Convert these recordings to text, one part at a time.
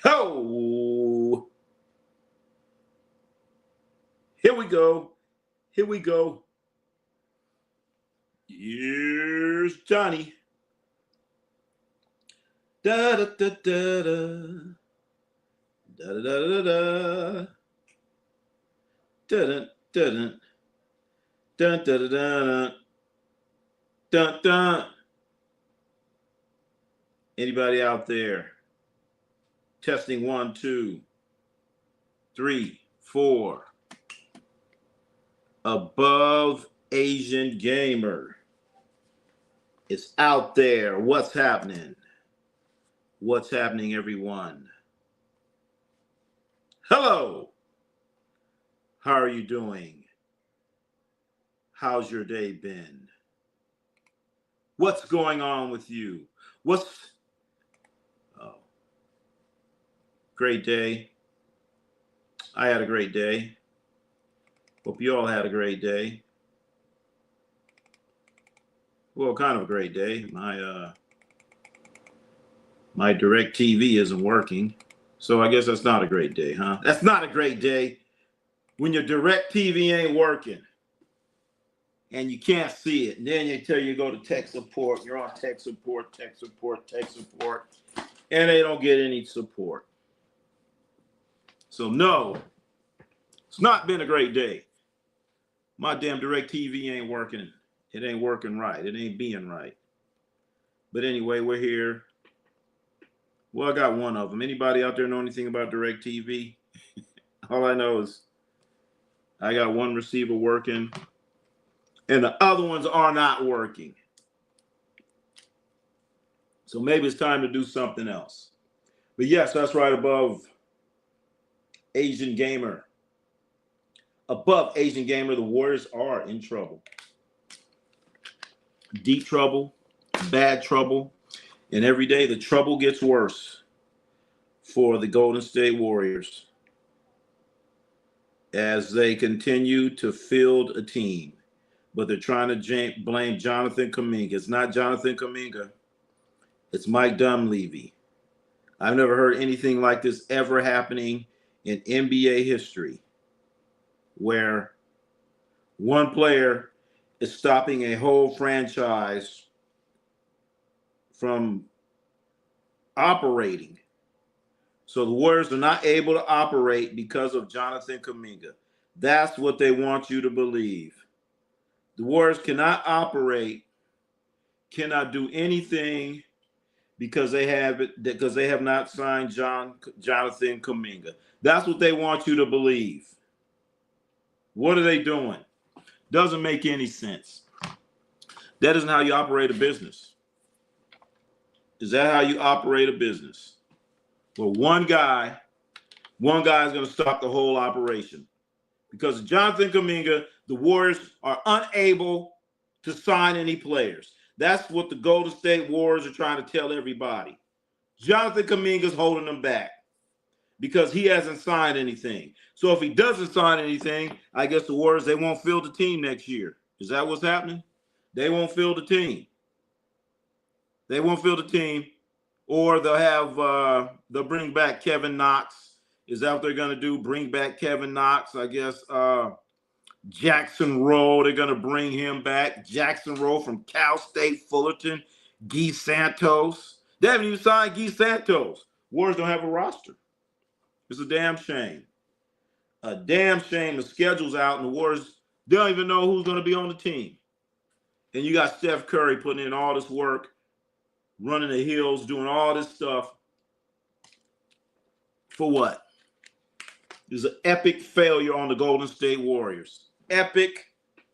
Oh, here we go. Here we go. Here's Johnny. Da da da da da da da da da da da da da da da da. Anybody out there? Testing 1, 2, 3, 4. Above Asian Gamer. It's out there. What's happening? What's happening, everyone? Hello. How are you doing? How's your day been? What's going on with you? Great day. I had a great day. Hope you all had a great day. Well, kind of a great day. My direct TV isn't working. So I guess that's not a great day, huh? That's not a great day when your direct TV ain't working and you can't see it. And then they tell you go to tech support. You're on tech support, and they don't get any support. So no, it's not been a great day. My damn direct TV ain't working. It ain't working right. It ain't being right. But anyway, we're here. Well, I got one of them. Anybody out there know anything about direct TV? All I know is I got one receiver working and the other ones are not working. So maybe it's time to do something else. But yes, that's right above Asian Gamer. Above Asian Gamer, the Warriors are in trouble. Deep trouble, bad trouble, and every day the trouble gets worse for the Golden State Warriors as they continue to field a team. But they're trying to blame Jonathan Kuminga. It's not Jonathan Kuminga. It's Mike Dunleavy. I've never heard anything like this ever happening in NBA history, where one player is stopping a whole franchise from operating. So the Warriors are not able to operate because of Jonathan Kuminga. That's what they want you to believe. The Warriors cannot operate, cannot do anything because they have not signed Jonathan Kuminga. That's what they want you to believe. What are they doing? Doesn't make any sense. That isn't how you operate a business. Is that how you operate a business? Well, one guy is going to stop the whole operation. Because of Jonathan Kuminga, the Warriors are unable to sign any players. That's what the Golden State Warriors are trying to tell everybody. Jonathan Kuminga's holding them back because he hasn't signed anything. So if he doesn't sign anything, I guess the Warriors, they won't field the team next year. Is that what's happening? They won't field the team. They won't field the team, or they'll bring back Kevin Knox. Is that what they're going to do? Bring back Kevin Knox? I guess Jackson Rowe, they're going to bring him back. Jackson Rowe from Cal State Fullerton. Guy Santos. They haven't even signed Guy Santos. Warriors don't have a roster. It's a damn shame. A damn shame. The schedule's out and the Warriors, they don't even know who's going to be on the team. And you got Steph Curry putting in all this work, running the hills, doing all this stuff. For what? There's an epic failure on the Golden State Warriors. Epic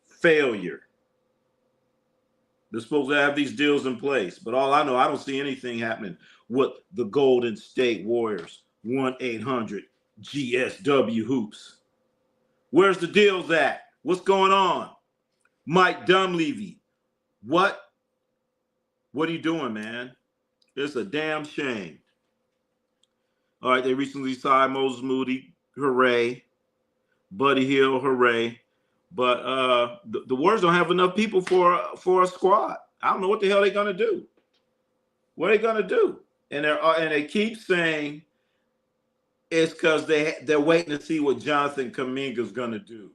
failure. They're supposed to have these deals in place. But all I know, I don't see anything happening with the Golden State Warriors. 1-800-GSW Hoops. Where's the deals at? What's going on? Mike Dunleavy. What are you doing, man? It's a damn shame. All right, they recently signed Moses Moody. Hooray. Buddy Hield. Hooray. But the Warriors don't have enough people for a squad. I don't know what the hell they're going to do. What are they going to do? And they keep saying it's because they're waiting to see what Jonathan Kuminga's going to do.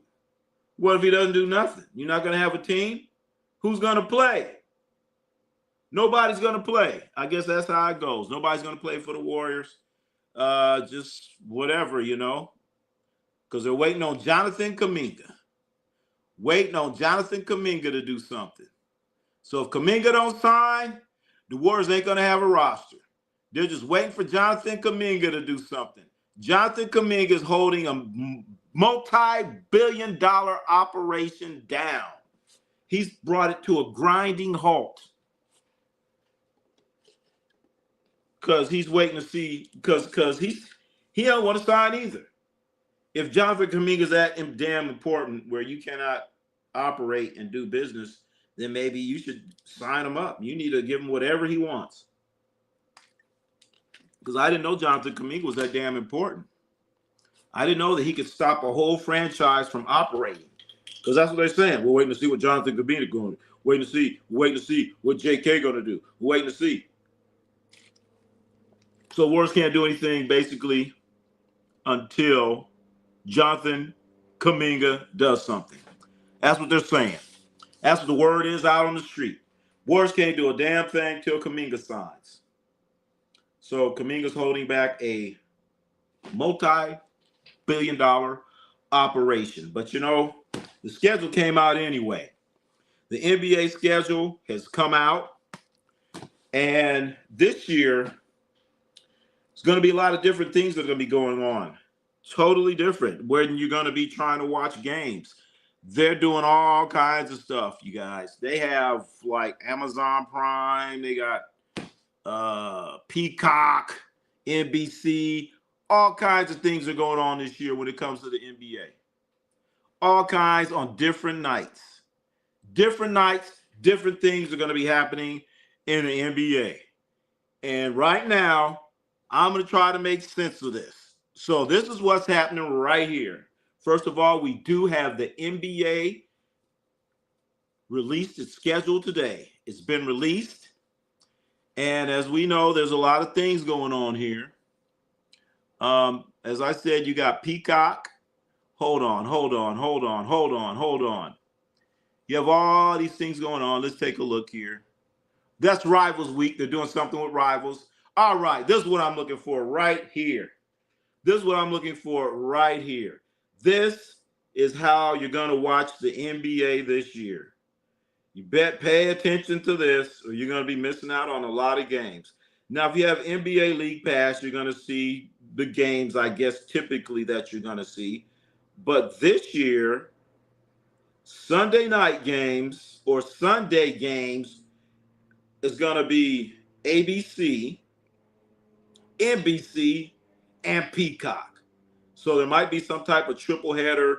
What if he doesn't do nothing? You're not going to have a team? Who's going to play? Nobody's going to play. I guess that's how it goes. Nobody's going to play for the Warriors. Just whatever, because they're waiting on Jonathan Kuminga. Waiting on Jonathan Kuminga to do something. So if Kuminga don't sign, the Warriors ain't going to have a roster. They're just waiting for Jonathan Kuminga to do something. Jonathan Kuminga is holding a multi-billion-dollar operation down. He's brought it to a grinding halt. Because he's waiting to see, because he don't want to sign either. If Jonathan Kuminga is that damn important where you cannot operate and do business, then maybe you should sign him up. You need to give him whatever he wants. Because I didn't know Jonathan Kuminga was that damn important. I didn't know that he could stop a whole franchise from operating. Because that's what they're saying. We're waiting to see what Jonathan Kuminga is going to do. Waiting to see what JK going to do. We're waiting to see. So Warriors can't do anything basically until Jonathan Kuminga does something. That's what they're saying. That's what the word is out on the street. Warriors can't do a damn thing till Kuminga signs. So Kuminga's holding back a multi-billion-dollar operation. But the schedule came out anyway. The NBA schedule has come out. And this year, there's going to be a lot of different things that are going to be going on. Totally different. When you're going to be trying to watch games. They're doing all kinds of stuff, you guys. They have like Amazon Prime. They got Peacock, NBC. All kinds of things are going on this year when it comes to the NBA. All kinds on different nights. Different nights, different things are going to be happening in the NBA. And right now, I'm going to try to make sense of this. So this is what's happening right here. First of all, we do have the NBA released its schedule today. It's been released. And as we know, there's a lot of things going on here. As I said, you got Peacock. Hold on. You have all these things going on. Let's take a look here. That's Rivals Week. They're doing something with Rivals. All right, this is what I'm looking for right here. This is how you're going to watch the NBA this year. You pay attention to this or you're going to be missing out on a lot of games. Now, if you have NBA League Pass, you're going to see the games, I guess, typically that you're going to see. But this year, Sunday night games or Sunday games is going to be ABC, NBC, and Peacock. So there might be some type of triple header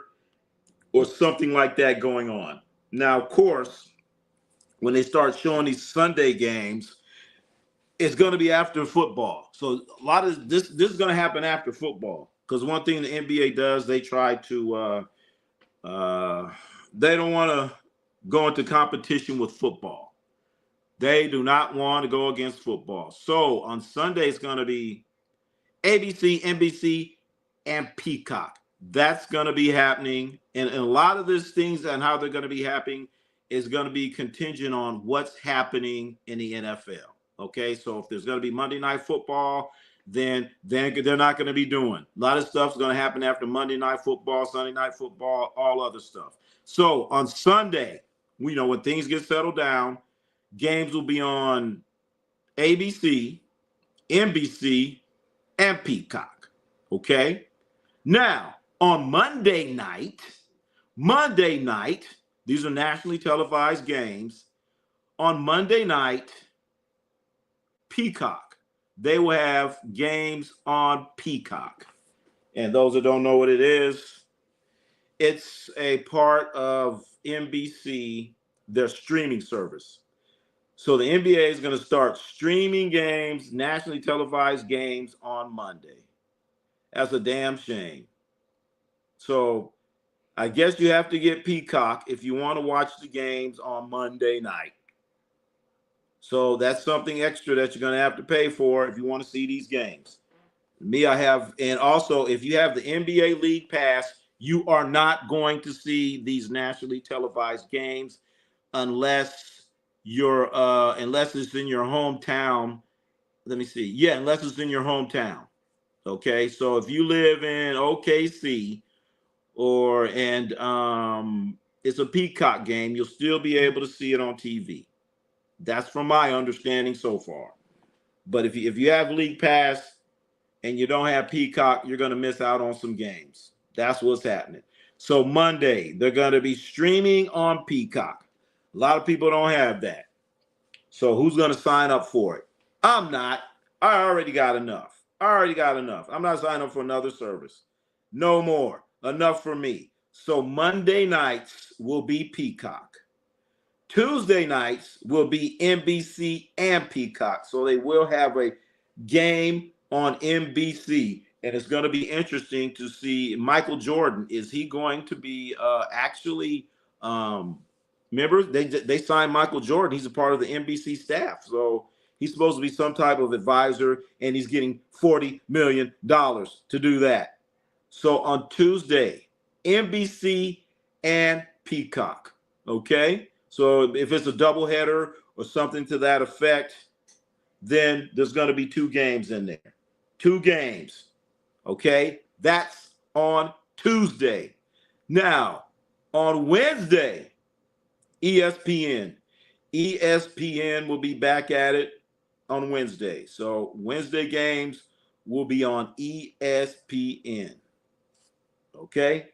or something like that going on. Now, of course, when they start showing these Sunday games, it's going to be after football. So a lot of this is going to happen after football. Because one thing the NBA does, they try to they don't want to go into competition with football. They do not want to go against football. So on Sunday, it's going to be ABC, NBC, and Peacock. That's going to be happening. And a lot of these things and how they're going to be happening is going to be contingent on what's happening in the NFL. Okay, so if there's going to be Monday Night Football, then they're not going to be doing. A lot of stuff is going to happen after Monday Night Football, Sunday Night Football, all other stuff. So on Sunday, when things get settled down, games will be on ABC, NBC, and Peacock. Okay? Now, on Monday night, these are nationally televised games. on Monday night, Peacock. They will have games on Peacock. And those that don't know what it is, it's a part of NBC, their streaming service. So the NBA is going to start streaming games, nationally televised games on Monday. That's a damn shame. So I guess you have to get Peacock if you want to watch the games on Monday night. So that's something extra that you're going to have to pay for if you want to see these games. Me, I have, and also if you have the NBA League Pass, you are not going to see these nationally televised games unless unless it's in your hometown. Let me see. Yeah, unless it's in your hometown. Okay, so if you live in OKC it's a Peacock game, you'll still be able to see it on TV. That's from my understanding so far. But if you have League Pass and you don't have Peacock, you're going to miss out on some games. That's what's happening. So Monday, they're going to be streaming on Peacock. A lot of people don't have that. So who's going to sign up for it? I'm not. I already got enough. I'm not signing up for another service. No more. Enough for me. So Monday nights will be Peacock. Tuesday nights will be NBC and Peacock. So they will have a game on NBC. And it's going to be interesting to see Michael Jordan. Is he going to be remember, they signed Michael Jordan. He's a part of the NBC staff. So he's supposed to be some type of advisor, and he's getting $40 million to do that. So on Tuesday, NBC and Peacock. Okay? So if it's a doubleheader or something to that effect, then there's going to be 2 games in there. 2 games. Okay? That's on Tuesday. Now, on Wednesday, ESPN will be back at it on Wednesday. So Wednesday games will be on ESPN. Okay?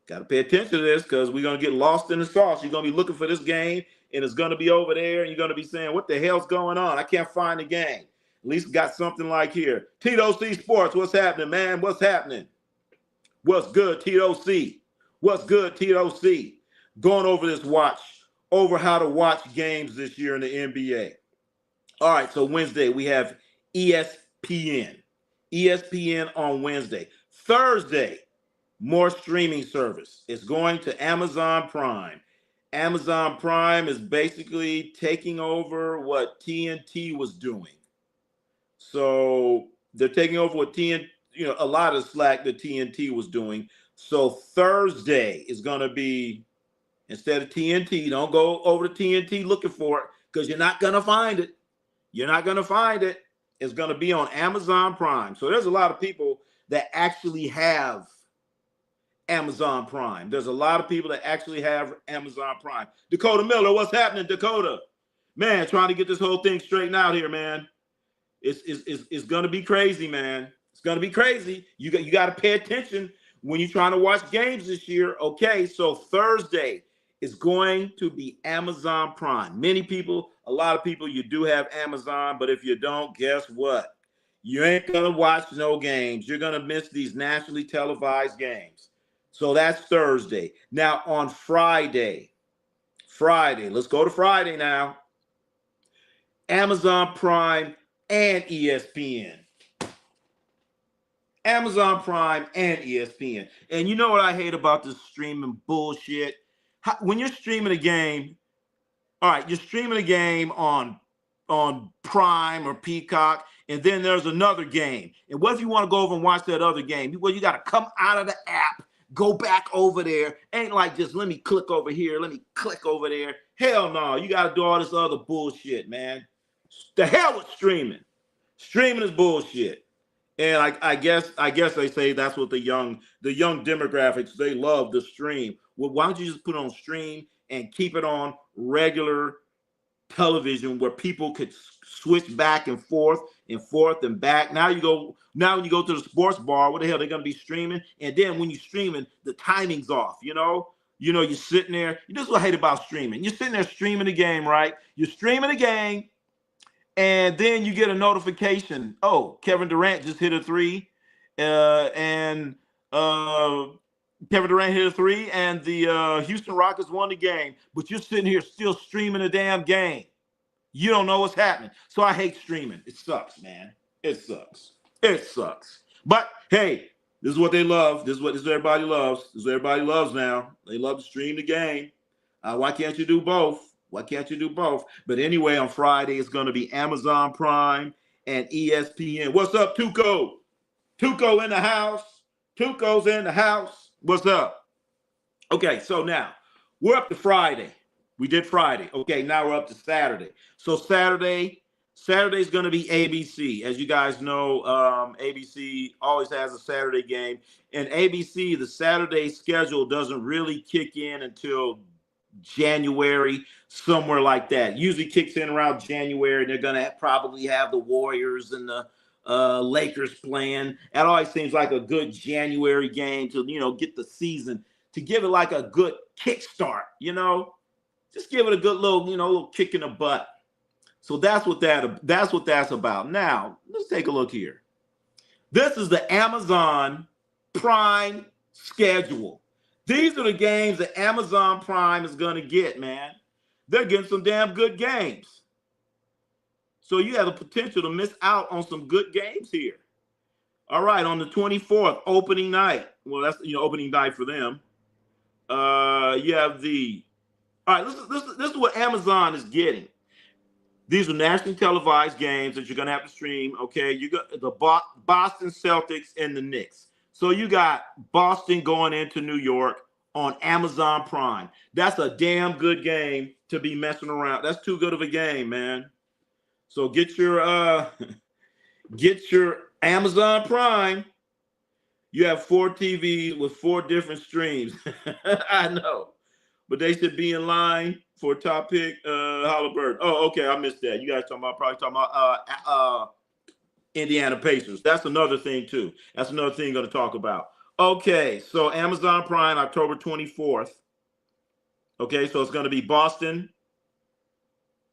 Got to pay attention to this because we're going to get lost in the sauce. You're going to be looking for this game, and it's going to be over there, and you're going to be saying, what the hell's going on? I can't find the game. At least got something like here. Tito C Sports, what's happening, man? What's happening? What's good, Tito C? What's good, Tito C? Going over how to watch games this year in the NBA. All right, so Wednesday we have ESPN. ESPN on Wednesday. Thursday, more streaming service. It's going to Amazon Prime. Amazon Prime is basically taking over what TNT was doing. So they're taking over what TNT, a lot of slack that TNT was doing. So Thursday is going to be, instead of TNT, don't go over to TNT looking for it because you're not going to find it. You're not going to find it. It's going to be on Amazon Prime. So there's a lot of people that actually have Amazon Prime. There's a lot of people that actually have Amazon Prime. Dakota Miller, what's happening, Dakota? Man, trying to get this whole thing straightened out here, man. It's going to be crazy, man. It's going to be crazy. You got to pay attention when you're trying to watch games this year. Okay, so Thursday is going to be Amazon Prime. A lot of people, you do have Amazon, but if you don't, guess what? You ain't going to watch no games. You're going to miss these nationally televised games. So that's Thursday. Now on Friday, let's go to Friday now. Amazon Prime and ESPN. Amazon Prime and ESPN. And you know what I hate about this streaming bullshit? When you're streaming a game, all right, you're streaming a game on Prime or Peacock, and then there's another game. And what if you want to go over and watch that other game? Well, you got to come out of the app, go back over there. Ain't like just let me click over here, let me click over there. Hell no, you got to do all this other bullshit, man. The hell with streaming. Streaming is bullshit. And I guess they say that's what the young demographics, they love the stream. Well, why don't you just put it on stream and keep it on regular television where people could switch back and forth and back. Now when you go to the sports bar, what the hell, they're going to be streaming? And then when you're streaming, the timing's off, You know, you're sitting there. This is what I hate about streaming. You're sitting there streaming the game, right? You're streaming the game, and then you get a notification. Oh, Kevin Durant just hit a three, and Kevin Durant hit a three, and the Houston Rockets won the game. But you're sitting here still streaming the damn game. You don't know what's happening. So I hate streaming. It sucks, man. It sucks. It sucks. But hey, this is what they love. This is what everybody loves. This is what everybody loves now. They love to stream the game. Why can't you do both? Why can't you do both? But anyway, on Friday, it's going to be Amazon Prime and ESPN. What's up, Tuco? Tuco in the house. Tuco's in the house. What's up? Okay, so now we're up to Friday. We did Friday. Okay, now we're up to Saturday. So Saturday's going to be ABC. As you guys know, ABC always has a Saturday game. And ABC, the Saturday schedule doesn't really kick in until January, somewhere like that. Usually kicks in around January. They're going to probably have the Warriors and the Lakers playing. That always seems like a good January game to, get the season, to give it like a good kickstart, Just give it a good little kick in the butt. So that's what that's about. Now, let's take a look here. This is the Amazon Prime schedule. These are the games that Amazon Prime is going to get, man. They're getting some damn good games. So you have the potential to miss out on some good games here. All right, on the 24th, opening night. Well, that's opening night for them. You have all right, this is what Amazon is getting. These are nationally televised games that you're going to have to stream, okay? You got the Boston Celtics and the Knicks. So you got Boston going into New York on Amazon Prime. That's a damn good game to be messing around. That's too good of a game, man. So get your Amazon Prime. You have 4 TVs with 4 different streams. I know. But they should be in line for a top pick, Halliburton. Oh, okay, I missed that. You guys probably talking about Indiana Pacers. That's another thing too. That's another thing you're going to talk about. Okay, so Amazon Prime, October 24th. Okay, so it's going to be Boston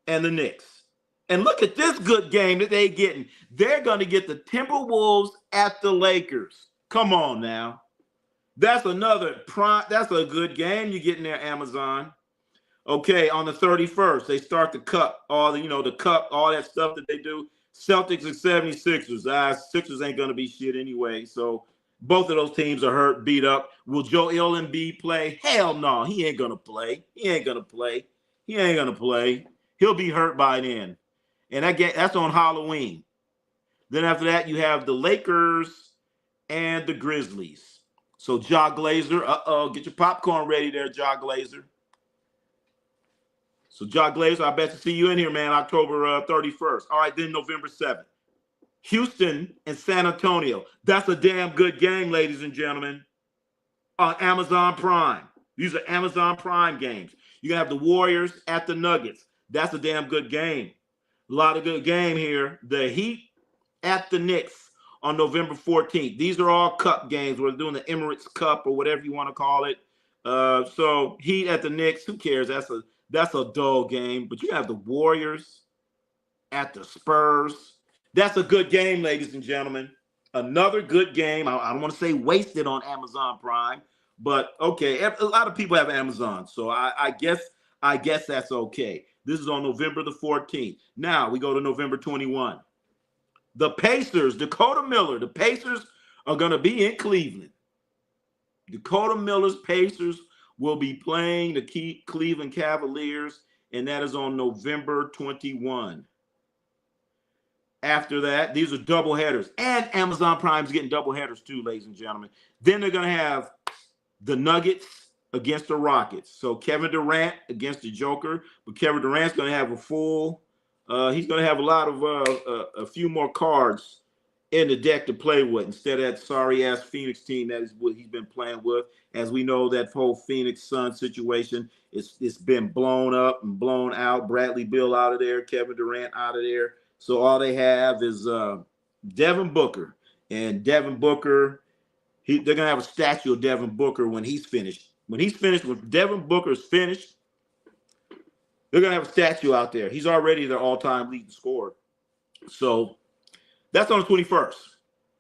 and the Knicks. And look at this good game that they're getting. They're going to get the Timberwolves at the Lakers. Come on now. That's another prime. That's a good game you get in there, Amazon. Okay, on the 31st, they start the cup, all the cup, all that stuff that they do. Celtics and 76ers. Sixers ain't gonna be shit anyway. So both of those teams are hurt, beat up. Will Joel Embiid play? Hell no, he ain't gonna play. He ain't gonna play. He'll be hurt by then. And that's on Halloween. Then after that, you have the Lakers and the Grizzlies. So Ja Glazer, get your popcorn ready there, Ja Glazer. So Ja Glazer, I bet to see you in here, man, October 31st. All right, then November 7th. Houston and San Antonio. That's a damn good game, ladies and gentlemen, on Amazon Prime. These are Amazon Prime games. You're going to have the Warriors at the Nuggets. That's a damn good game. A lot of good game here. The Heat at the Knicks on November 14th. These are all cup games. We're doing the Emirates Cup or whatever you want to call it. So Heat at the Knicks, who cares? That's a dull game. But you have the Warriors at the Spurs. That's a good game, ladies and gentlemen. Another good game. I don't want to say wasted on Amazon Prime, but okay. A lot of people have Amazon, so I guess that's okay. This is on November the 14th. Now we go to November 21. The Pacers, Dakota Miller, the Pacers are going to be in Cleveland. Dakota Miller's Pacers will be playing the Cleveland Cavaliers, and that is on November 21. After that, these are double headers. And Amazon Prime's getting double headers too, ladies and gentlemen. Then they're going to have the Nuggets against the Rockets. So Kevin Durant against the Joker, but Kevin Durant's going to have he's going to have a lot of a few more cards in the deck to play with instead of that sorry-ass Phoenix team that is what he's been playing with. As we know, that whole Phoenix Sun situation, it's been blown up and blown out. Bradley Beal out of there, Kevin Durant out of there. So all they have is Devin Booker. And Devin Booker, they're going to have a statue of Devin Booker when he's finished When he's finished, when Devin Booker's finished, they're going to have a statue out there. He's already their all-time leading scorer. So that's on the 21st.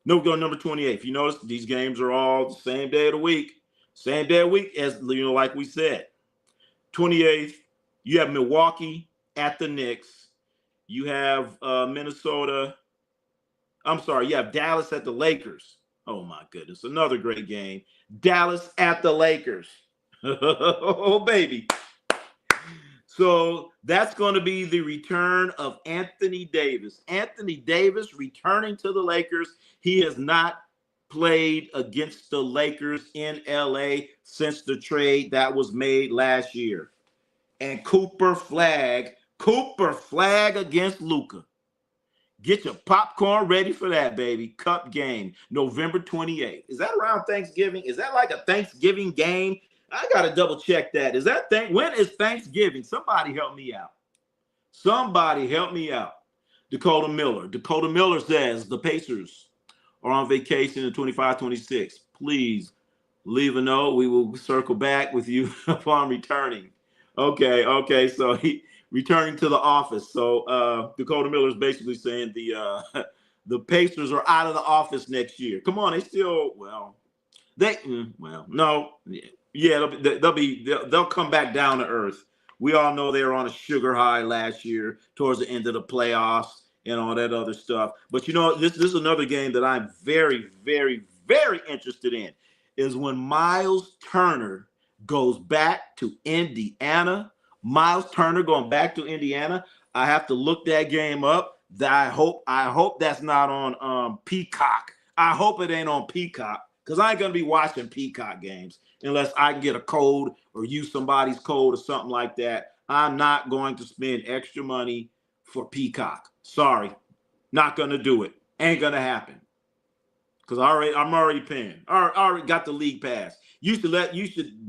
No, go number 28. If you notice, these games are all the same day of the week. Same day of the week as, like we said. 28th, you have Milwaukee at the Knicks. You have Minnesota. I'm sorry, you have Dallas at the Lakers. Oh, my goodness. Another great game. Dallas at the Lakers. Oh, baby. So that's going to be the return of Anthony Davis. Anthony Davis returning to the Lakers. He has not played against the Lakers in LA since the trade that was made last year. And Cooper Flag against Luka. Get your popcorn ready for that, baby. Cup game, November 28th. Is that around Thanksgiving? Is that like a Thanksgiving game? I got to double check that. Is that when is Thanksgiving? Somebody help me out. Somebody help me out. Dakota Miller says the Pacers are on vacation in 25-26. Please leave a note. We will circle back with you upon returning. Okay. So he returning to the office. So Dakota Miller is basically saying the Pacers are out of the office next year. Come on, they'll come back down to earth. We all know they were on a sugar high last year towards the end of the playoffs and all that other stuff. But this is another game that I'm very, very, very interested in is when Miles Turner goes back to Indiana. Miles Turner going back to Indiana. I have to look that game up. I hope that's not on Peacock. I hope it ain't on Peacock because I ain't going to be watching Peacock games unless I can get a code or use somebody's code or something like that. I'm not going to spend extra money for Peacock. Sorry. Not going to do it. Ain't going to happen. Because I'm already paying. I already got the league pass. You should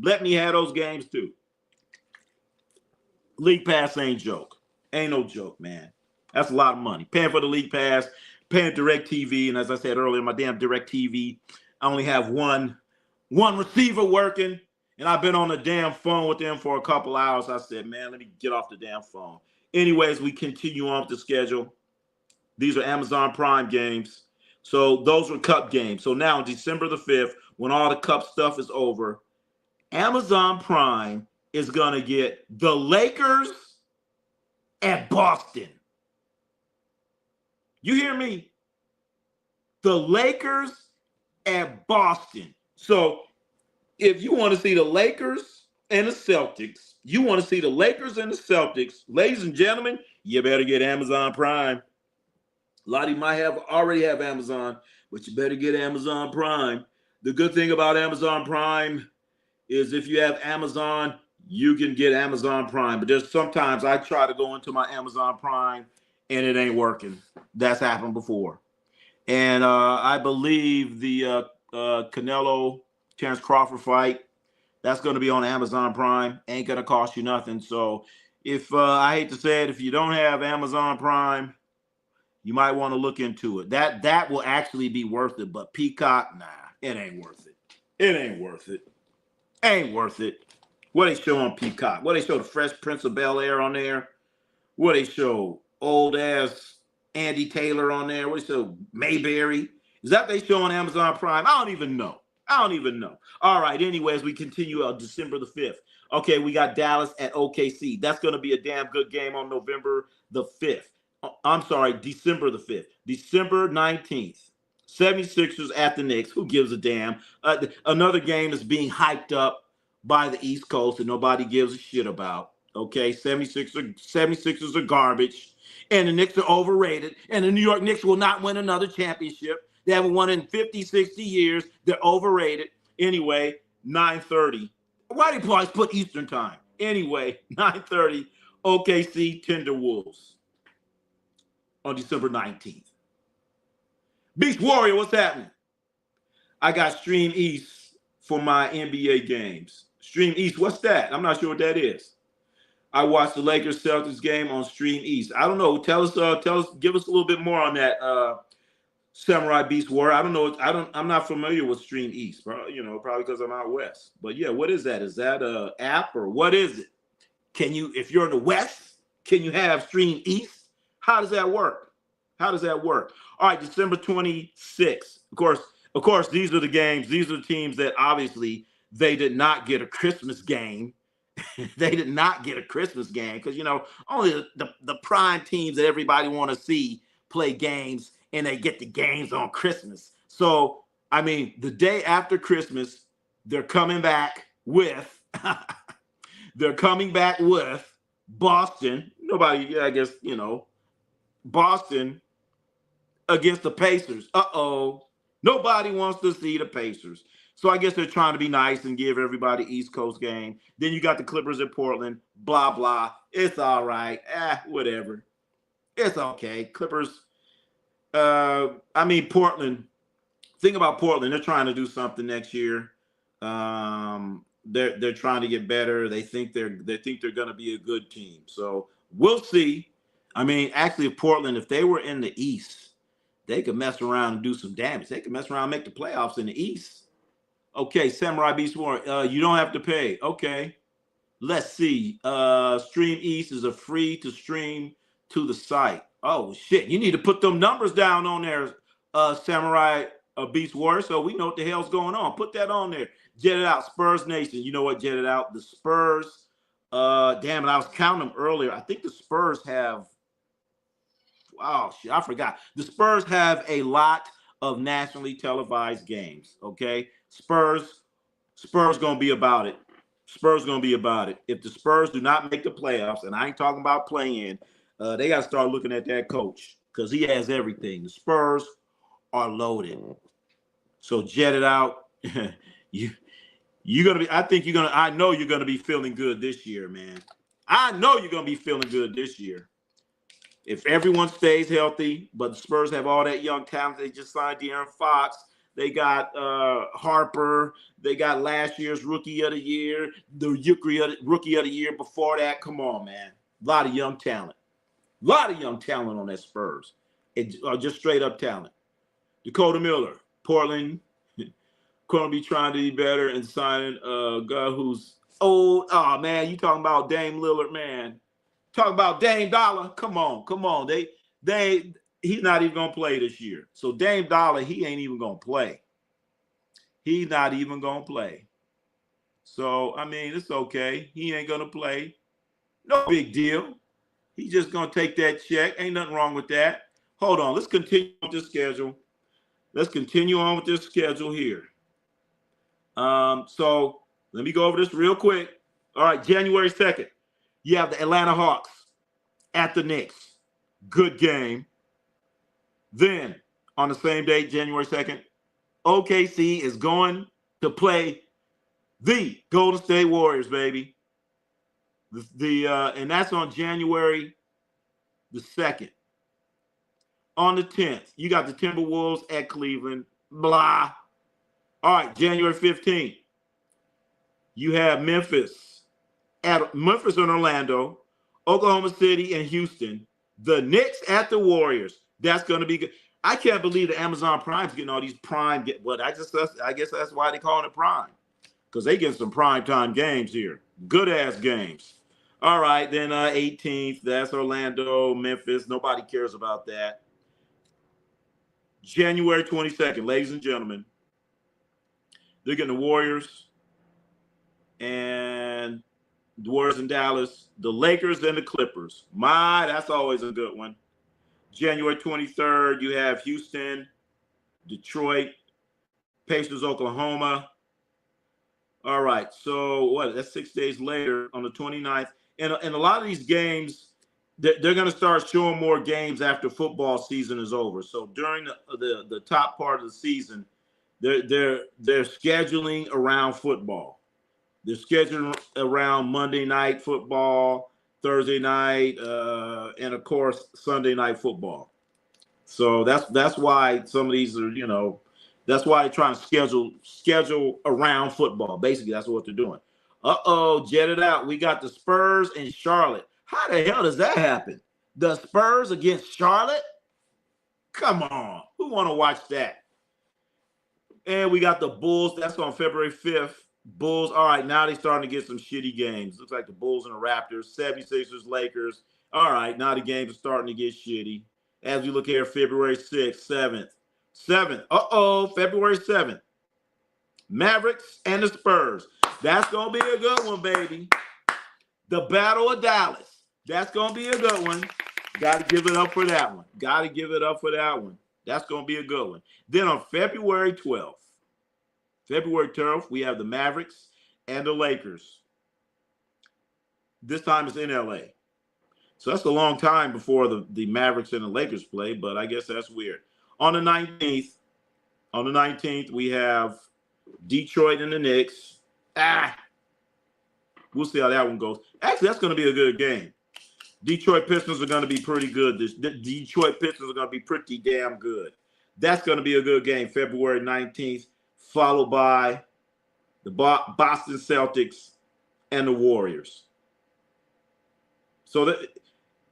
let me have those games too. League pass ain't joke. Ain't no joke, man. That's a lot of money. Paying for the league pass, paying DirecTV, and as I said earlier, my damn DirecTV, I only have one receiver working, and I've been on the damn phone with them for a couple hours. I said, man, let me get off the damn phone. Anyways, we continue on with the schedule. These are Amazon Prime games. So those were Cup games. So now December the 5th, when all the Cup stuff is over, Amazon Prime is going to get the Lakers at Boston. You hear me? The Lakers at Boston. So if you want to see the Lakers and the Celtics, ladies and gentlemen, you better get Amazon Prime. A lot of you might already have Amazon, but you better get Amazon Prime. The good thing about Amazon Prime is if you have Amazon, you can get Amazon Prime. But there's sometimes I try to go into my Amazon Prime and it ain't working. That's happened before. And I believe the Canelo Terrence Crawford fight, that's going to be on Amazon Prime. Ain't going to cost you nothing. So if I hate to say it, if you don't have Amazon Prime, you might want to look into it. That will actually be worth it. But Peacock, nah, it ain't worth it. It ain't worth it. Ain't worth it. What they show on Peacock? What they show the Fresh Prince of Bel-Air on there? What they show old ass Andy Taylor on there? What they show Mayberry? Is that they show on Amazon Prime? I don't even know. All right. Anyways, we continue on December the 5th. Okay, we got Dallas at OKC. That's going to be a damn good game on November the 5th. I'm sorry, December the 5th. December 19th. 76ers at the Knicks. Who gives a damn? Another game is being hyped up by the East Coast and nobody gives a shit about. Okay, 76ers are garbage. And the Knicks are overrated. And the New York Knicks will not win another championship. They haven't won in 50, 60 years. They're overrated. Anyway, 9:30. Why do you always put Eastern time? Anyway, 9:30, OKC Timberwolves on December 19th. Beach Warrior, what's happening? I got Stream East for my NBA games. Stream East, what's that? I'm not sure what that is. I watched the Lakers-Celtics game on Stream East. I don't know. Tell us, give us a little bit more on that, Samurai Beast War. I don't know. I'm not familiar with Stream East. Probably because I'm out west. But yeah, what is that? Is that a app or what is it? Can you, if you're in the west, can you have Stream East? How does that work? How does that work? All right, December 26th. Of course, these are the games. These are the teams that obviously they did not get a Christmas game. They did not get a Christmas game because only the prime teams that everybody want to see play games, and they get the games on Christmas. So I mean, the day after Christmas, they're coming back with Boston. Nobody, I guess, Boston against the Pacers. Nobody wants to see the Pacers. So I guess they're trying to be nice and give everybody East Coast game. Then you got the Clippers at Portland, blah, blah. It's all right. Whatever. It's okay. Clippers, Portland. Think about Portland. They're trying to do something next year. They're trying to get better. They think they're going to be a good team. So we'll see. I mean, actually, Portland, if they were in the East, they could mess around and do some damage. They could mess around and make the playoffs in the East. Okay, Samurai Beast War. You don't have to pay. Okay. Let's see. Stream East is a free to stream to the site. Oh, shit. You need to put them numbers down on there, Samurai Beast War, so we know what the hell's going on. Put that on there. Jet it out. Spurs Nation. You know what? Jet it out. The Spurs. Damn it. I was counting them earlier. I think the Spurs have. Oh, shit. I forgot. The Spurs have a lot of nationally televised games. Okay. Spurs gonna be about it. Spurs gonna be about it. If the Spurs do not make the playoffs, and I ain't talking about playing, they gotta start looking at that coach because he has everything. The Spurs are loaded. So jet it out. You're gonna be. I know you're gonna be feeling good this year, man. I know you're gonna be feeling good this year. If everyone stays healthy, but the Spurs have all that young talent. They just signed De'Aaron Fox. They got Harper. They got last year's Rookie of the Year, the Rookie of the Year before that. Come on, man. A lot of young talent. A lot of young talent on that Spurs. Just straight up talent. Dakota Miller, Portland, going to be trying to be better and signing a guy who's old. Oh, man, you talking about Dame Lillard, man. Talking about Dame Dollar. Come on. He's not even going to play this year. So Dame Dollar, he ain't even going to play. He's not even going to play. So, I mean, it's okay. He ain't going to play. No big deal. He's just going to take that check. Ain't nothing wrong with that. Hold on. Let's continue with this schedule. Here. So let me go over this real quick. All right, January 2nd, you have the Atlanta Hawks at the Knicks. Good game. Then, on the same date, January 2nd, OKC is going to play the Golden State Warriors, baby. And that's on January the 2nd. On the 10th, you got the Timberwolves at Cleveland. Blah. All right, January 15th, you have Memphis and Orlando, Oklahoma City and Houston. The Knicks at the Warriors. That's going to be good. I can't believe the Amazon Prime's getting all these prime. I guess that's why they call it prime, because they get some prime time games here. Good ass games. All right, then 18th, that's Orlando, Memphis. Nobody cares about that. January 22nd, ladies and gentlemen, they're getting the Warriors and the Warriors in Dallas, the Lakers and the Clippers. That's always a good one. January 23rd, you have Houston, Detroit, Pacers, Oklahoma. All right, so that's 6 days later on the 29th. And a lot of these games, they're going to start showing more games after football season is over. So during the top part of the season, they're scheduling around football. They're scheduling around Monday night football, Thursday night, and of course Sunday night football. So that's why some of these are, that's why they're trying to schedule around football. Basically, that's what they're doing. Jet it out. We got the Spurs and Charlotte. How the hell does that happen? The Spurs against Charlotte? Come on. want to watch that? And we got the Bulls. That's on February 5th. Bulls. All right, now they're starting to get some shitty games. Looks like the Bulls and the Raptors, 76ers, Lakers. All right, now the games are starting to get shitty. As we look here, February 6th, 7th. 7th. February 7th. Mavericks and the Spurs. That's going to be a good one, baby. The Battle of Dallas. That's going to be a good one. Got to give it up for that one. Got to give it up for that one. That's going to be a good one. Then on February 12th, we have the Mavericks and the Lakers. This time it's in LA. So that's a long time before the Mavericks and the Lakers play, but I guess that's weird. On the 19th, we have Detroit and the Knicks. We'll see how that one goes. Actually, that's going to be a good game. Detroit Pistons are going to be pretty good. The Detroit Pistons are going to be pretty damn good. That's going to be a good game, February 19th, followed by the Boston Celtics and the Warriors. So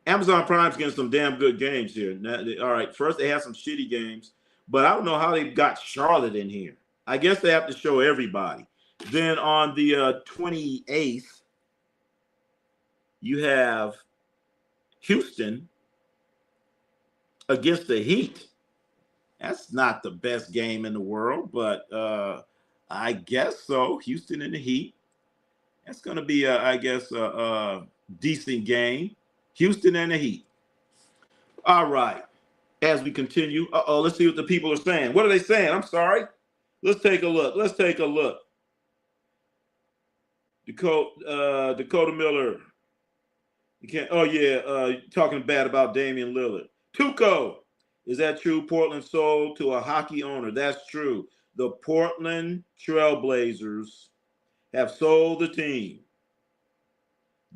Amazon Prime's getting some damn good games here. Now, all right, first they have some shitty games, but I don't know how they got Charlotte in here. I guess they have to show everybody. Then on the 28th, you have Houston against the Heat. That's not the best game in the world, but I guess so. Houston and the Heat. That's going to be, I guess, a decent game. Houston and the Heat. All right. As we continue, let's see what the people are saying. What are they saying? I'm sorry. Let's take a look. Dakota Miller. You can't. Talking bad about Damian Lillard. Tuco, is that true? Portland sold to a hockey owner. That's true. The Portland Trailblazers have sold the team.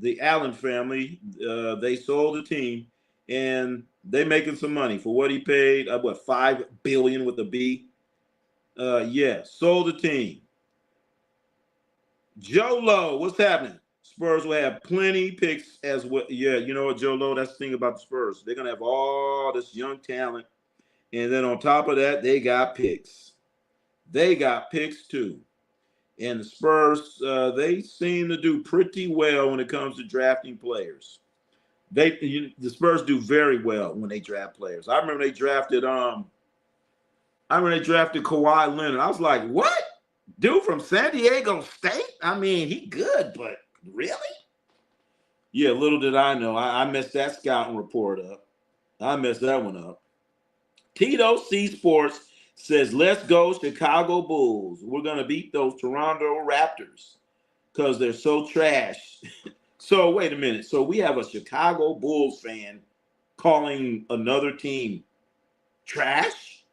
The Allen family, they sold the team, and they making some money for what he paid. $5 billion with a B? Sold the team. Joe Lowe, what's happening? Spurs will have plenty picks as well. Yeah, you know what, Joe Lowe, that's the thing about the Spurs. They're going to have all this young talent. And then on top of that, they got picks. They got picks too. And the Spurs, they seem to do pretty well when it comes to drafting players. The Spurs do very well when they draft players. I remember they drafted Kawhi Leonard. I was like, what? Dude from San Diego State? I mean, he good, but really? Yeah, little did I know. I messed that scouting report up. I messed that one up. Tito C Sports says, let's go Chicago Bulls. We're going to beat those Toronto Raptors because they're so trash. So wait a minute. So we have a Chicago Bulls fan calling another team trash?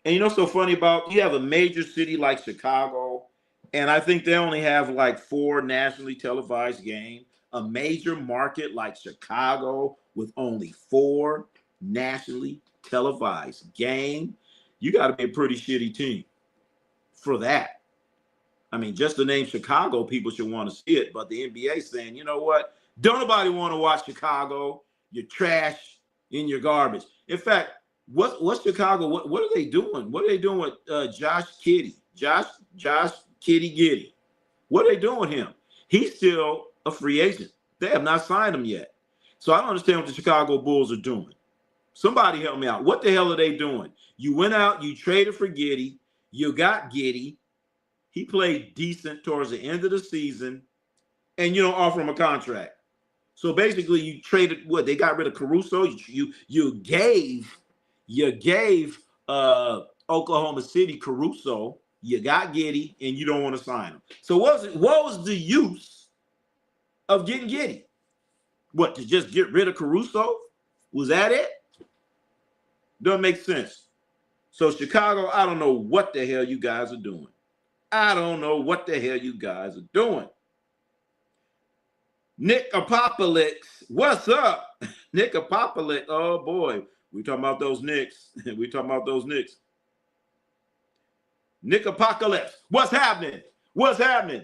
And you know what's so funny about, you have a major city like Chicago, and I think they only have like 4 nationally televised games. A major market like Chicago with only 4 nationally televised games. You got to be a pretty shitty team for that. I mean, just the name Chicago, people should want to see it. But the NBA saying, you know what? Don't nobody want to watch Chicago. You're trash in your garbage. In fact, what's Chicago? What are they doing? What are they doing with Josh Giddey? Josh Kitty Giddy. What are they doing with him? He's still a free agent. They have not signed him yet. So I don't understand what the Chicago Bulls are doing. Somebody help me out. What the hell are they doing? You went out, you traded for Giddey. You got Giddey. He played decent towards the end of the season, and you don't offer him a contract. So basically, you traded what? They got rid of Caruso. You gave Oklahoma City Caruso. You got Giddey, and you don't want to sign him. So what was the use of getting Giddey? What, to just get rid of Caruso? Was that it? Doesn't make sense. So Chicago, I don't know what the hell you guys are doing. I don't know what the hell you guys are doing. Nick Apocalypse, what's up? Nick Apocalypse, oh boy. We talking about those Knicks. We talking about those Knicks. Nick Apocalypse, what's happening? What's happening?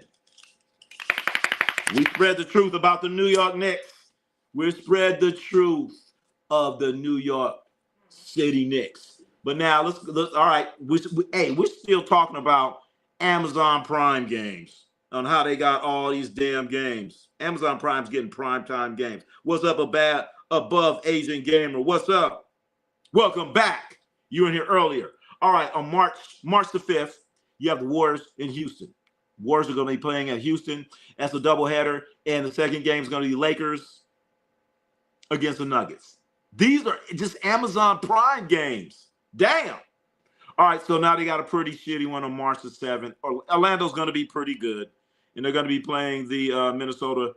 We spread the truth about the New York Knicks. We spread the truth of the New York City Knicks. But now let's all right. We're still talking about Amazon Prime games on how they got all these damn games. Amazon Prime's getting primetime games. What's up, above Asian Gamer? What's up? Welcome back. You were in here earlier. All right, on March the 5th, you have the Warriors in Houston. Warriors are going to be playing at Houston. That's a doubleheader. And the second game is going to be Lakers against the Nuggets. These are just Amazon Prime games. Damn. All right, so now they got a pretty shitty one on March the 7th. Orlando's going to be pretty good. And they're going to be playing the Minnesota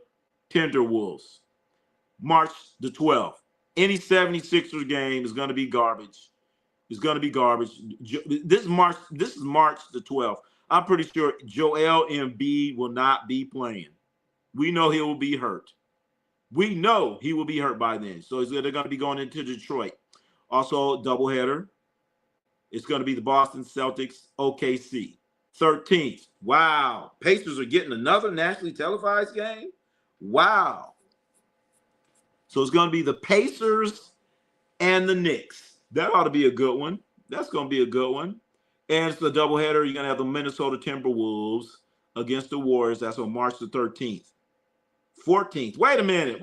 Timberwolves. March the 12th. Any 76ers game is going to be garbage. It's going to be garbage. This is March the 12th. I'm pretty sure Joel Embiid will not be playing. We know he will be hurt. We know he will be hurt by then. So they're going to be going into Detroit. Also, doubleheader. It's going to be the Boston Celtics, OKC. 13th. Wow. Pacers are getting another nationally televised game? Wow. So it's going to be the Pacers and the Knicks. That ought to be a good one. That's going to be a good one. And it's the doubleheader. You're going to have the Minnesota Timberwolves against the Warriors. That's on March the 13th. 14th. Wait a minute.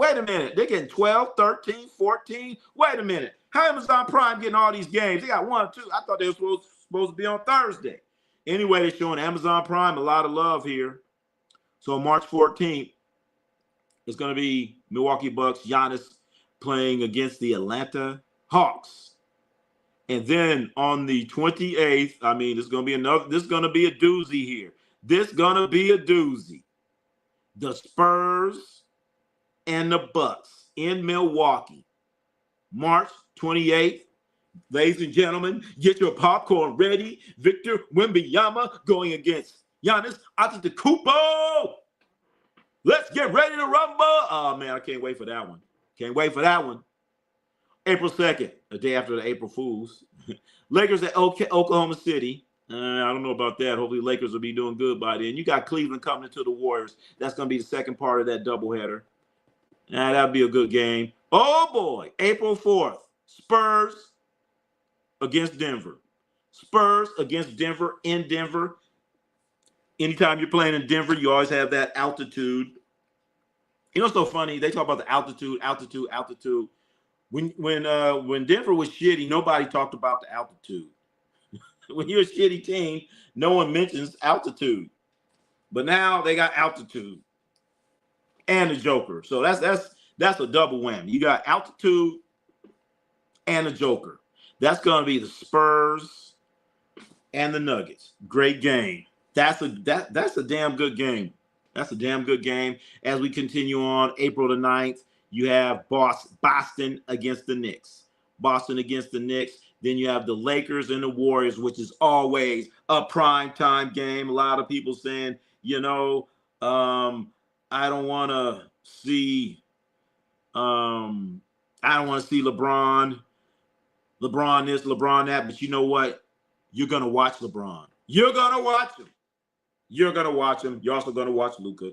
They're getting 12, 13, 14. Wait a minute. How Amazon Prime getting all these games? They got 1 or 2. I thought they were supposed to be on Thursday. Anyway, they're showing Amazon Prime a lot of love here. So March 14th, it's going to be Milwaukee Bucks, Giannis playing against the Atlanta Hawks. And then on the 28th, this is going to be a doozy here. This is going to be a doozy. The Spurs and the Bucks in Milwaukee. March 28th. Ladies and gentlemen, get your popcorn ready. Victor Wembanyama going against Giannis Antetokounmpo. Let's get ready to rumble. Oh, man, I can't wait for that one. April 2nd, the day after the April Fools. Lakers at Oklahoma City. I don't know about that. Hopefully Lakers will be doing good by then. You got Cleveland coming into the Warriors. That's going to be the second part of that doubleheader. That'll be a good game. Oh, boy. April 4th, Spurs against Denver. Spurs against Denver in Denver. Anytime you're playing in Denver, you always have that altitude. You know what's so funny? They talk about the altitude. When Denver was shitty, nobody talked about the altitude. When you're a shitty team, no one mentions altitude. But now they got altitude and the Joker. So that's a double whammy. You got altitude and a Joker. That's going to be the Spurs and the Nuggets. Great game. That's a damn good game. That's a damn good game. As we continue on, April the 9th, you have Boston against the Knicks. Boston against the Knicks. Then you have the Lakers and the Warriors, which is always a primetime game. A lot of people saying, I don't want to see LeBron this, LeBron that, but you know what? You're going to watch LeBron. You're going to watch him. You're also going to watch Luka.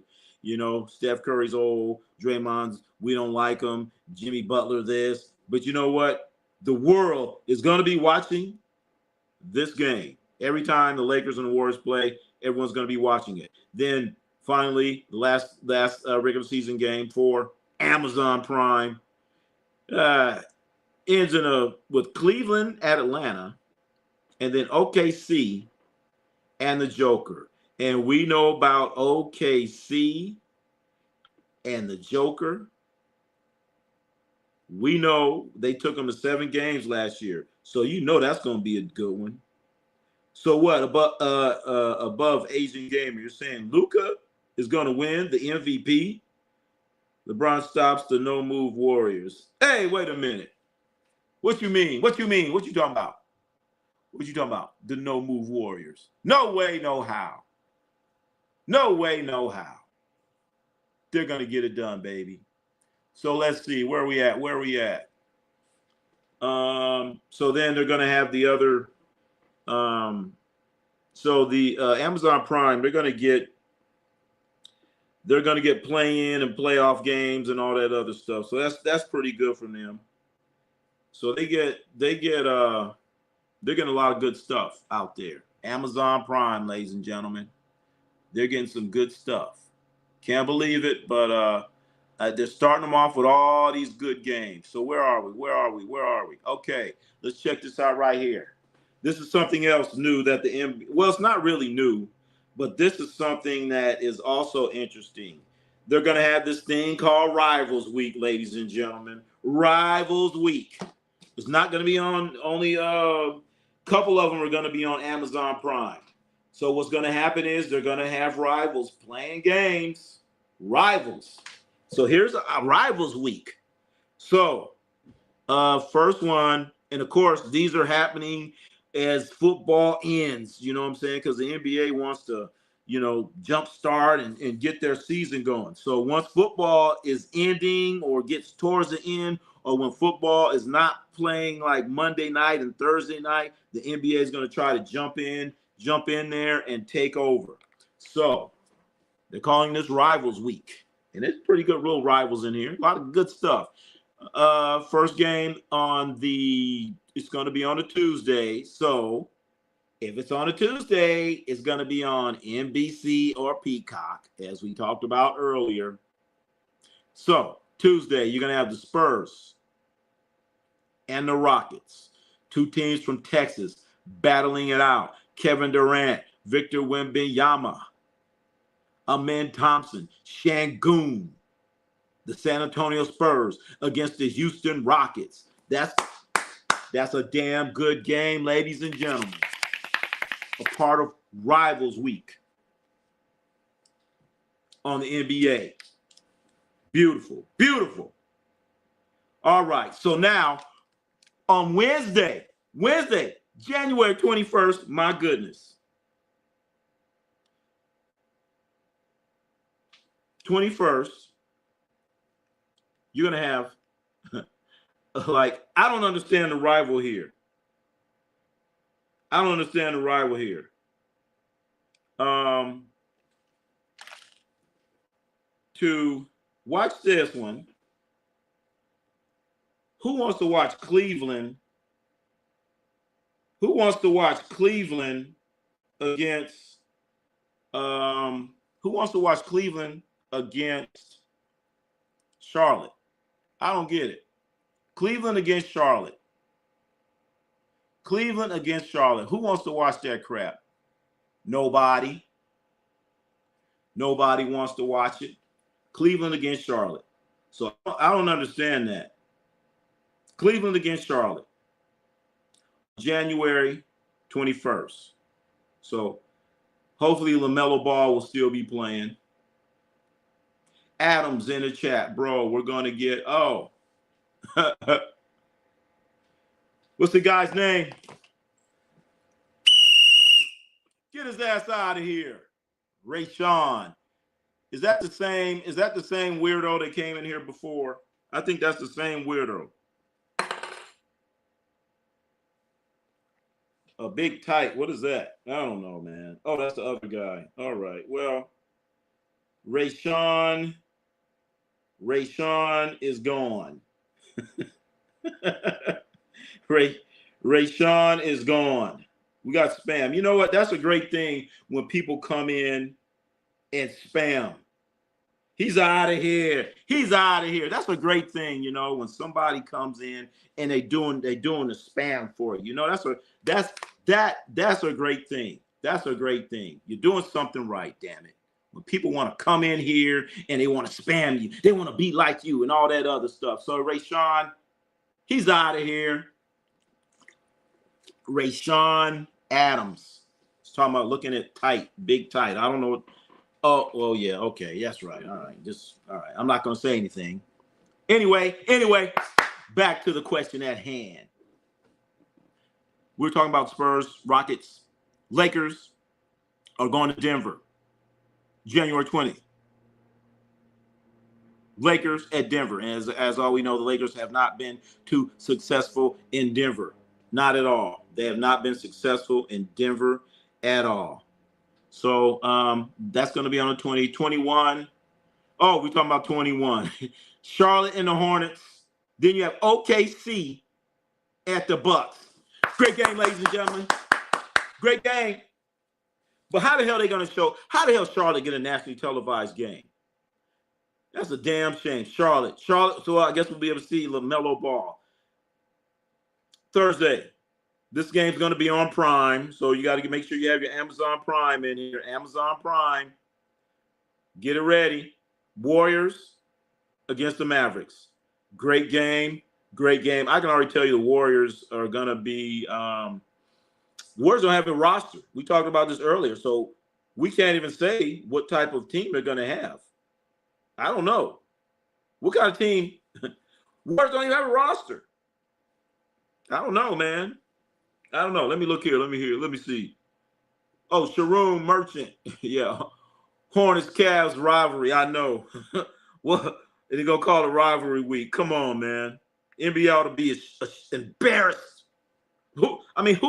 Steph Curry's old. Draymond's, we don't like him. Jimmy Butler this. But you know what? The world is going to be watching this game. Every time the Lakers and the Warriors play, everyone's going to be watching it. Then finally, the last regular season game for Amazon Prime ends with Cleveland at Atlanta, and then OKC and the Joker. And we know about OKC and the Joker. We know they took them to 7 games last year. So that's going to be a good one. So what above Asian Gamer? You're saying Luka is going to win the MVP? LeBron stops the no-move Warriors. Hey, wait a minute. What you mean? What you talking about? The no-move Warriors. No way, no how. No way, no how. They're going to get it done, baby. So let's see. Where are we at? So then they're going to have the other. So the Amazon Prime, they're going to get play-in and playoff games and all that other stuff. So that's pretty good for them. So they get They're getting a lot of good stuff out there. Amazon Prime, ladies and gentlemen. They're getting some good stuff. Can't believe it, but they're starting them off with all these good games. So where are we? Where are we? Where are we? Okay, let's check this out right here. This is something else new that the NBA, well, it's not really new, but this is something that is also interesting. They're going to have this thing called Rivals Week, ladies and gentlemen. Rivals Week. It's not going to be on, only a couple of them are going to be on Amazon Prime. So what's going to happen is they're going to have rivals playing games. Rivals. So here's a Rivals Week. So first one, and of course, these are happening as football ends. You know what I'm saying? Because the NBA wants to, jumpstart and get their season going. So once football is ending or gets towards the end, or when football is not playing like Monday night and Thursday night, the NBA is going to try to jump in there and take over. So they're calling this Rivals Week. And it's pretty good real rivals in here. A lot of good stuff. First game it's going to be on a Tuesday. So if it's on a Tuesday, it's going to be on NBC or Peacock, as we talked about earlier. So Tuesday, you're going to have the Spurs and the Rockets, two teams from Texas battling it out. Kevin Durant, Victor Wembanyama, Amen Thompson, Şengün, the San Antonio Spurs against the Houston Rockets. That's a damn good game, ladies and gentlemen. A part of Rivals Week on the NBA. Beautiful, beautiful. All right, so now on Wednesday, January 21st, my goodness. 21st, you're going to have, I don't understand the rival here. To watch this one, who wants to watch Cleveland? Who wants to watch Cleveland against, who wants to watch Cleveland against Charlotte? I don't get it. Cleveland against Charlotte. Cleveland against Charlotte. Who wants to watch that crap? Nobody. Nobody wants to watch it. Cleveland against Charlotte. So I don't understand that. Cleveland against Charlotte. January 21st. So hopefully LaMelo Ball will still be playing. Adams in the chat, bro. We're going to get, what's the guy's name? Get his ass out of here. Ray Sean. Is that the same weirdo that came in here before? I think that's the same weirdo. A big tight. What is that? I don't know, man. Oh, that's the other guy. All right. Well, Ray Sean is gone. Ray Sean is gone. We got spam. You know what? That's a great thing when people come in and spam. He's out of here. He's out of here. That's a great thing, when somebody comes in and they doing the spam for you. That's a great thing. That's a great thing. You're doing something right, damn it. When people want to come in here and they want to spam you, they want to be like you and all that other stuff. So Ray Sean, he's out of here. Ray Sean Adams. He's talking about looking at tight, big tight. I don't know what. Oh, well, yeah, okay, that's right. All right, all right. I'm not going to say anything. Anyway, back to the question at hand. We're talking about Spurs, Rockets, Lakers are going to Denver, January 20th. Lakers at Denver. And as all we know, the Lakers have not been too successful in Denver. Not at all. They have not been successful in Denver at all. So that's going to be on the 2021. Oh, we're talking about 21. Charlotte and the Hornets. Then you have OKC at the Bucks. Great game, ladies and gentlemen. Great game. But how the hell are they going to show? How the hell Charlotte get a nationally televised game? That's a damn shame. Charlotte. So I guess we'll be able to see LaMelo Ball. Thursday. This game's going to be on Prime. So you got to make sure you have your Amazon Prime in here. Amazon Prime. Get it ready. Warriors against the Mavericks. Great game. Great game. I can already tell you the Warriors are going to be Warriors don't have a roster. We talked about this earlier. So we can't even say what type of team they're going to have. I don't know. What kind of team? Warriors don't even have a roster. I don't know, man. I don't know. Let me look here. Let me see. Oh, Sharoon Merchant. Yeah. Hornets Cavs rivalry. I know. What? They're going to call it rivalry week. Come on, man. NBA ought to be embarrassed. Who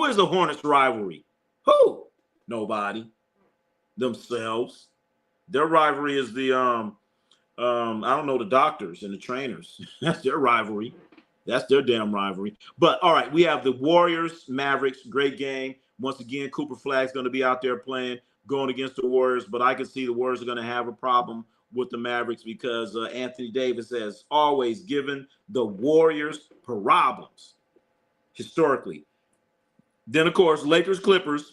is the Hornets rivalry? Who? Nobody. Themselves. Their rivalry is the I don't know, the doctors and the trainers. That's their rivalry. That's their damn rivalry. But all right, we have the Warriors, Mavericks, great game. Once again, Cooper Flagg's going to be out there playing, going against the Warriors. But I can see the Warriors are going to have a problem with the Mavericks because Anthony Davis has always given the Warriors problems historically. Then, of course, Lakers-Clippers.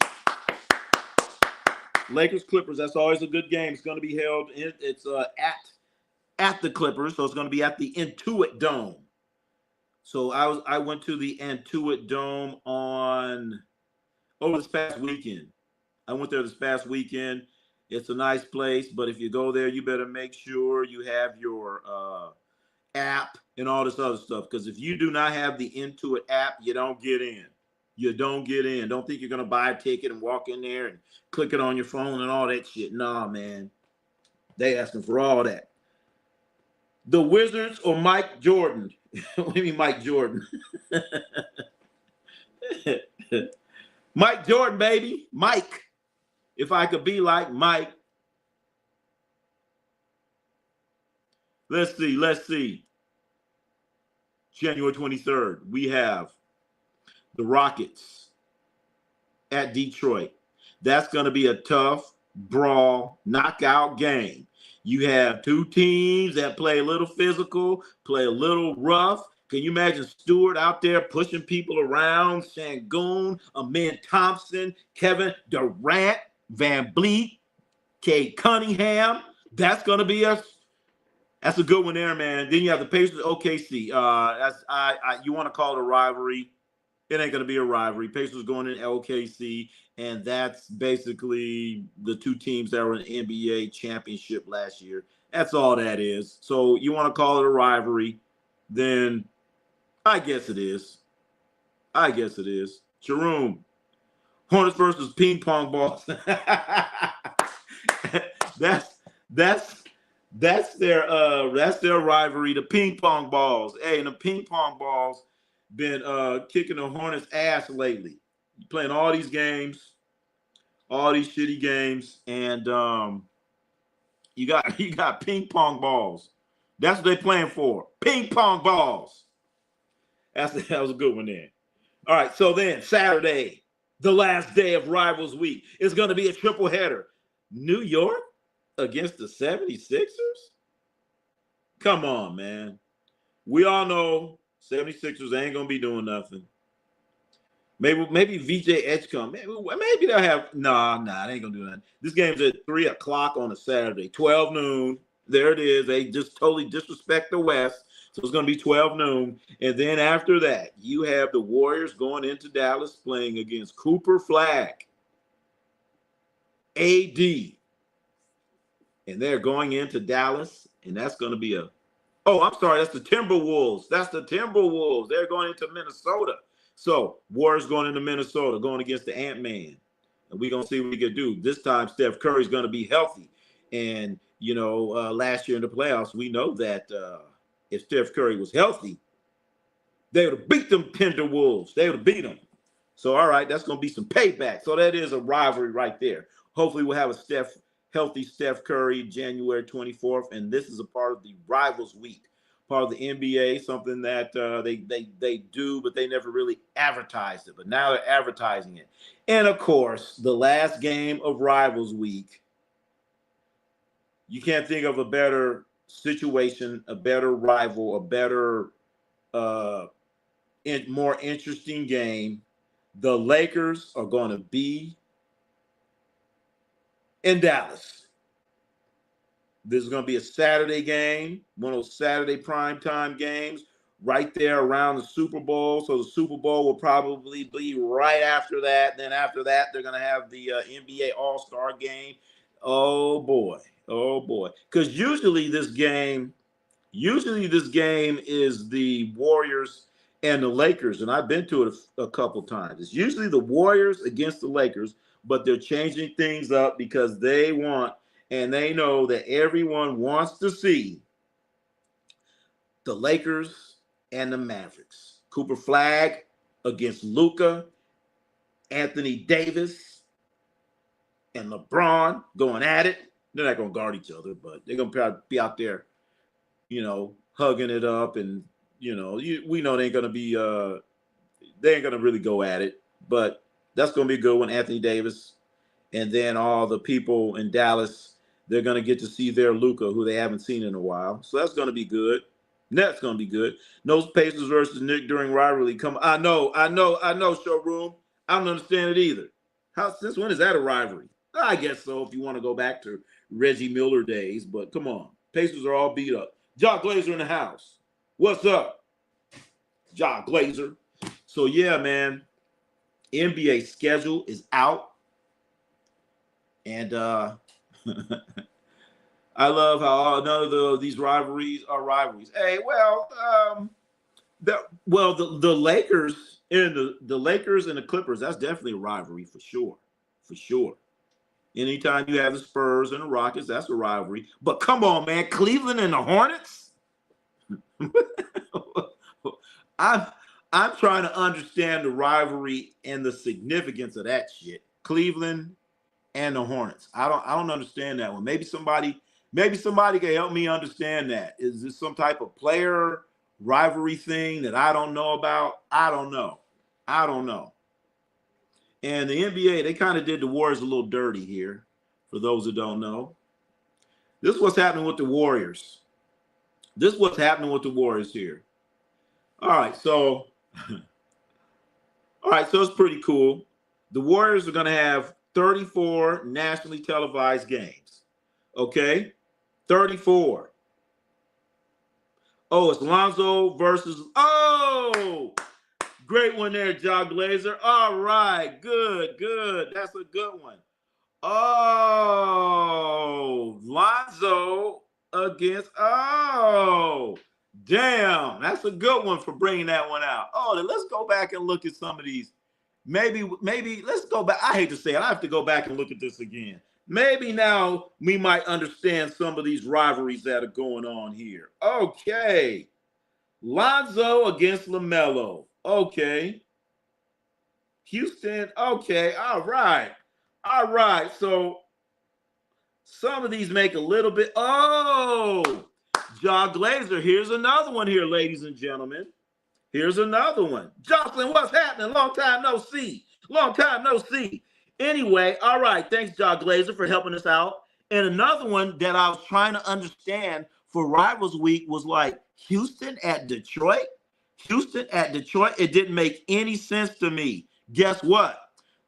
Lakers-Clippers, that's always a good game. It's going to be held at the Clippers, so it's going to be at the Intuit Dome. So I went to the Intuit Dome over this past weekend. I went there this past weekend. It's a nice place, but if you go there, you better make sure you have your app and all this other stuff. Because if you do not have the Intuit app, you don't get in. You don't get in. Don't think you're going to buy a ticket and walk in there and click it on your phone and all that shit. Nah, man. They asking for all that. The Wizards or Mike Jordan? What do you mean Mike Jordan? Mike Jordan, baby. Mike. If I could be like Mike. Let's see. January 23rd, we have the Rockets at Detroit. That's going to be a tough brawl knockout game. You have two teams that play a little physical, play a little rough. Can you imagine Stewart out there pushing people around? Şengün, Amin Thompson, Kevin Durant, Van Vliet, Cade Cunningham. That's going to be that's a good one there, man. Then you have the Pacers, OKC. You want to call it a rivalry. It ain't going to be a rivalry. Pacers going in OKC, and that's basically the two teams that were in the NBA championship last year. That's all that is. So you want to call it a rivalry, then I guess it is. Sharoon, Hornets versus ping pong balls. That's their rivalry, the ping pong balls. Hey, and the ping pong balls been kicking the Hornets' ass lately. Playing all these games, all these shitty games, and you got ping pong balls. That's what they're playing for. Ping pong balls. That was a good one there. All right, so then Saturday, the last day of Rivals Week, is going to be a triple header. New York against the 76ers? Come on, man. We all know 76ers ain't going to be doing nothing. Maybe VJ Edgecombe. Maybe they'll have – nah, they ain't going to do nothing. This game's at 3 o'clock on a Saturday, 12 noon. There it is. They just totally disrespect the West. So it's going to be 12 noon. And then after that, you have the Warriors going into Dallas playing against Cooper Flagg, AD. And they're going into Dallas, and that's going to be that's the Timberwolves. They're going into Minnesota. So Warriors going into Minnesota, going against the Ant-Man. And we're going to see what he can do. This time, Steph Curry's going to be healthy. And, last year in the playoffs, we know that if Steph Curry was healthy, they would have beat them Timberwolves. They would have beat them. So, all right, that's going to be some payback. So that is a rivalry right there. Hopefully we'll have a healthy Steph Curry January 24th, and this is a part of the Rivals Week part of the NBA, something that they do, but they never really advertised it. But now they're advertising it. And of course, the last game of Rivals Week, you can't think of a better situation, a better rival, a better, more interesting game. The Lakers are going to be in Dallas. This is going to be a Saturday game, one of those Saturday primetime games right there around the Super Bowl. So the Super Bowl will probably be right after that. Then after that, they're going to have the NBA All-Star game. Oh, boy. Oh, boy. Because usually this game is the Warriors and the Lakers, and I've been to it a couple times. It's usually the Warriors against the Lakers, but they're changing things up because they want and they know that everyone wants to see the Lakers and the Mavericks. Cooper Flag against Luka, Anthony Davis, and LeBron going at it. They're not going to guard each other, but they're going to be out there, hugging it up. And, we know they ain't going to be, they ain't going to really go at it. But that's going to be a good one, Anthony Davis. And then all the people in Dallas, they're going to get to see their Luka, who they haven't seen in a while. So that's going to be good. That's going to be good. No Pacers versus Nick during rivalry. I know, showroom. I don't understand it either. Since when is that a rivalry? I guess so if you want to go back to Reggie Miller days, but come on. Pacers are all beat up. Jock Glazer in the house. What's up? Jock Glazer. So, yeah, man, NBA schedule is out. And I love how none of these rivalries are rivalries. Hey, the Lakers and the Lakers and the Clippers, that's definitely a rivalry for sure. For sure. Anytime you have the Spurs and the Rockets, that's a rivalry. But come on, man, Cleveland and the Hornets? I'm trying to understand the rivalry and the significance of that shit. Cleveland and the Hornets. I don't understand that one. Maybe somebody can help me understand that. Is this some type of player rivalry thing that I don't know about? I don't know. And the NBA, they kind of did the Warriors a little dirty here, for those who don't know. This is what's happening with the Warriors. Here. All right, so it's pretty cool. The Warriors are going to have 34 nationally televised games. Okay? 34. Oh, it's Lonzo versus great one there, Jock Glazer. All right, good. That's a good one. Oh, Lonzo against, damn. That's a good one for bringing that one out. Oh, then let's go back and look at some of these. Maybe let's go back. I hate to say it. I have to go back and look at this again. Maybe now we might understand some of these rivalries that are going on here. Okay. Lonzo against LaMelo. Okay. Houston. Okay. All right. So some of these make a little bit. Oh, Jock Glazer. Here's another one here, ladies and gentlemen. Here's another one. Jocelyn, what's happening? Long time no see. Anyway, all right. Thanks, Jock Glazer, for helping us out. And another one that I was trying to understand for Rivals Week was like Houston at Detroit. It didn't make any sense to me. Guess what?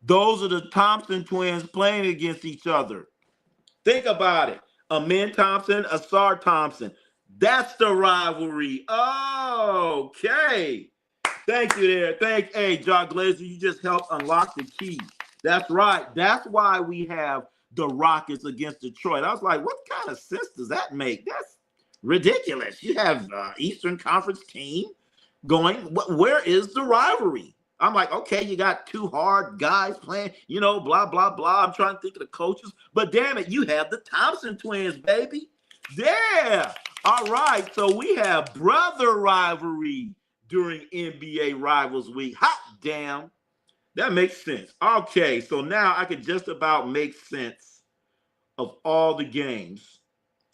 Those are the Thompson twins playing against each other. Think about it. Amin Thompson, Asar Thompson. That's the rivalry. Okay. Thank you there. Hey, Jock Glazer, you just helped unlock the key. That's right. That's why we have the Rockets against Detroit. I was like, what kind of sense does that make? That's ridiculous. You have Eastern Conference team going. Where is the rivalry? I'm like, okay, you got two hard guys playing, blah, blah, blah. I'm trying to think of the coaches. But damn it, you have the Thompson twins, baby. Yeah. All right. So we have brother rivalry during NBA Rivals Week. Hot damn. That makes sense. Okay. So now I can just about make sense of all the games.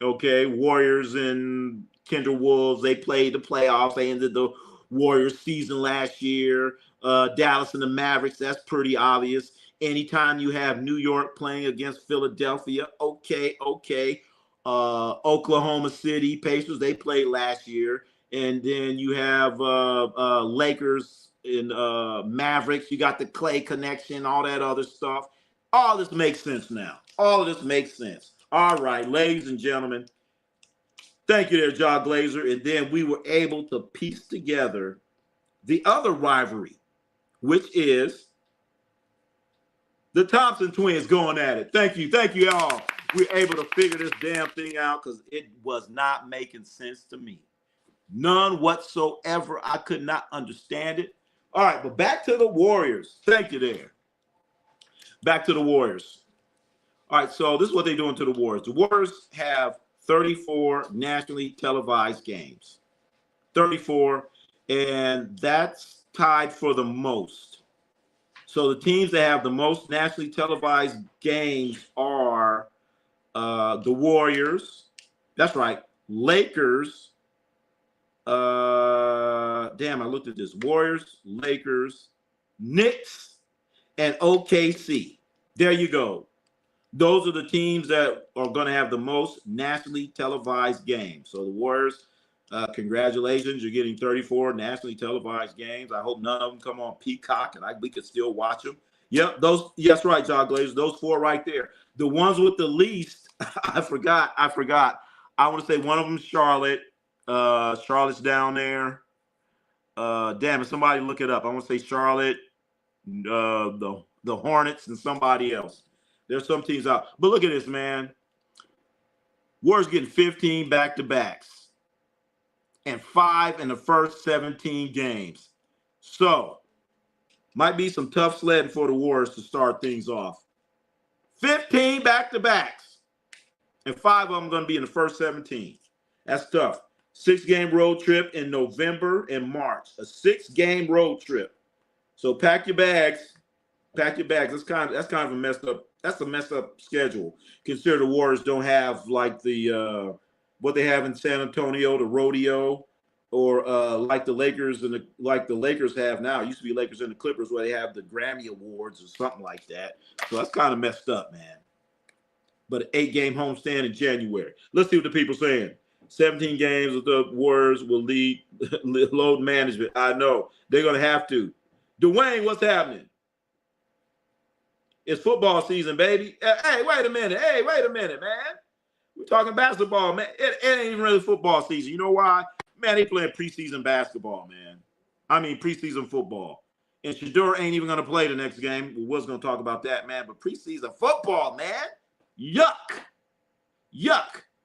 Okay. Warriors and Timberwolves. They played the playoffs. They ended the Warriors season last year. Dallas and the Mavericks, that's pretty obvious. Anytime you have New York playing against Philadelphia, okay. Oklahoma City Pacers, they played last year. And then you have Lakers and Mavericks. You got the Clay connection, all that other stuff. All this makes sense now. All of this makes sense. All right, ladies and gentlemen, thank you there, John Glazer. And then we were able to piece together the other rivalry, which is the Thompson twins going at it. Thank you all. We're able to figure this damn thing out because it was not making sense to me. None whatsoever. I could not understand it. All right, but back to the Warriors. Thank you there. Back to the Warriors. All right, so this is what they're doing to the Warriors. The Warriors have 34 nationally televised games. 34, and that's tied for the most. So the teams that have the most nationally televised games are the Warriors. That's right. Lakers. Damn, I looked at this. Warriors, Lakers, Knicks, and OKC. There you go. Those are the teams that are going to have the most nationally televised games. So the Warriors, congratulations, you're getting 34 nationally televised games. I hope none of them come on Peacock, and we could still watch them. Yep, those. Yes, right, John Glazer. Those 4 right there. The ones with the least, I forgot. I want to say one of them, Charlotte. Charlotte's down there. Damn it, somebody look it up. I want to say Charlotte, the Hornets, and somebody else. There's some teams out. But look at this, man. Warriors getting 15 back-to-backs and 5 in the first 17 games. So, might be some tough sledding for the Warriors to start things off. 15 back-to-backs and 5 of them going to be in the first 17. That's tough. 6-game road trip in November and March. A 6-game road trip. So pack your bags. Pack your bags. That's kind of a messed up. That's a messed up schedule. Consider the Warriors don't have like the what they have in San Antonio, the rodeo, or like the Lakers like the Lakers have now. It used to be Lakers and the Clippers where they have the Grammy Awards or something like that. So that's kind of messed up, man. But an 8-game homestand in January. Let's see what the people are saying. 17 games with the Warriors will lead load management. I know. They're going to have to. Dwayne, what's happening? It's football season, baby. Hey, wait a minute, man. We're talking basketball, man. It ain't even really football season. You know why? Man, they playing preseason basketball, man. I mean preseason football. And Shador ain't even going to play the next game. We was going to talk about that, man. But preseason football, man. Yuck.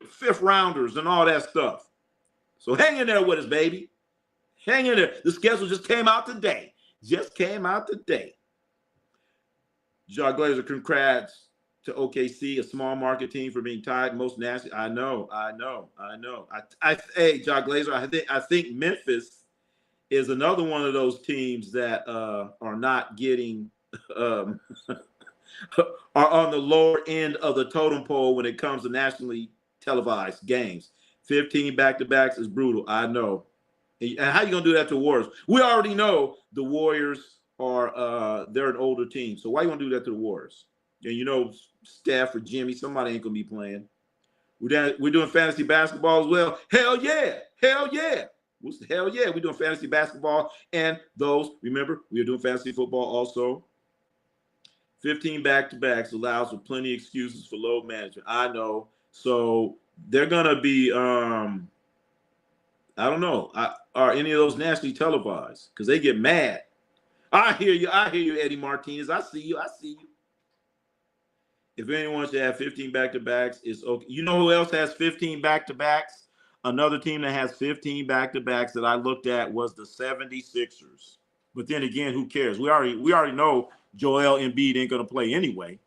5th rounders and all that stuff. So hang in there with us, baby. Hang in there. The schedule just came out today. John Glazer, congrats to OKC, a small market team, for being tied most national. I know. Hey, John Glazer, I think Memphis is another one of those teams that are not getting are on the lower end of the totem pole when it comes to nationally televised games. 15 back-to-backs is brutal. I know. And how you gonna do that to the Warriors? We already know the Warriors are they're an older team. So why you gonna do that to the Warriors? And you know, Steph or Jimmy, somebody ain't gonna be playing. We're doing fantasy basketball as well. Hell yeah. We're doing fantasy basketball and those. Remember, we are doing fantasy football also. 15 back-to-backs allows for plenty of excuses for load management. I know. So they're gonna be I don't know. Are any of those nationally televised? Because they get mad. I hear you, Eddie Martinez. I see you. If anyone should have 15 back-to-backs, it's okay. You know who else has 15 back-to-backs? Another team that has 15 back-to-backs that I looked at was the 76ers. But then again, who cares? We already know Joel Embiid ain't gonna play anyway.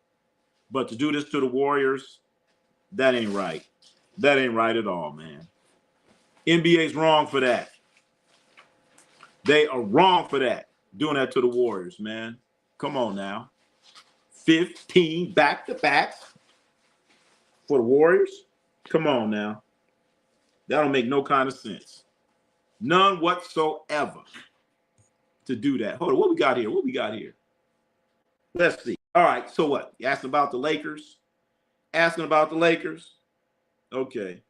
But to do this to the Warriors, that ain't right. That ain't right at all, man. NBA's wrong for that. They are wrong for that. Doing that to the Warriors, man. Come on now. 15 back-to-backs for the Warriors? Come on now. That don't make no kind of sense. None whatsoever to do that. Hold on, what we got here? What we got here? Let's see. All right, so what? You asking about the Lakers? Asking about the Lakers? Okay.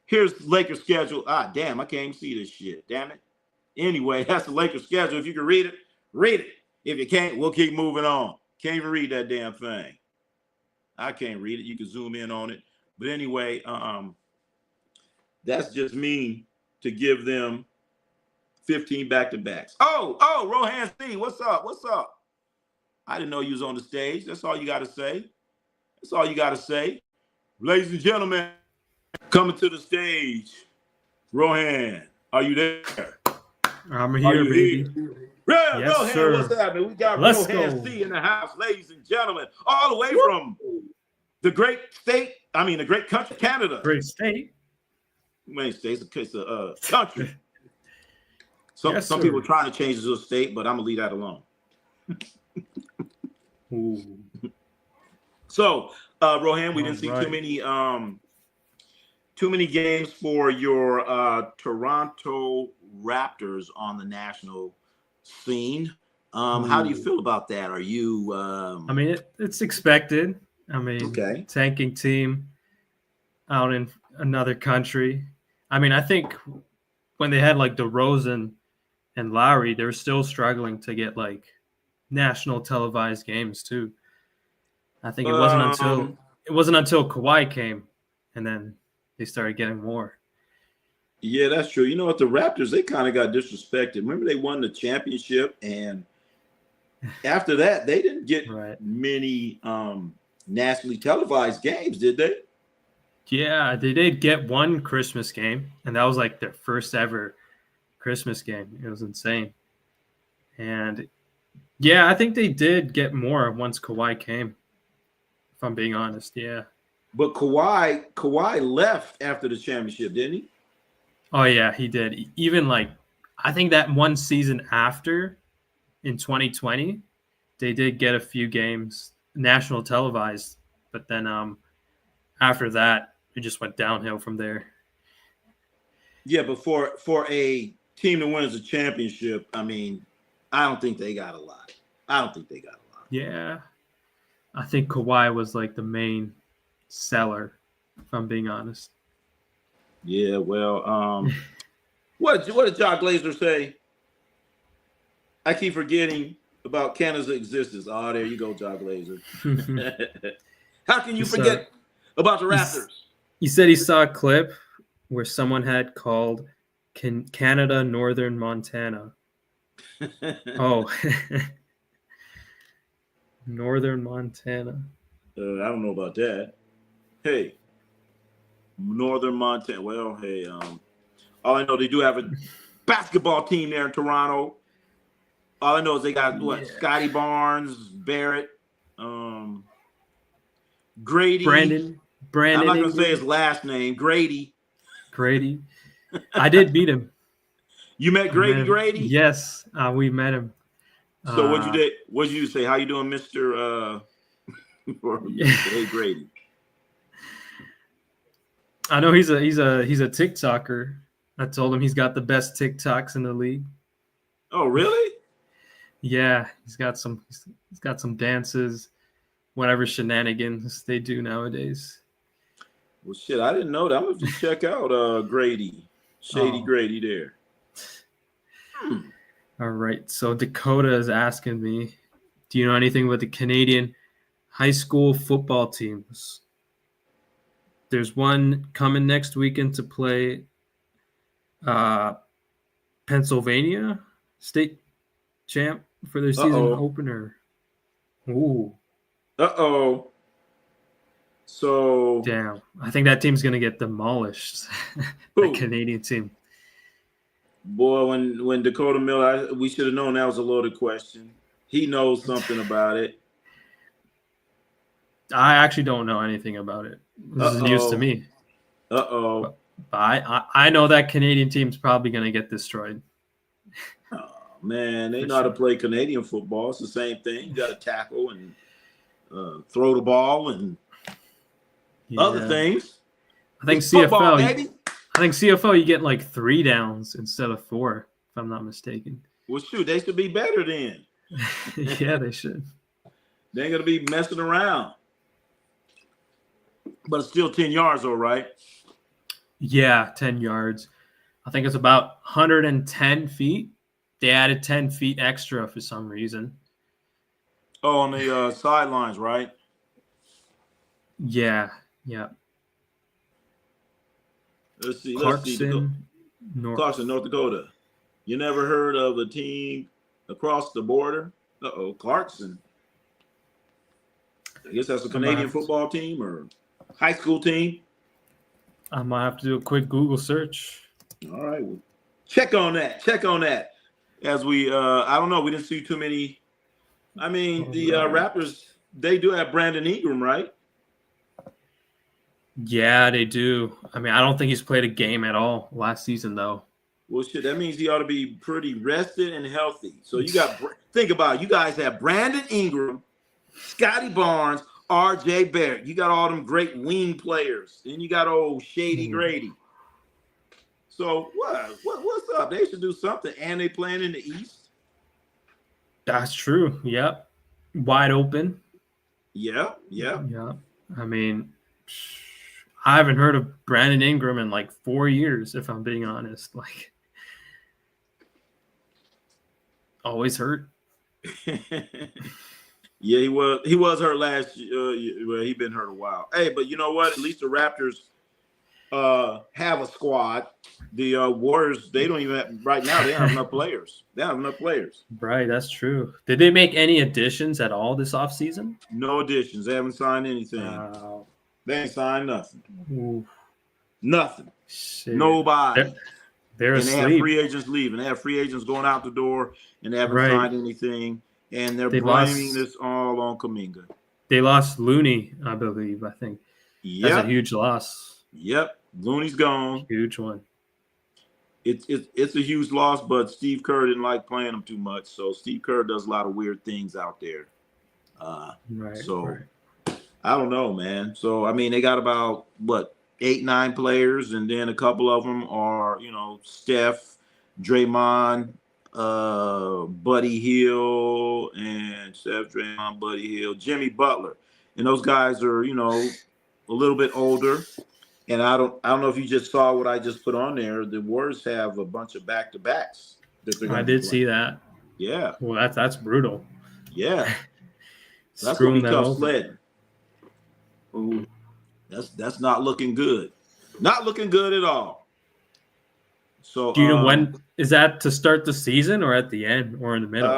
Here's the Lakers schedule. Ah, damn, I can't even see this shit. Damn it. Anyway, that's the Lakers schedule. If you can read it, read it. If you can't, we'll keep moving on. Can't even read that damn thing. I can't read it. You can zoom in on it. But anyway, that's just mean to give them 15 back-to-backs. Oh, Rohan C, what's up? What's up? I didn't know you was on the stage. That's all you got to say. That's all you got to say. Ladies and gentlemen, coming to the stage, Rohan, are you there? I'm here, baby. Yeah, Yes, Rohan, sir. what's happening? We got Let's Rohan go. C in the house, ladies and gentlemen, all the way from the great state, the great country, Canada. Great state. Main state, it's a country. Some Yes, some sir. people are trying to change it to a state, but I'm gonna leave that alone. Ooh. So, Rohan, we All didn't see right. too many games for your Toronto Raptors on the national scene. How do you feel about that? Are you? I mean, it's expected. I mean, Okay. tanking team out in another country. I mean, I think when they had like DeRozan and Lowry, they were still struggling to get like national televised games too. I think it wasn't until Kawhi came, and then they started getting more. Yeah, that's true. You know what? The Raptors, they kind of got disrespected. Remember, they won the championship, and after that, they didn't get Right. many nationally televised games, did they? Yeah, they did get one Christmas game, and that was like their first ever Christmas game. It was insane. And yeah, I think they did get more once Kawhi came, if I'm being honest. Yeah. But Kawhi left after the championship, didn't he? Oh, yeah, he did. Even like, I think that one season after in 2020, they did get a few games national televised, but then after that, it just went downhill from there. Yeah, but for a team that wins a championship, I mean, I don't think they got a lot. Yeah. I think Kawhi was like the main seller, if I'm being honest. Yeah, well, what did John Glazer say? I keep forgetting about Canada's existence. Oh, there you go, John Glazer. How can you forget about the Raptors? He said he saw a clip where someone had called Canada Northern Montana. Oh, Northern Montana. I don't know about that. Hey, Northern Montana. Well, hey, all I know, they do have a basketball team there in Toronto. All I know is they got Scotty Barnes, Barrett, Grady. Brandon. I'm not gonna say his last name. Grady. I did beat him. You met Grady? Yes, we met him. So what you did? What did you say? How you doing, Mr. Hey, Grady? I know he's a TikToker. I told him he's got the best TikToks in the league. Oh, really? Yeah, he's got some dances, whatever shenanigans they do nowadays. Well, shit, I didn't know that. I'm gonna just check out Grady, Shady Grady there. All right, so Dakota is asking me, do you know anything about the Canadian high school football teams? There's one coming next weekend to play Pennsylvania state champ for their season opener. Ooh. So damn, I think that team's gonna get demolished. The Canadian team. Boy, when Dakota Miller, we should have known that was a loaded question. He knows something about it. I actually don't know anything about it. This is news to me. But I know that Canadian team's probably gonna get destroyed. Oh man, they know how to play Canadian football. It's the same thing. You got to tackle and throw the ball and other things. I think it's CFL. Football, baby. I think CFO you get like 3 downs instead of 4, if I'm not mistaken. Well, shoot, they should be better then. Yeah, they should. They ain't gonna be messing around. But it's still 10 yards, though, right? Yeah, 10 yards. I think it's about 110 feet. They added 10 feet extra for some reason. Oh, on the sidelines, right? Yeah, yeah. Let's see. Clarkson, Clarkson, North Dakota. You never heard of a team across the border? Uh-oh, Clarkson. I guess that's a Canadian football team or high school team. I might have to do a quick Google search. All right. Well, check on that. As we, I don't know. We didn't see too many. I mean, the Raptors, they do have Brandon Ingram, right? Yeah, they do. I mean, I don't think he's played a game at all last season, though. Well, shit, that means he ought to be pretty rested and healthy. So you got, think about it. You guys have Brandon Ingram, Scotty Barnes, R.J. Barrett. You got all them great wing players. Then you got old Shady Grady. So what's up? They should do something. And they playing in the East. That's true. Yep. Wide open. Yeah. I mean, I haven't heard of Brandon Ingram in like 4 years, if I'm being honest. Like, always hurt. Yeah, he was hurt last year. Well, he's been hurt a while. Hey, but you know what? At least the Raptors have a squad. The Warriors, they don't even have, right now, they don't have enough players. Right, that's true. Did they make any additions at all this offseason? No additions. They haven't signed anything. They ain't signed nothing. Ooh. Nothing. Shit. Nobody. They're and asleep. they have free agents leaving. They have free agents going out the door, and they haven't signed anything. And they're blaming this all on Kuminga. They lost Looney, I believe. I think that's a huge loss. Yep, Looney's gone. Huge one. It's a huge loss, but Steve Kerr didn't like playing him too much. So Steve Kerr does a lot of weird things out there. Right. I don't know, man. So I mean, they got about 8, 9 players, and then a couple of them are, Steph, Draymond, Buddy Hill, and Steph, Draymond, Buddy Hill, Jimmy Butler, and those guys are, a little bit older. And I don't know if you just saw what I just put on there. The Warriors have a bunch of back-to-backs that they're going to I did see that. Yeah. Well, that's brutal. Yeah. That's going to be tough sledding. Ooh. That's not looking good. Not looking good at all. So do you know when is that, to start the season or at the end or in the middle?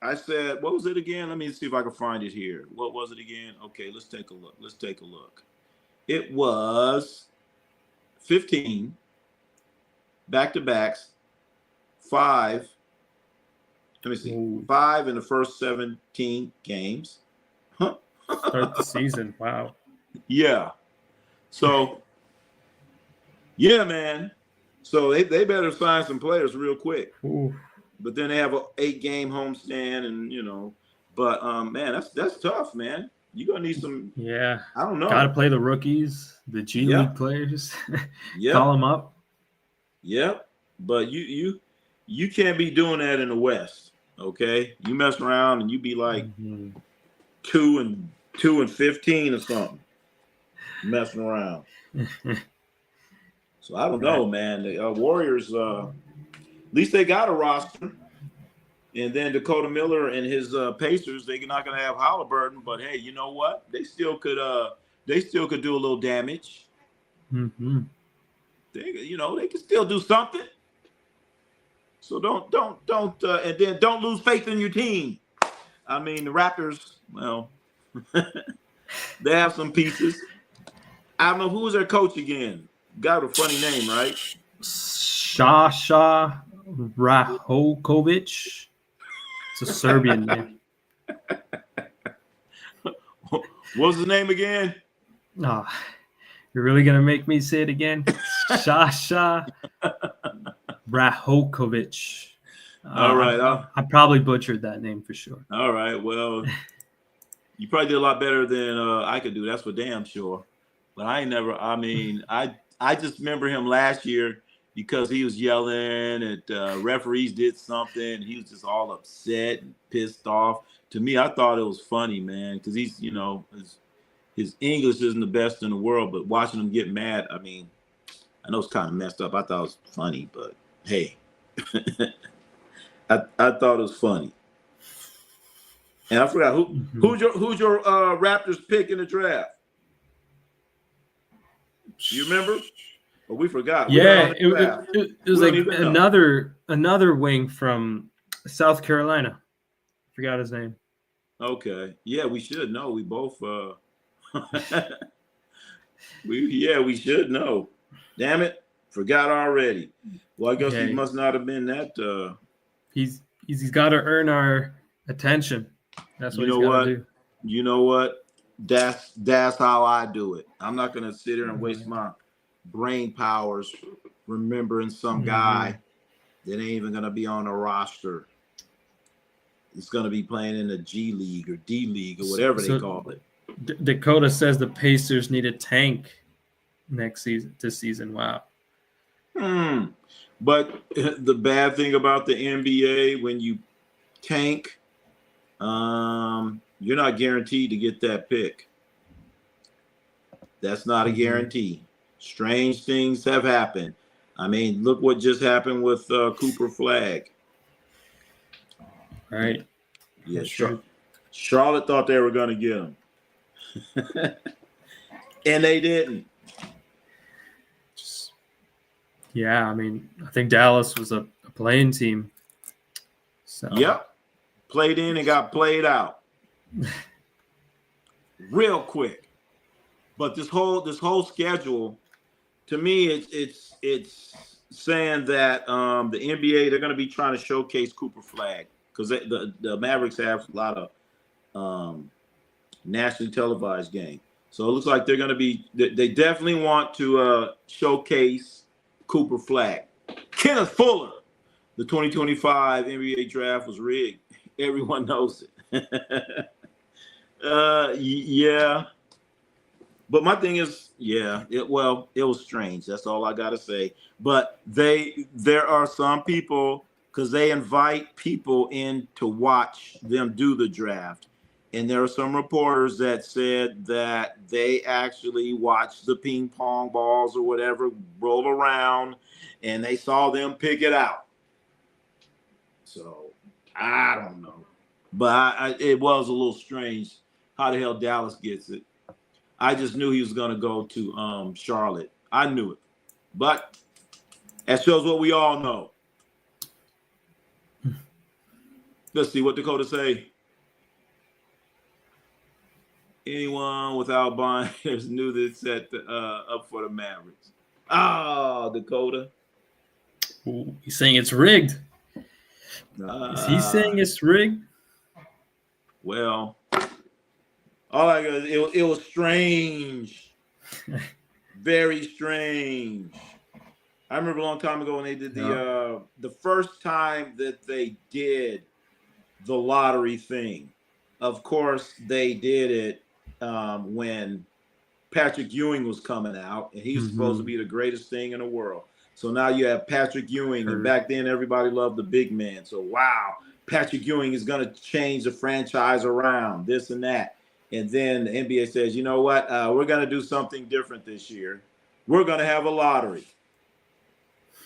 I said, what was it again? Let me see if I can find it here. What was it again? Okay, let's take a look. It was 15 back-to-backs, 5. Let me see. Ooh. 5 in the first 17 games. Start the season. Wow. Yeah. So, yeah, man. So they better sign some players real quick. Ooh. But then they have an 8-game homestand, and but man, that's tough, man. You're gonna need some. Yeah. I don't know. Got to play the rookies, the G League players. Call them up. Yep. But you can't be doing that in the West. Okay, you mess around and you be like 2 and 15 or something. Messing around. So I don't know, man. The Warriors, at least they got a roster. And then Dakota Miller and his Pacers, they're not going to have Halliburton. But hey, you know what? They still could do a little damage. Mm-hmm. They can still do something. So don't, and then don't lose faith in your team. I mean, the Raptors, well, they have some pieces. I don't know who's their coach again. Got a funny name, right? Sasha Rahokovic. It's a Serbian name. What was his name again? Oh, you're really gonna make me say it again? Sasha Rahokovic. All right. I probably butchered that name for sure. All right. Well, you probably did a lot better than I could do. That's for damn sure. But I I just remember him last year because he was yelling at referees did something. He was just all upset and pissed off. To me, I thought it was funny, man, because he's, his English isn't the best in the world, but watching him get mad, I mean, I know it's kind of messed up. I thought it was funny, but hey, I thought it was funny. And I forgot who's your Raptors pick in the draft. You remember? Well, we forgot. Yeah, it was like another wing from South Carolina. Forgot his name. Okay. Yeah, we should know. We both we should know. Damn it. Forgot already. Well, I guess he must not have been that He's got to earn our attention. That's what he's got to do. You know what? That's how I do it. I'm not going to sit here and waste my brain powers remembering some guy that ain't even going to be on a roster. It's going to be playing in the G League or D League or whatever they call it. Dakota says the Pacers need a tank this season. Wow. But the bad thing about the NBA, when you tank, you're not guaranteed to get that pick. That's not a guarantee. Strange things have happened. I mean, look what just happened with Cooper Flag. Right. Yeah, Charlotte thought they were going to get him. And they didn't. Yeah, I mean, I think Dallas was a playing team. So. Yep. Played in and got played out. Real quick. But this whole schedule, to me, it's saying that the NBA, they're going to be trying to showcase Cooper Flag because the Mavericks have a lot of nationally televised game. So it looks like they're going to be – they definitely want to showcase Cooper Flag. Kenneth Fuller, the 2025 NBA draft was rigged. Everyone knows it. Yeah. But my thing is, it was strange. That's all I got to say. But there are some people, because they invite people in to watch them do the draft. And there are some reporters that said that they actually watched the ping pong balls or whatever roll around, and they saw them pick it out. So I don't know. But it was a little strange how the hell Dallas gets it. I just knew he was going to go to Charlotte. I knew it. But that shows what we all know. Let's see what Dakota say. Anyone without buyers knew this set up for the Mavericks. Dakota. Ooh, he's saying it's rigged. Is he saying it's rigged? Well, all I got, it was strange. Very strange. I remember a long time ago when they did the first time that they did the lottery thing. Of course, they did it when Patrick Ewing was coming out, and he was supposed to be the greatest thing in the world. So now you have Patrick Ewing, and back then everybody loved the big man. So wow, Patrick Ewing is going to change the franchise around, this and that. And then the NBA says, you know what? We're going to do something different this year. We're going to have a lottery.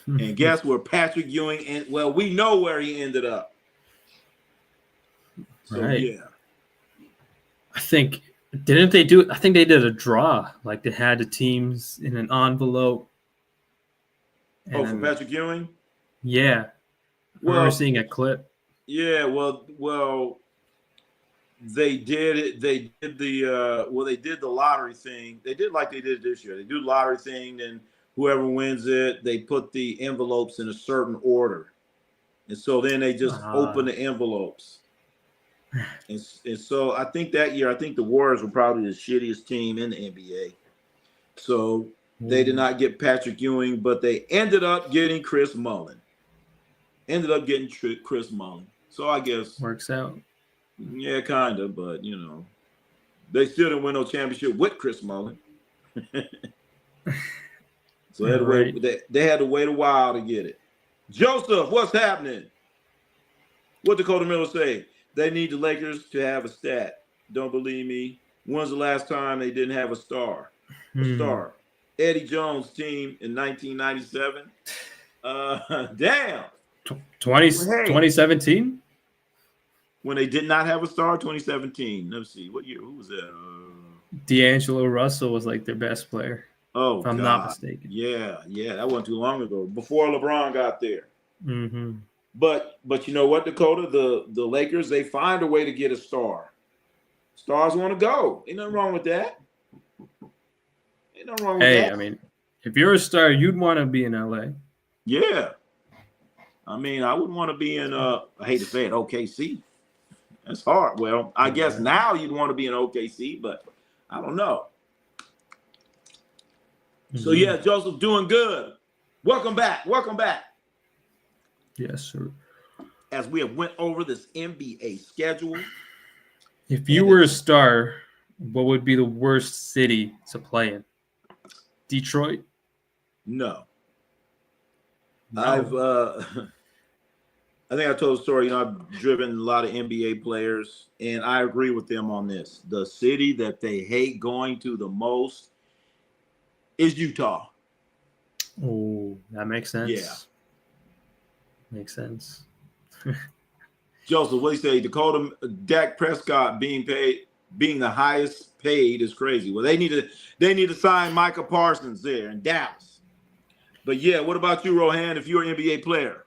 And guess where Patrick Ewing we know where he ended up. So, yeah. I think they did a draw. Like they had the teams in an envelope. For Patrick Ewing? Yeah. I remember seeing a clip. Yeah, well, they did it. They did the lottery thing. They did like they did this year. They do the lottery thing, then whoever wins it, they put the envelopes in a certain order. And so then they just open the envelopes. And so I think that year, the Warriors were probably the shittiest team in the NBA. So they did not get Patrick Ewing, but they ended up getting Chris Mullin. So I guess works out. Yeah, kind of, but they still didn't win no championship with Chris Mullin. So they had to Right. wait. They had to wait a while to get it. Joseph, what's happening? What Dakota Miller say? They need the Lakers to have a stat. Don't believe me. When's the last time they didn't have a star? A star. Eddie Jones' team in 1997. Damn. 2017? When they did not have a star, 2017. Let's see. What year? Who was that? D'Angelo Russell was like their best player. Oh, if I'm God. not mistaken. Yeah. That wasn't too long ago. Before LeBron got there. Mm-hmm. But you know what, Dakota? The Lakers, they find a way to get a star. Stars want to go. Ain't nothing wrong with that. Ain't nothing wrong with that. Hey, I mean, if you're a star, you'd want to be in LA. Yeah. I mean, I wouldn't want to be in I hate to say it, OKC. That's hard. Well, I guess now you'd want to be in OKC, but I don't know. So yeah, Joseph, doing good. Welcome back. Yes, sir. As we have went over this NBA schedule. If you were a star, what would be the worst city to play in? Detroit? No. I think I told the story, I've driven a lot of NBA players, and I agree with them on this. The city that they hate going to the most is Utah. Oh, that makes sense. Yeah. Makes sense. Joseph, what do you say? Dakota, Dak Prescott being the highest paid is crazy. Well, they need to sign Micah Parsons there in Dallas. But yeah, what about you, Rohan? If you're an NBA player,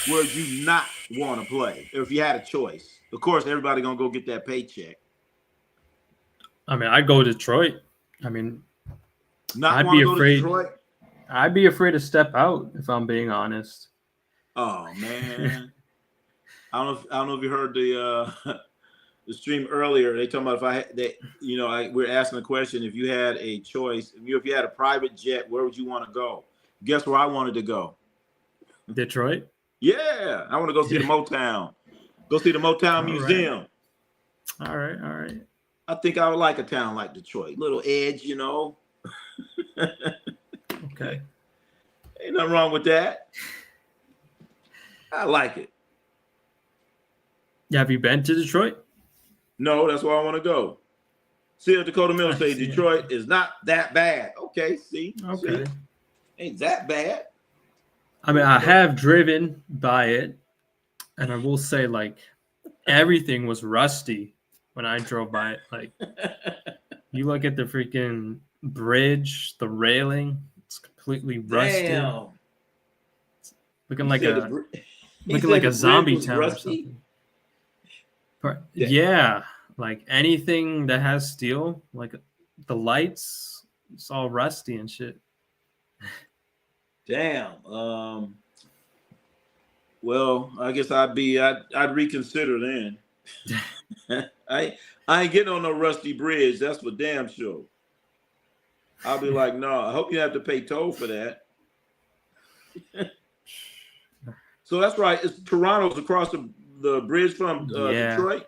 where would you not want to play if you had a choice? Of course, everybody gonna go get that paycheck. I mean, I'd go to Detroit. I mean, I'd be afraid. I'd be afraid to step out if I'm being honest. Oh man, I don't know if you heard the stream earlier. They talking about we're asking the question: if you had a choice, if you had a private jet, where would you want to go? Guess where I wanted to go? Detroit. Yeah, I want to go see the Motown. Go see the Motown Museum. All right. I think I would like a town like Detroit. Little edge, Okay. Ain't nothing wrong with that. I like it. Have you been to Detroit? No, that's where I want to go. See if Dakota Miller say Detroit is not that bad. Okay, see? Ain't that bad. I mean, I have driven by it, and I will say, like, everything was rusty when I drove by it. Like, you look at the freaking bridge, the railing, it's completely rusty. Damn. It's looking like a zombie town rusty? or something. Yeah, like anything that has steel, like the lights, it's all rusty and shit. Damn. Well, I guess I'd reconsider then. I ain't getting on no rusty bridge. That's for damn sure. I'll be like, no, I hope you have to pay toll for that. So that's right. It's Toronto's across the bridge from Detroit.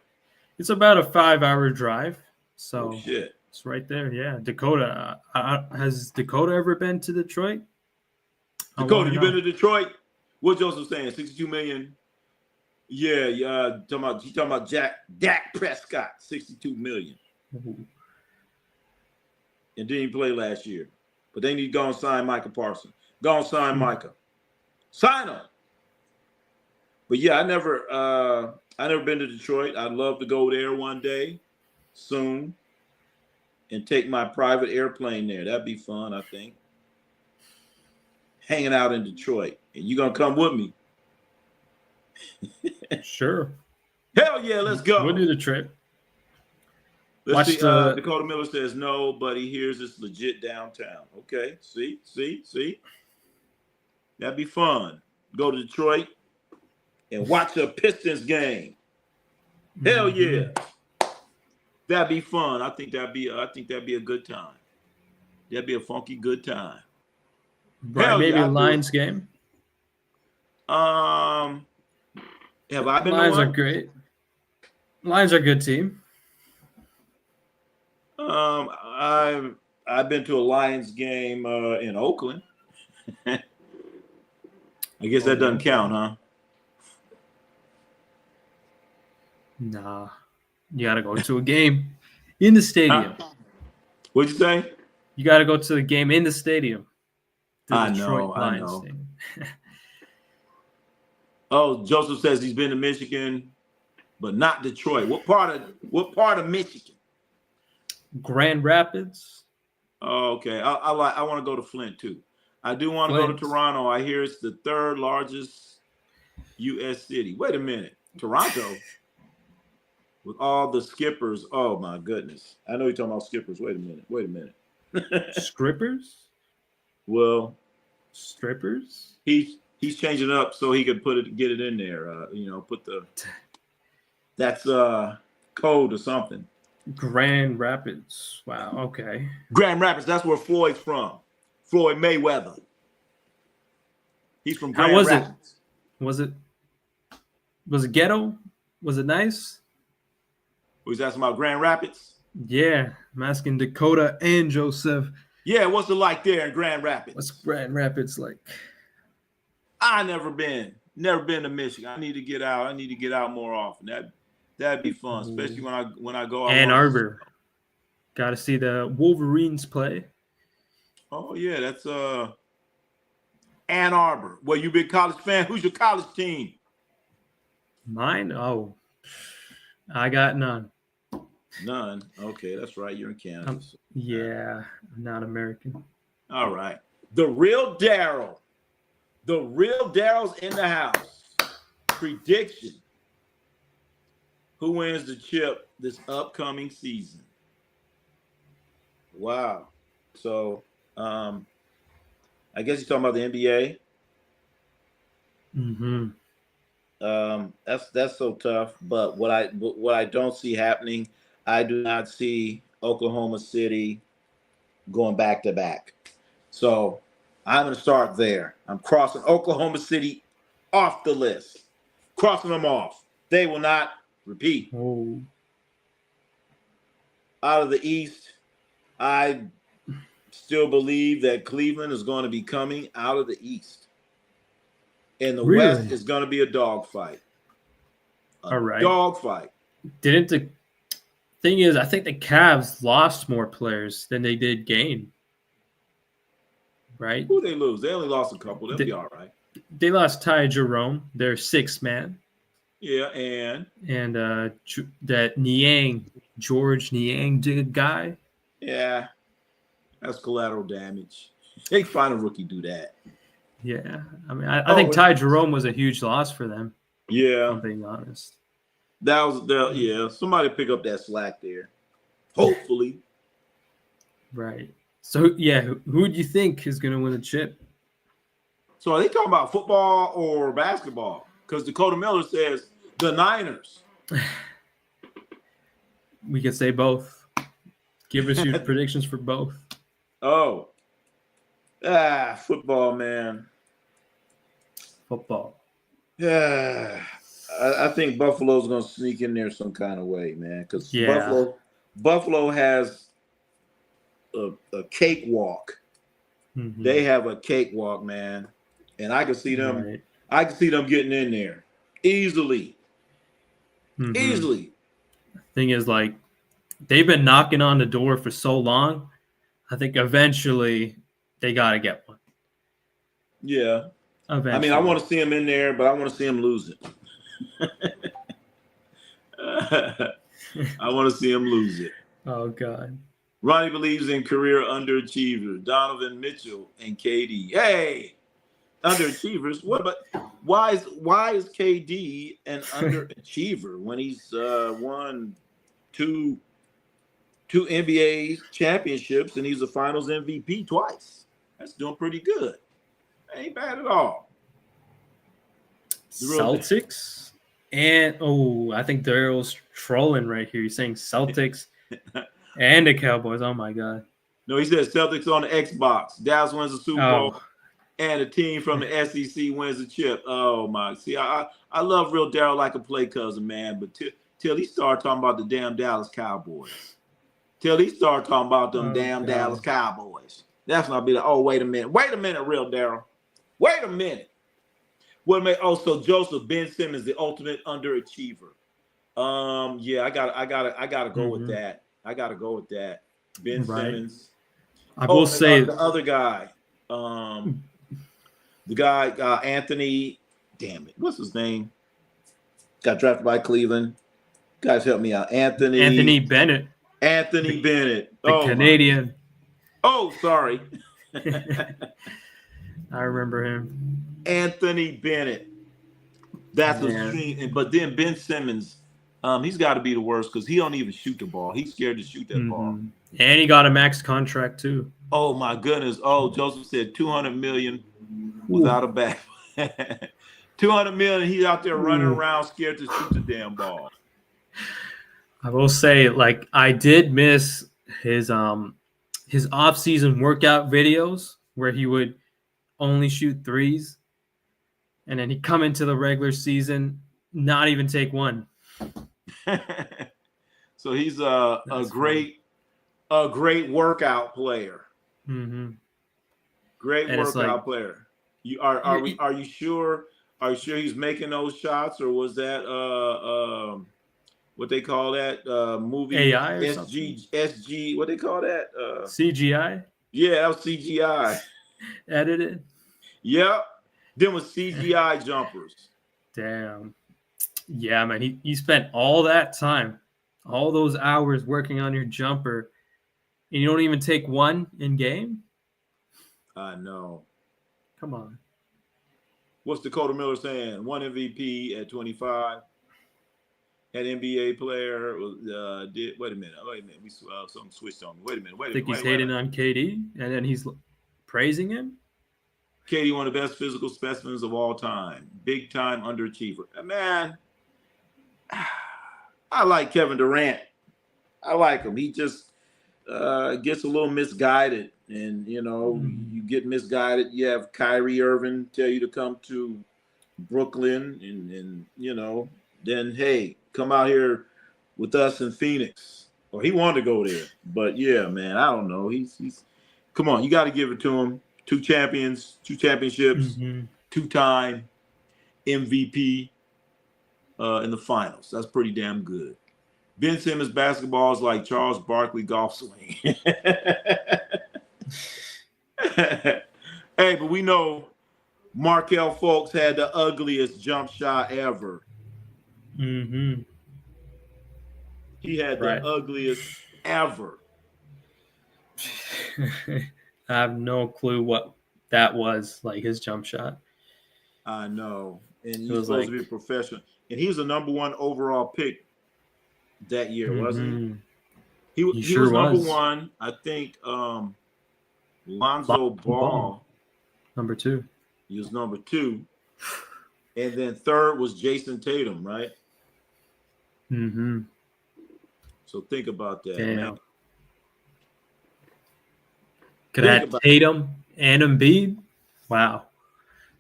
It's about a 5-hour drive. So shit. It's right there. Yeah. Dakota. Has Dakota ever been to Detroit? Dakota, you been to Detroit? What Joseph saying? 62 million. Yeah. He's talking about Dak Prescott, 62 million. Ooh. And didn't play last year. But they need to go and sign Micah Parsons. Go and sign Micah. Sign him. But yeah, I never been to Detroit. I'd love to go there one day, soon, and take my private airplane there. That'd be fun, I think. Hanging out in Detroit. And you gonna come with me? Sure. Hell yeah, let's go. We'll do the trip. Let's see. Dakota Miller says no, but he hears it's legit downtown. Okay, see. That'd be fun. Go to Detroit and watch a Pistons game. Hell yeah. That'd be fun. I think that'd be a good time. That'd be a funky good time. Right, maybe a Lions game. Have I been? Lions are great. Lions are a good team. I've been to a Lions game in Oakland. I guess that doesn't count, huh? Nah, you got to go to a game in the stadium. What'd you say? You got to go to the game in the stadium. The I Detroit know. Lions Stadium. Oh, Joseph says he's been to Michigan, but not Detroit. What part of Michigan? Grand Rapids. Oh, okay. I want to go to Flint too. I do want to go to Toronto. I hear it's the third largest U.S. city. Wait a minute, Toronto, with all the skippers. Oh my goodness! I know you're talking about skippers. Wait a minute. Strippers. Well, strippers. He's changing it up so he could get it in there. Put that's code or something. Grand Rapids. Wow. Okay. Grand Rapids. That's where Floyd's from. Floyd Mayweather. He's from Grand Rapids. Was it ghetto? Was it nice? Was asking about Grand Rapids? Yeah, I'm asking Dakota and Joseph. Yeah, what's it like there in Grand Rapids? What's Grand Rapids like? I never been to Michigan. I need to get out. I need to get out more often. That'd be fun, especially when I go out. Ann Arbor. Got to see the Wolverines play. Oh yeah, that's Ann Arbor. Well, you big college fan? Who's your college team? Mine? Oh, I got none. None. Okay, that's right. You're in Canada. Yeah, I'm not American. All right. The real Daryl. The real Daryl's in the house. Prediction. Who wins the chip this upcoming season? Wow. So, I guess you're talking about the NBA. Mm-hmm. That's so tough. But what I don't see happening, I do not see Oklahoma City going back to back. So I'm going to start there. I'm crossing Oklahoma City off the list. Crossing them off. They will not repeat. Oh. Out of the East, I still believe that Cleveland is going to be coming out of the East. And the West is going to be a dogfight. All right. Dogfight. Didn't the thing is, I think the Cavs lost more players than they did gain. Right? Who they lose? They only lost a couple. They'll be all right. They lost Ty Jerome, their sixth man. Yeah, and that George Niang guy. Yeah, that's collateral damage. They find a rookie do that. Yeah, I mean, I think Ty Jerome was a huge loss for them. Yeah, if I'm being honest. That was yeah. Somebody pick up that slack there. Hopefully. Right. So yeah, who do you think is going to win the chip? So are they talking about football or basketball? Because Dakota Miller says the Niners. We could say both. Give us your predictions for both. Oh. Football, man. Football. Yeah. I think Buffalo's going to sneak in there some kind of way, man. Because Buffalo has a cakewalk. Mm-hmm. They have a cakewalk, man. And I can see them. Right. I can see them getting in there easily. Mm-hmm. Easily. Thing is, like, they've been knocking on the door for so long. I think eventually they got to get one. Yeah. Eventually. I mean, I want to see them in there, but I want to see them lose it. I want to see them lose it. Oh, God. Ronnie believes in career underachievers. Donovan Mitchell and KD. Hey, underachievers. What about why is KD an underachiever when he's won two NBA championships and he's a Finals MVP twice? That's doing pretty good. Ain't bad at all. Celtics and I think Daryl's trolling right here. He's saying Celtics and the Cowboys. Oh my God. No, he says Celtics on the Xbox. Dallas wins the Super Bowl. And a team from the SEC wins the chip. Oh, my. See, I love real Daryl like a play cousin, man. But till he started talking about the damn Dallas Cowboys. Till he started talking about them Dallas Cowboys. That's not be like, oh, wait a minute, real Daryl. Wait a minute. What made so Joseph Ben Simmons, the ultimate underachiever. Yeah, I gotta go with Mm-hmm. that. I gotta go with that. Ben Right. Simmons. I Oh, will and say, the other guy, the guy Anthony. Damn it, what's his name? Got drafted by Cleveland. Guys, help me out. Anthony Bennett, Anthony Bennett. the Oh my. Canadian. Oh, sorry. I remember him. Anthony Bennett. That's a Man. stream. But then Ben Simmons, he's got to be the worst because he don't even shoot the ball. He's scared to shoot that ball. Mm-hmm. And he got a max contract too. Oh my goodness. Oh, Joseph said 200 million without a bat. 200 million. He's out there running around scared to shoot the damn ball. I will say, like, I did miss his off-season workout videos where he would only shoot threes, and then he'd come into the regular season, not even take one. So he's a great workout player. Mm-hmm. Great workout player. You are you sure? Are you sure he's making those shots, or was that what they call that movie? AI or SG, what they call that? CGI? Yeah, that was CGI. Edited? Yep. Them was CGI jumpers. Damn. Yeah, man. He spent all that time, all those hours working on your jumper, and you don't even take one in game? I know. Come on. What's Dakota Miller saying? 1 MVP at 25. An NBA player did. Wait a minute. We something switched on me. Wait a minute. I think he's hating on KD, and then he's praising him. KD, one of the best physical specimens of all time. Big time underachiever. Man, I like Kevin Durant. I like him. He just gets a little misguided. And, you get misguided. You have Kyrie Irving tell you to come to Brooklyn and then, hey, come out here with us in Phoenix. Or he wanted to go there. But, yeah, man, I don't know. He's come on, you got to give it to him. 2 championships, 2-time MVP in the finals. That's pretty damn good. Ben Simmons basketball is like Charles Barkley golf swing. Hey, but we know Markelle Fultz had the ugliest jump shot ever. Mm-hmm. He had the ugliest ever. I have no clue what that was, like his jump shot. I know. And he's supposed to be a professional. And he was the number 1 overall pick that year, wasn't he? He was number 1. I think Lonzo Ball. Number 2. He was number 2. And then 3rd was Jason Tatum, right? Mm-hmm. So think about that, man. Could have had Tatum and Embiid. Wow.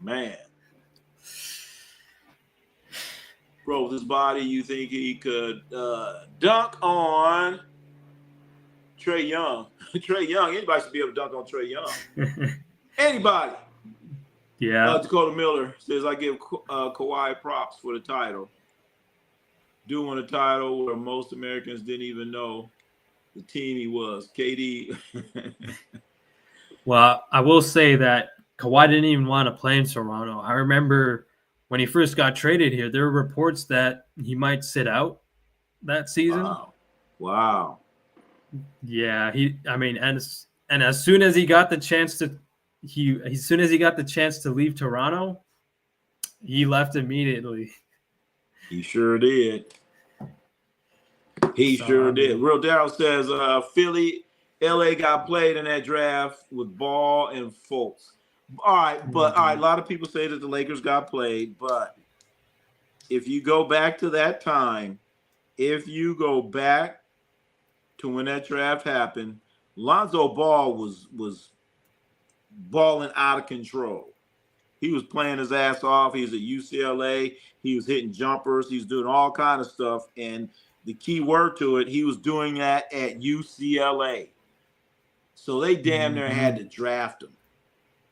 Man. Bro, with his body, you think he could dunk on Trae Young? Trae Young, anybody should be able to dunk on Trae Young. Anybody. Yeah. Dakota Miller says, I give Kawhi props for the title. Doing a title where most Americans didn't even know the team he was. KD. Well, I will say that Kawhi didn't even want to play in Toronto. I remember when he first got traded here, there were reports that he might sit out that season. Wow. Yeah, and as soon as he got the chance to leave Toronto, he left immediately. He sure did. Sure did. Real Darryl says Philly, LA got played in that draft with Ball and Fultz. All right, but a lot of people say that the Lakers got played, but if you go back to that time, if you go back to when that draft happened, Lonzo Ball was balling out of control. He was playing his ass off. He was at UCLA. He was hitting jumpers. He was doing all kind of stuff. And the key word to it, he was doing that at UCLA. So they damn near had to draft him.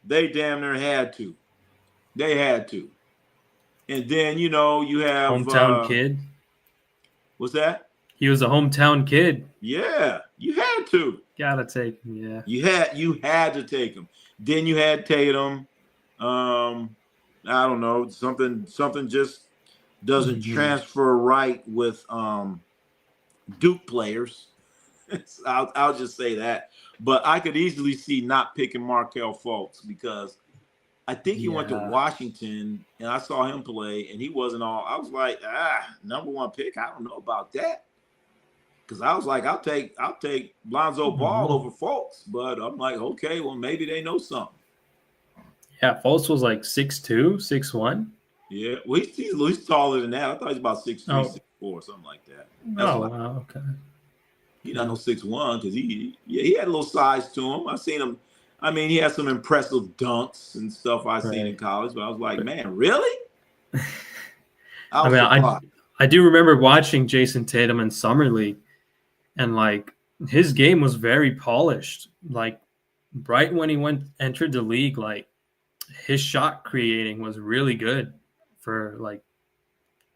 They damn near had to. They had to. And then, you have Hometown kid. What's that? He was a hometown kid. Yeah, you had to. Gotta take him, yeah. You had to take him. Then you had Tatum. I don't know, something just doesn't transfer right with Duke players. I'll just say that. But I could easily see not picking Markelle Fultz because I think he went to Washington and I saw him play and he wasn't all. I was like, number one pick. I don't know about that. Because I was like, I'll take Lonzo Ball over Fultz. But I'm like, okay, well, maybe they know something. Yeah, Fultz was like 6'2", 6'1". Yeah, well, he's taller than that. I thought he was about 6'3", 6'4", something like that. Wow, okay. He's not no 6'1" because he had a little size to him. I seen him. I mean, he had some impressive dunks and stuff I seen in college, but I was like, man, really? I do remember watching Jason Tatum in summer league, and like his game was very polished. Like right when he entered the league, like his shot creating was really good for like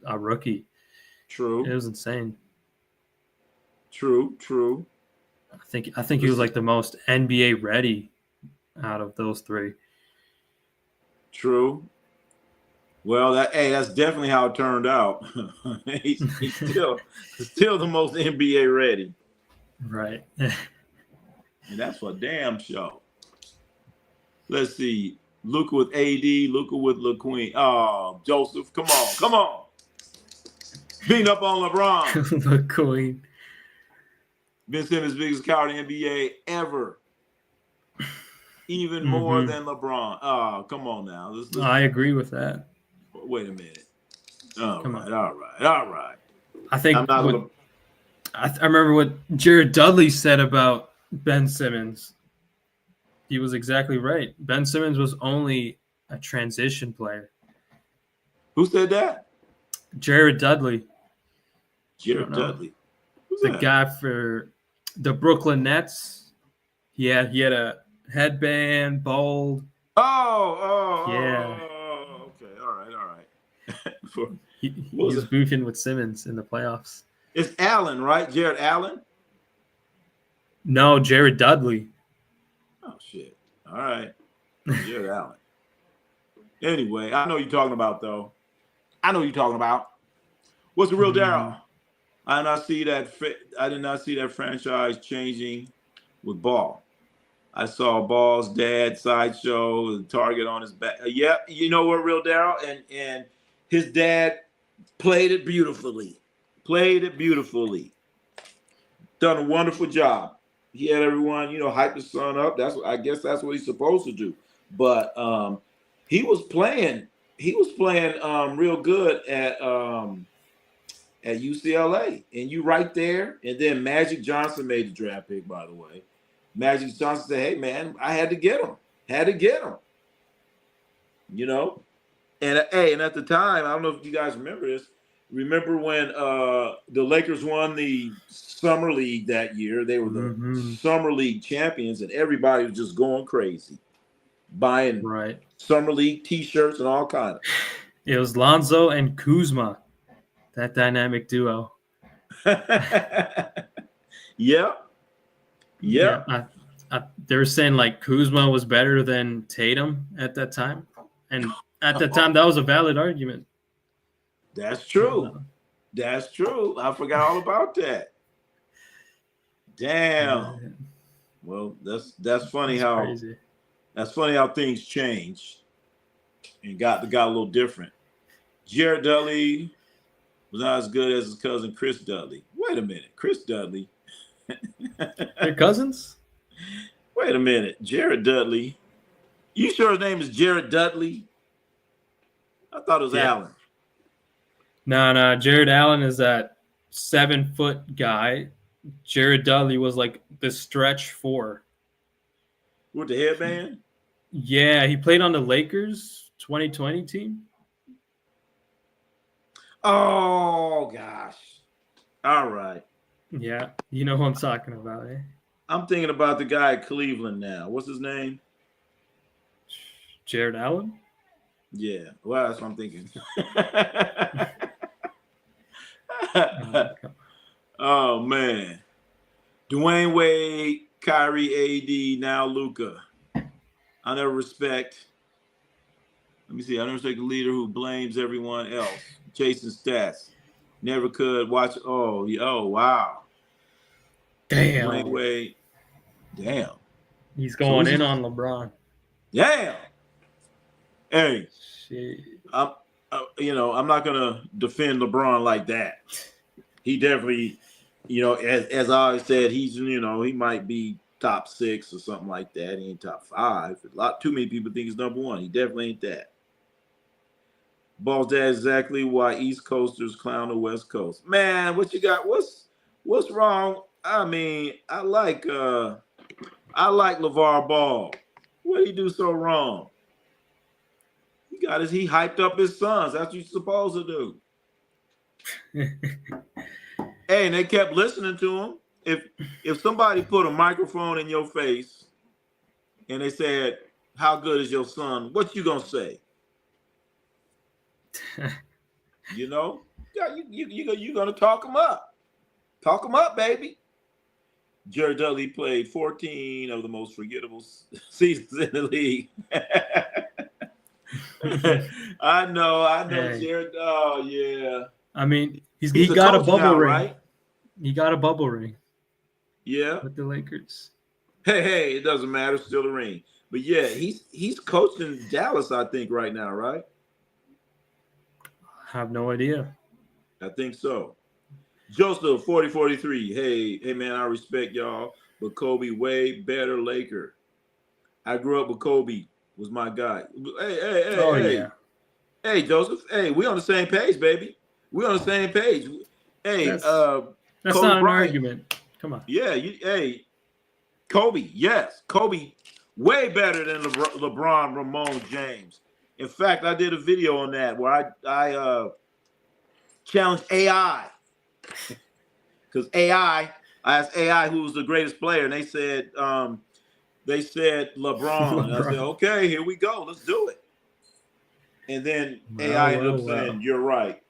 a rookie. True. It was insane. True. I think he was like the most NBA ready out of those three. True. Well, that's definitely how it turned out. he's still the most NBA ready. Right. And that's for damn sure. Let's see. Luka with AD, Luka with LaQueen. Oh, Joseph, come on. Beating up on LeBron. LaQueen. Ben Simmons' biggest coward in the NBA ever. Even more than LeBron. Oh, come on now. I agree with that. Wait a minute. All right. I think I remember what Jared Dudley said about Ben Simmons. He was exactly right. Ben Simmons was only a transition player. Who said that? Jared Dudley. Jared Dudley. The guy for the Brooklyn Nets. He had a headband, bald. Yeah. Okay. All right. He was beefing with Simmons in the playoffs. It's Allen, right? Jared Allen? No, Jared Dudley. Oh, shit. All right. Jared Allen. Anyway, I know you're talking about, though. What's the real Darryl? I did not see that franchise changing with Ball. I saw Ball's dad sideshow, the target on his back. Yep, you know what, real Darryl? And his dad played it beautifully. Done a wonderful job. He had everyone, hype his son up. I guess that's what he's supposed to do. But he was playing real good at UCLA. And you right there. And then Magic Johnson made the draft pick, by the way. Magic Johnson said, hey, man, I had to get him. And at the time, I don't know if you guys remember this. Remember when the Lakers won the Summer League that year? They were the Summer League champions, and everybody was just going crazy, buying Summer League T-shirts and all kinds. It was Lonzo and Kuzma, that dynamic duo. Yeah. They were saying like Kuzma was better than Tatum at that time, and at that time that was a valid argument. That's true. I forgot all about that. Damn. Well, that's funny how things changed and got a little different. Jared Dudley was not as good as his cousin Chris Dudley. Wait a minute, Chris Dudley. They're cousins? Wait a minute, Jared Dudley. You sure his name is Jared Dudley? I thought it was Allen. No. Jared Allen is that 7-foot guy. Jared Dudley was like the stretch 4. With the headband? Yeah, he played on the Lakers 2020 team. Oh, gosh. All right. Yeah, you know who I'm talking about, eh? I'm thinking about the guy at Cleveland now. What's his name? Jared Allen? Yeah. Well, that's what I'm thinking. Oh, man. Dwayne Wade, Kyrie, AD, now Luka. I never respect. Let me see. I never respect a leader who blames everyone else. Chasing stats. Never could watch. Oh, wow. Dwayne Damn. Wade. Damn. He's So going in on LeBron. Damn. Hey, Shit. I'm not gonna defend LeBron like that. He definitely, as I always said, he's, he might be top 6 or something like that. He ain't top 5. Too many people think he's number 1. He definitely ain't that. Balls, that's exactly why East Coasters clown the West Coast. Man, what you got? What's wrong? I mean, I like LeVar Ball. What did he do so wrong? He hyped up his sons. That's what you're supposed to do. Hey, and they kept listening to him. If somebody put a microphone in your face and they said, "How good is your son?" What you gonna say? You gonna talk him up. Talk him up, baby. Jared Dudley played 14 of the most forgettable seasons in the league. I know, hey. Jared. Oh, yeah. I mean, he got a bubble now, ring. Right? He got a bubble ring. Yeah. With the Lakers. Hey, it doesn't matter. Still a ring. But yeah, he's coaching Dallas, I think, right now, right? I have no idea. I think so. Joseph 4043. Hey man, I respect y'all, but Kobe way better Laker. I grew up with Kobe, was my guy. Hey. Yeah. Hey, Joseph. Hey, we on the same page, baby. We on the same page. Hey, that's Kobe not an Bryant. argument. Come on. Yeah, Kobe. Yes, Kobe way better than LeBron Ramon James. In fact, I did a video on that where I challenged AI. Because I asked AI who was the greatest player, and they said LeBron. And I said, okay, here we go, let's do it. And then AI ended up saying, you're right.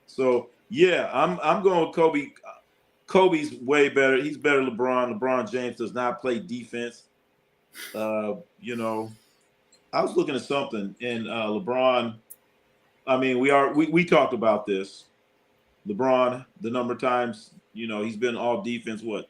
So yeah, I'm going with Kobe. Kobe's way better. He's better than LeBron. LeBron James does not play defense. I was looking at something, and LeBron. I mean, we talked about this. LeBron, the number of times, he's been all defense, 4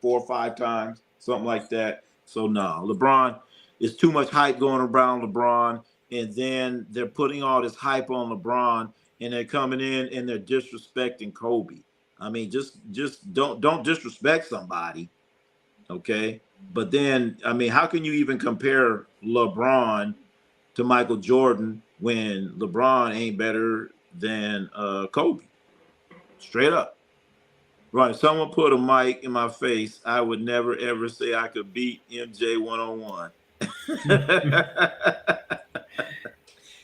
or 5 times, something like that. So no, LeBron is too much hype going around LeBron, and then they're putting all this hype on LeBron, and they're coming in and they're disrespecting Kobe. I mean, just don't disrespect somebody, okay? But then, I mean, how can you even compare LeBron to Michael Jordan when LeBron ain't better than Kobe? Straight up. Right. If someone put a mic in my face, I would never, ever say I could beat MJ one-on-one.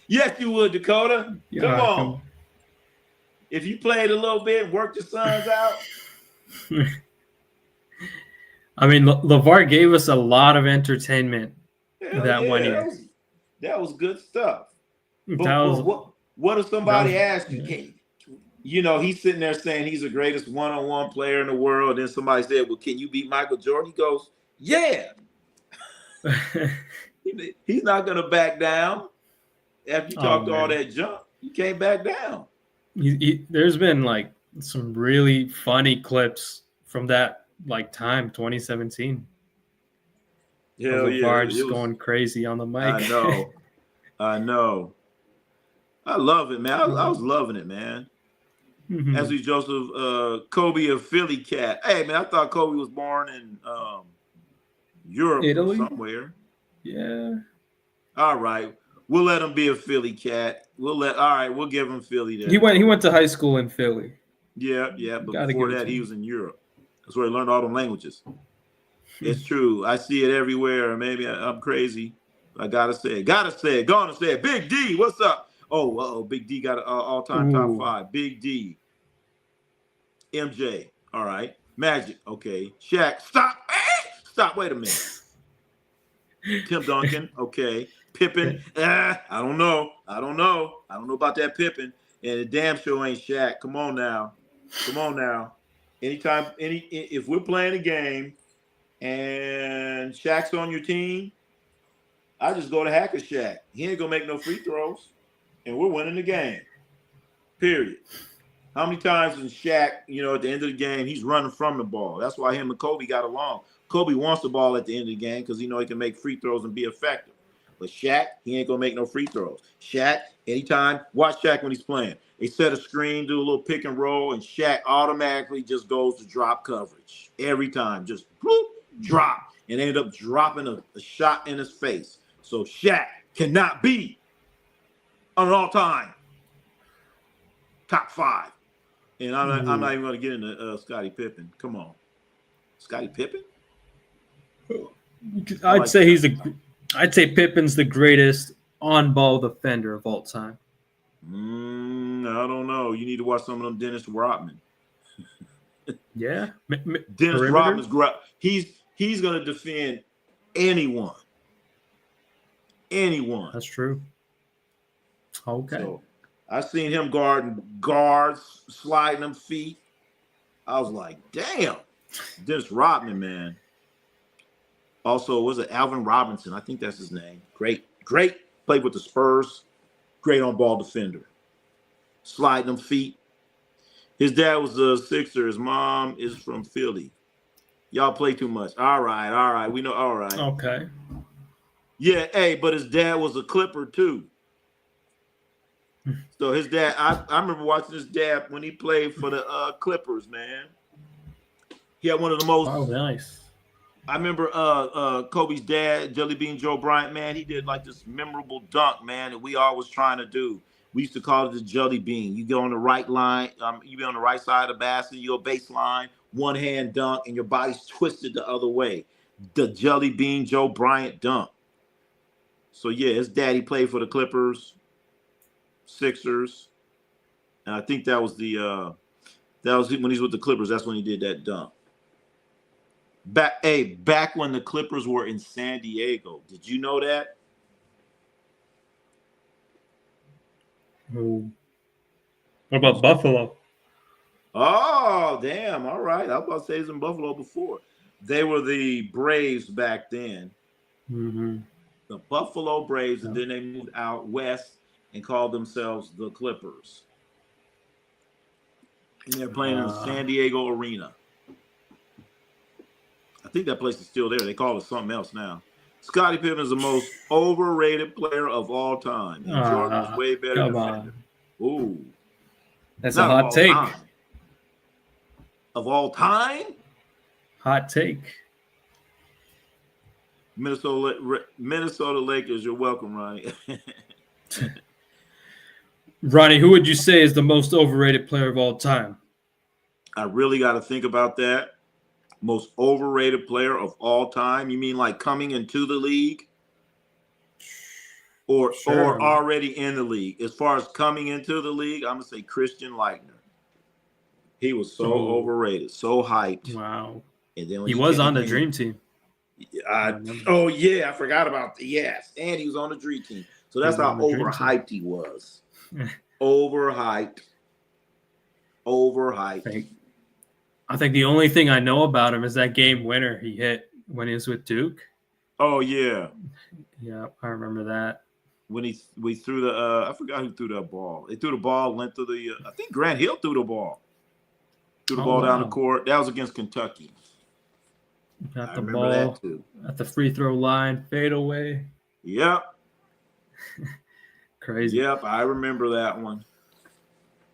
Yes, you would, Dakota. Come on. If you played a little bit and worked your sons out. I mean, LeVar gave us a lot of entertainment that 1 year. That was good stuff. But what if somebody asked you, he's sitting there saying he's the greatest one-on-one player in the world. And then somebody said, well, can you beat Michael Jordan? He goes, yeah. He's not going to back down. After you talked all that junk, you can't back down. There's been like some really funny clips from that time, 2017. Hell LeVar just going crazy on the mic. I know. I love it, man. I was loving it, man. Mm-hmm. As we Joseph, Kobe, a Philly cat. Hey, man, I thought Kobe was born in Europe, Italy, or somewhere. Yeah. All right, we'll let him be a Philly cat. We'll give him Philly. There. He went to high school in Philly. Yeah, but before that, he was in Europe. That's where he learned all the languages. It's true. I see it everywhere. Maybe I'm crazy. I gotta say it. Gonna say it. Big D, what's up? Oh, Big D got an all-time top 5. Big D. MJ. All right. Magic. Okay. Shaq. Stop. Stop. Wait a minute. Tim Duncan. Okay. Pippen. I don't know. I don't know about that Pippen. And the damn sure ain't Shaq. Come on now. Anytime, if we're playing a game and Shaq's on your team, I just go to Hacker Shaq. He ain't gonna make no free throws, and we're winning the game. Period. How many times in Shaq, at the end of the game, he's running from the ball. That's why him and Kobe got along. Kobe wants the ball at the end of the game because he can make free throws and be effective. But Shaq, he ain't gonna make no free throws. Shaq, anytime, watch Shaq when he's playing. They set a screen, do a little pick and roll, and Shaq automatically just goes to drop coverage every time. Just whoop, drop, and end up dropping a shot in his face. So Shaq cannot be an all-time top 5. And I'm not even going to get into Scottie Pippen. Come on. Scottie Pippen? I'd say Pippen's the greatest on-ball defender of all time. I don't know. You need to watch some of them Dennis Rodman. Yeah. Dennis Rodman's great. He's going to defend anyone. That's true. Okay. So, I seen him guarding guards, sliding them feet. I was like, damn. Dennis Rodman, man. Also, was it Alvin Robinson? I think that's his name. Great. Played with the Spurs. Great on-ball defender. Sliding them feet. His dad was a Sixer. His mom is from Philly. Y'all play too much. All right. We know. All right. Okay. Yeah, hey, but his dad was a Clipper, too. So his dad, I remember watching his dad when he played for the Clippers, man. He had one of the most. Oh, nice. I remember Kobe's dad, Jelly Bean Joe Bryant, man. He did like this memorable dunk, man, that we all was trying to do. We used to call it the Jelly Bean. You go on the right line, you be on the right side of the basket, you go baseline, one hand dunk, and your body's twisted the other way. The Jelly Bean Joe Bryant dunk. So yeah, his daddy played for the Clippers. Sixers, and I think that was when he's with the Clippers. That's when he did that dunk. Back when the Clippers were in San Diego. Did you know that? What about Buffalo? Oh, damn! All right, I was about to say he was in Buffalo before. They were the Braves back then. Mm-hmm. The Buffalo Braves, and then they moved out west and called themselves the Clippers. And they're playing in the San Diego Arena. I think that place is still there. They call it something else now. Scottie Pippen is the most overrated player of all time. And Jordan is way better defender. Ooh. That's a hot take. Of all time? Hot take. Minnesota Lakers, you're welcome, Ronnie. Ronnie, who would you say is the most overrated player of all time? I really got to think about that. Most overrated player of all time? You mean like coming into the league? Or already in the league? As far as coming into the league, I'm going to say Christian Laettner. He was so overrated, so hyped. Wow. And then he was on the Dream Team. I forgot about that. Yes, and he was on the Dream Team. So that's how overhyped he was. Overhyped. I think the only thing I know about him is that game winner he hit when he was with Duke. Oh yeah. Yeah, I remember that. When we threw the I forgot who threw that ball. They threw the ball, went to the I think Grant Hill threw the ball. Threw the ball down the court. That was against Kentucky. Got the ball that too. At the free throw line, fade away. Yep. Crazy. Yep, I remember that one.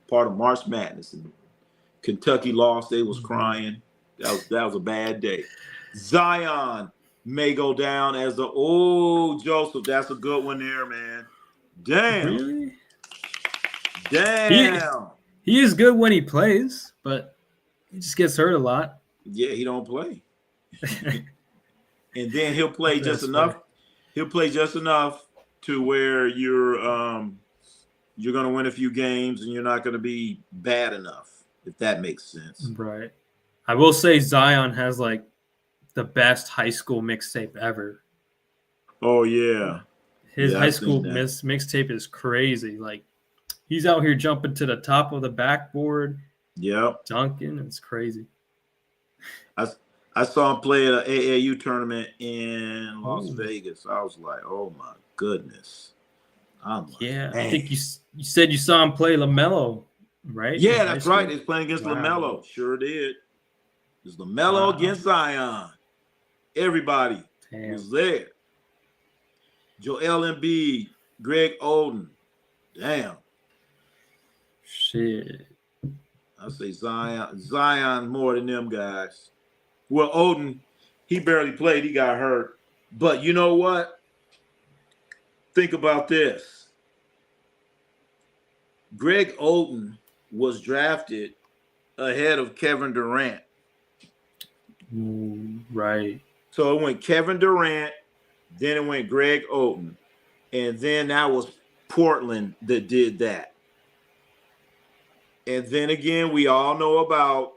Part of March Madness. And Kentucky lost. They was crying. That was a bad day. Zion may go down as Joseph. That's a good one there, man. Damn. Really? Damn. He is good when he plays, but he just gets hurt a lot. Yeah, he don't play. And then he'll play just enough. Funny. He'll play just enough to where you're going to win a few games and you're not going to be bad enough, if that makes sense. Right. I will say Zion has like the best high school mixtape ever. Oh yeah, His yeah, high I've seen school that. mixtape is crazy. Like he's out here jumping to the top of the backboard, Yep. dunking. It's crazy. I I saw him play at an AAU tournament in Las Oh, Vegas. I was like, oh my goodness. I'm like, yeah. I man. think you said you saw him play LaMelo, right, in Yeah, high that's right. school. He's playing against Wow, LaMelo. Sure did. It's LaMelo wow, against Zion. Everybody damn, was there. Joel Embiid, Greg Oden. Damn. shit. I say Zion more than them guys. Well, Oden, he barely played. He got hurt. But you know what? Think about this. Greg Oden was drafted ahead of Kevin Durant. Ooh, right. So it went Kevin Durant, then it went Greg Oden, and then that was Portland that did that. And then again, we all know about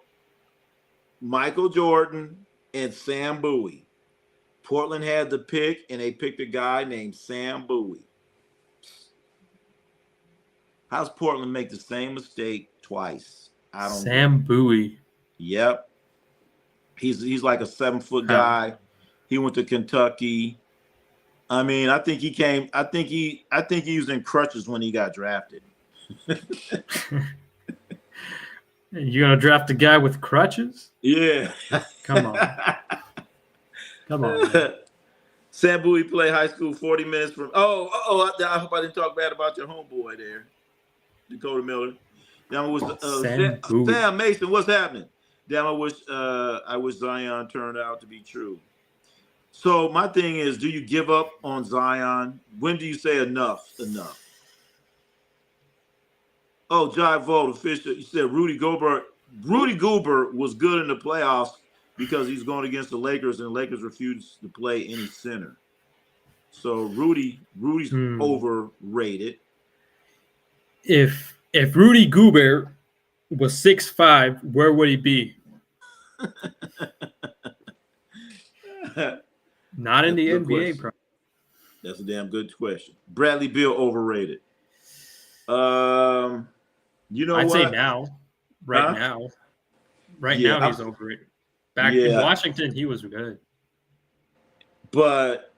Michael Jordan and Sam Bowie. Portland had the pick, and they picked a guy named Sam Bowie. How's Portland make the same mistake twice? I don't get it. Sam Bowie. Yep. He's like a 7-foot How? guy. He went to Kentucky. I mean, I think he was in crutches when he got drafted. You gonna draft a guy with crutches? Yeah. Come on, come on, man. Sam Bowie played high school 40 minutes from. I hope I didn't talk bad about your homeboy there, Dakota Miller. Damn, was Sam Bowie. Sam Mason. What's happening? Damn, I wish Zion turned out to be true. So my thing is, do you give up on Zion? When do you say enough? Enough. Oh, Jai Vogt, official. You said Rudy Gobert. Rudy Gobert was good in the playoffs because he's going against the Lakers, and the Lakers refused to play any center. So Rudy's overrated. If Rudy Gobert was 6'5", where would he be? Not in That's a the good NBA, question. bro. That's a damn good question. Bradley Beal overrated. You know I'd what? say now, right Huh? now he's overrated. Back in Yeah, Washington, he was good. but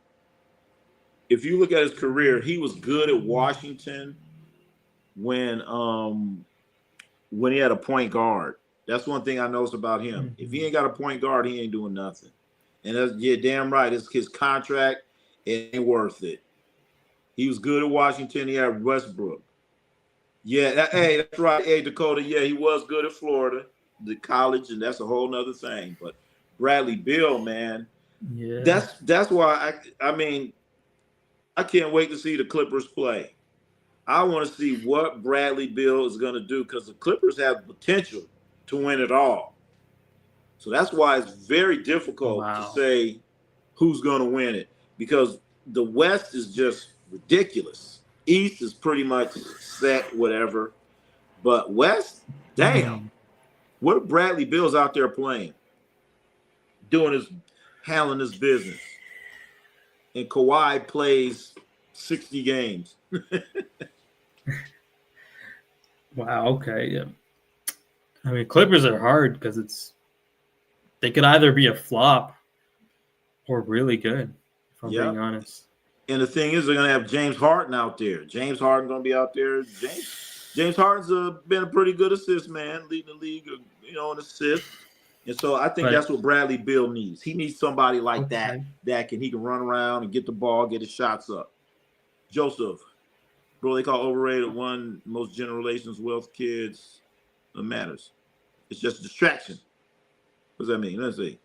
if you look at his career, he was good at Washington when he had a point guard. That's one thing I noticed about him. If he ain't got a point guard, he ain't doing nothing. And that's damn right. It's his contract. It ain't worth it. He was good at Washington. He had Westbrook. Yeah, hey, that's right. Hey, Dakota. Yeah, he was good at Florida, the college, and that's a whole nother thing. But Bradley Beal, man, Yeah. that's why I mean, I can't wait to see the Clippers play. I want to see what Bradley Beal is going to do because the Clippers have the potential to win it all. So that's why it's very difficult to Wow. say who's going to win it because the West is just ridiculous. East is pretty much set, whatever. But West, damn. What if Bradley Beal's out there playing, handling his business, and Kawhi plays 60 games? Wow. Okay. Yeah. I mean, Clippers are hard because they could either be a flop or really good. If I'm being honest. And the thing is, they're going to have James Harden out there. James Harden going to be out there. James Harden's been a pretty good assist man, leading the league, in assists. And so I think that's what Bradley Beal needs. He needs somebody like that he can run around and get the ball, get his shots up. Joseph, bro, they call overrated one most generations wealth kids matters. It's just a distraction. What does that mean? Let's see.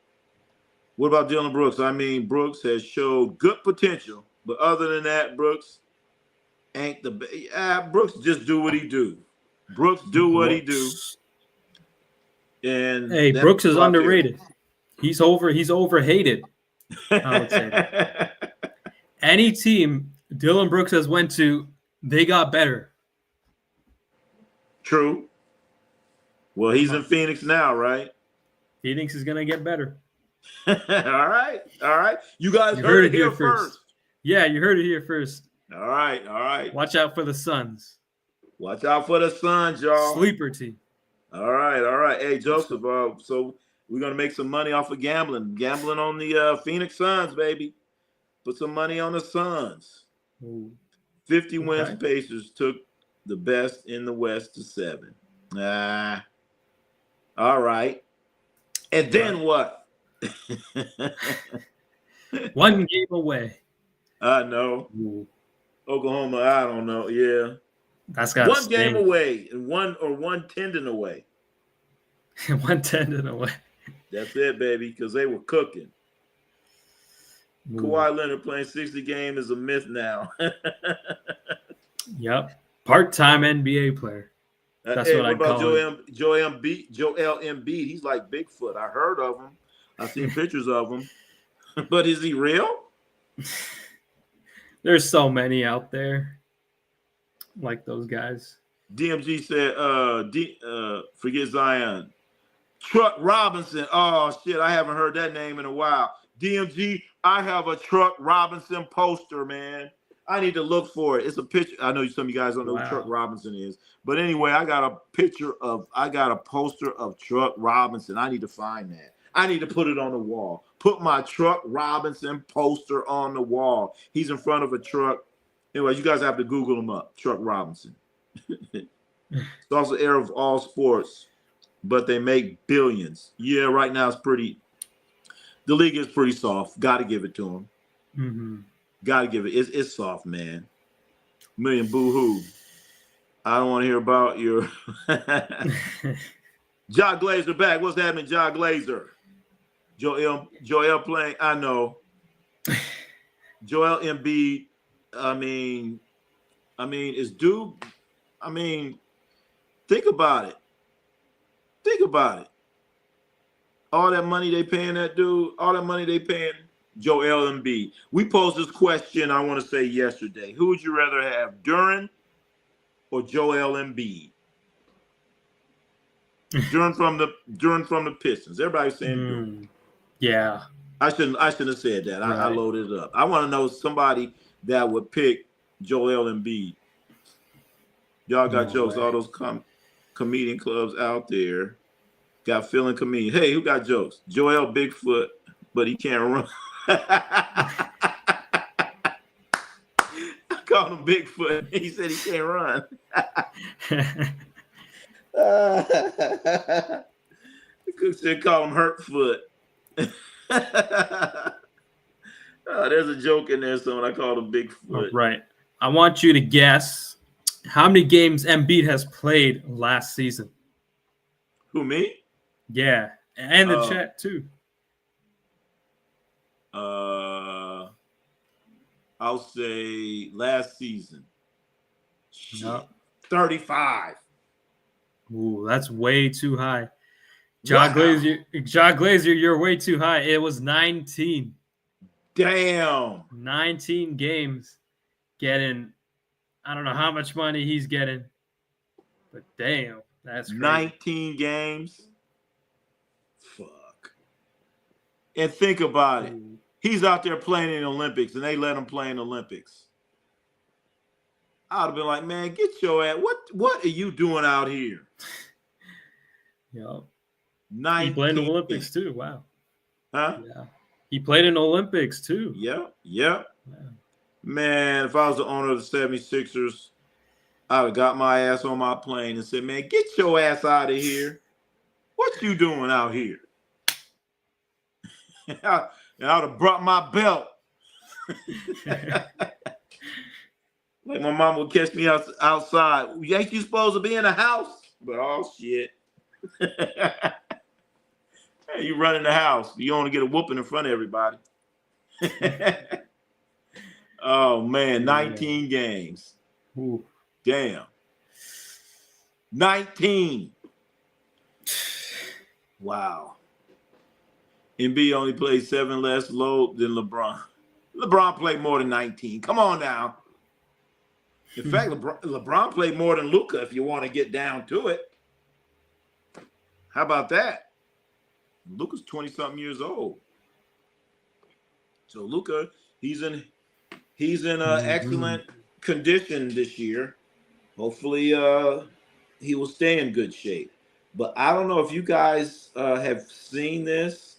What about Dylan Brooks? I mean, Brooks has showed good potential, but other than that, Brooks ain't Brooks just do what he do. Brooks do what he do. And hey, Brooks is underrated. He's overhated. I would say that. Any team Dylan Brooks has went to, they got better. True. Well, he's in Phoenix now, right? Phoenix is gonna get better. All right. You guys You heard it here first. Yeah, you heard it here first. All right. Watch out for the Suns. Watch out for the Suns, y'all. Sleeper team. All right. Hey, Joseph, so we're going to make some money off of gambling. Gambling on the Phoenix Suns, baby. Put some money on the Suns. Ooh. 50 wins Pacers took the best in the West to 7. All right. And then what? One game away. I know. Ooh. Oklahoma, I don't know. Yeah. That's got one game away and one tendon away. One tendon away. That's it, baby, because they were cooking. Ooh. Kawhi Leonard playing 60 games is a myth now. Yep. Part-time NBA player. That's what I call him. Joel Embiid. He's like Bigfoot. I heard of him. I've seen pictures of him. But is he real? There's so many out there like those guys. DMG said, forget Zion. Truck Robinson. Oh, shit. I haven't heard that name in a while. DMG, I have a Truck Robinson poster, man. I need to look for it. It's a picture. I know some of you guys don't know who Truck Robinson is. But anyway, I got a poster of Truck Robinson. I need to find that. I need to put it on the wall. Put my Truck Robinson poster on the wall. He's in front of a truck. Anyway, you guys have to Google him up. Truck Robinson. It's also heir of all sports, but they make billions. Yeah, right now it's pretty. The league is pretty soft. Got to give it to him. Mm-hmm. Got to give it. It's soft, man. Million boo-hoo. I don't want to hear about your Ja Glazer back. What's happening, Ja Glazer? Joel playing. I know. Joel Embiid. I mean, is Duke. I mean, think about it. All that money they paying that dude. All that money they paying Joel Embiid. We posed this question, I want to say yesterday. Who would you rather have, Duren or Joel Embiid? Duren from the Pistons. Everybody's saying Duren. Yeah. I shouldn't have said that. I loaded it up. I want to know somebody that would pick Joel Embiid. Y'all got jokes. All those comedian clubs out there got feeling comedian. Hey, who got jokes? Joel Bigfoot, but he can't run. I called him Bigfoot. He said he can't run. The cook said call him Hurtfoot. There's a joke in there, so I called him Bigfoot. Right. I want you to guess how many games Embiid has played last season. Who, me? Yeah, and the chat too. I'll say last season. Yep. 35. Ooh, that's way too high. Ja Glazer, you're way too high. It was 19. Damn. 19 games getting, I don't know how much money he's getting, but damn, that's crazy. 19 games. Fuck. And think about it. He's out there playing in the Olympics, and they let him play in the Olympics. I would have been like, man, get your ass. What are you doing out here? Yep. He played in the Olympics too. Wow. Huh? Yeah. He played in the Olympics too. Yep. Yeah. Man, if I was the owner of the 76ers, I would have got my ass on my plane and said, man, get your ass out of here. What you doing out here? And I would have brought my belt. Like my mom would catch me outside. Ain't you supposed to be in the house? But oh shit. Hey, you run in the house. You want to get a whooping in front of everybody. Oh man, 19 games. Ooh. Damn. 19. Wow. Embiid only played 7 less load than LeBron. LeBron played more than 19. Come on now. In fact, LeBron played more than Luka if you want to get down to it. How about that? Luka's 20-something years old. So Luka, he's in excellent condition this year. Hopefully, he will stay in good shape. But I don't know if you guys have seen this.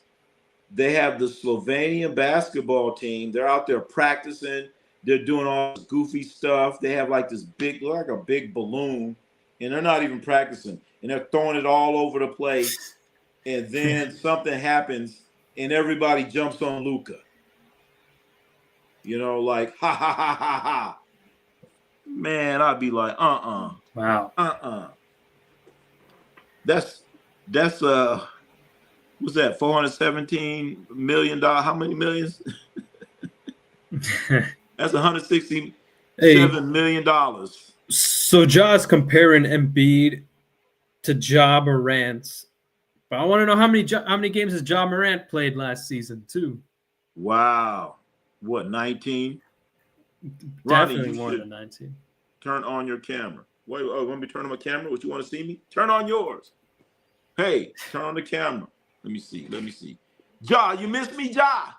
They have the Slovenia basketball team. They're out there practicing. They're doing all this goofy stuff. They have like this big, like a big balloon, and they're not even practicing. And they're throwing it all over the place. And then something happens, and everybody jumps on Luka. You know, like ha ha ha ha ha. Man, I'd be like, Wow. That's what's that? $417 million. How many millions? That's $167 million. So Ja's comparing Embiid to Ja Morant, but I want to know how many games has Ja Morant played last season too? Wow, what 19? Definitely Ronnie, you more should than 19. turn on your camera. Wait, want me to turn on my camera? What, you want to see me? Turn on yours. Hey, turn on the camera. Let me see. Ja, you missed me, Ja.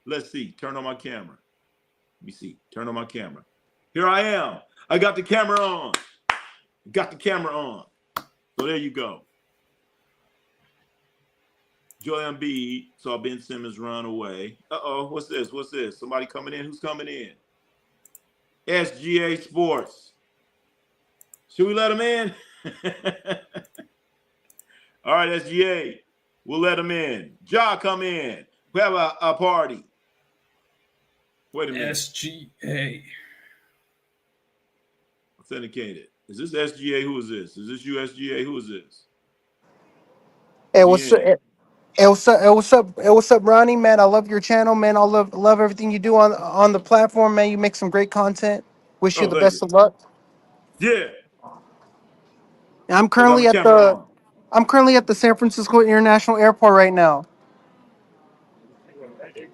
Let's see. Turn on my camera. Let me see. Turn on my camera. Here I am. I got the camera on. So there you go. Joel Embiid saw Ben Simmons run away. Uh-oh, what's this? Somebody coming in? Who's coming in? SGA Sports. Should we let him in? All right, SGA. We'll let him in. Ja, come in. We have a party. Wait a minute. SGA. Authenticated. Is this SGA? Who is this? Is this you, SGA? Who is this? Hey, what's up, Ronnie? Man, I love your channel, man. I love everything you do on the platform, man. You make some great content. Wish you Oh, the thank best you. of luck. Yeah. And I got my camera on. I'm currently at the San Francisco International Airport right now.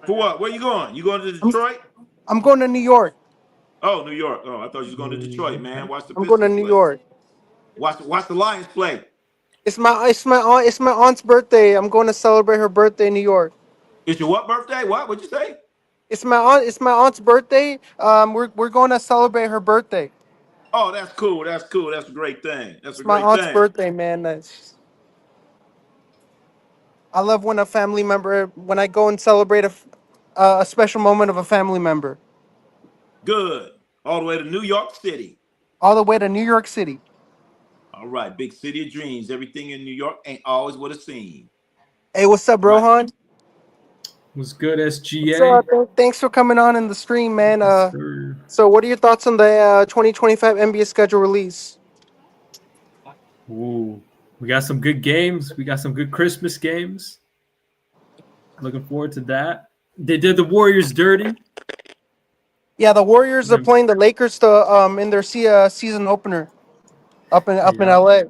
For what? Where you going? You going to I'm Detroit? I'm going to New York. Oh, New York. Oh, I thought you was going to Detroit, man. Watch the I'm going to Pistons New play. York. Watch the Lions play. It's my aunt's birthday. I'm going to celebrate her birthday in New York. It's your what birthday? What'd you say? It's my aunt's birthday. We're going to celebrate her birthday. Oh, that's cool. That's a great thing. That's a It's my great aunt's thing. birthday, man. I love when I go and celebrate a special moment of a family member. Good. All the way to New York City. All the way to New York City. All right. Big city of dreams. Everything in New York ain't always what it seems. Hey, what's up, All right. Rohan? Was good, What's SGA. up? Thanks for coming on in the stream, man. Yes, sir. So what are your thoughts on the 2025 NBA schedule release? Ooh, we got some good games. We got some good Christmas games. Looking forward to that. They did the Warriors dirty. Yeah, the Warriors are playing the Lakers in their season opener up in Yeah. LA.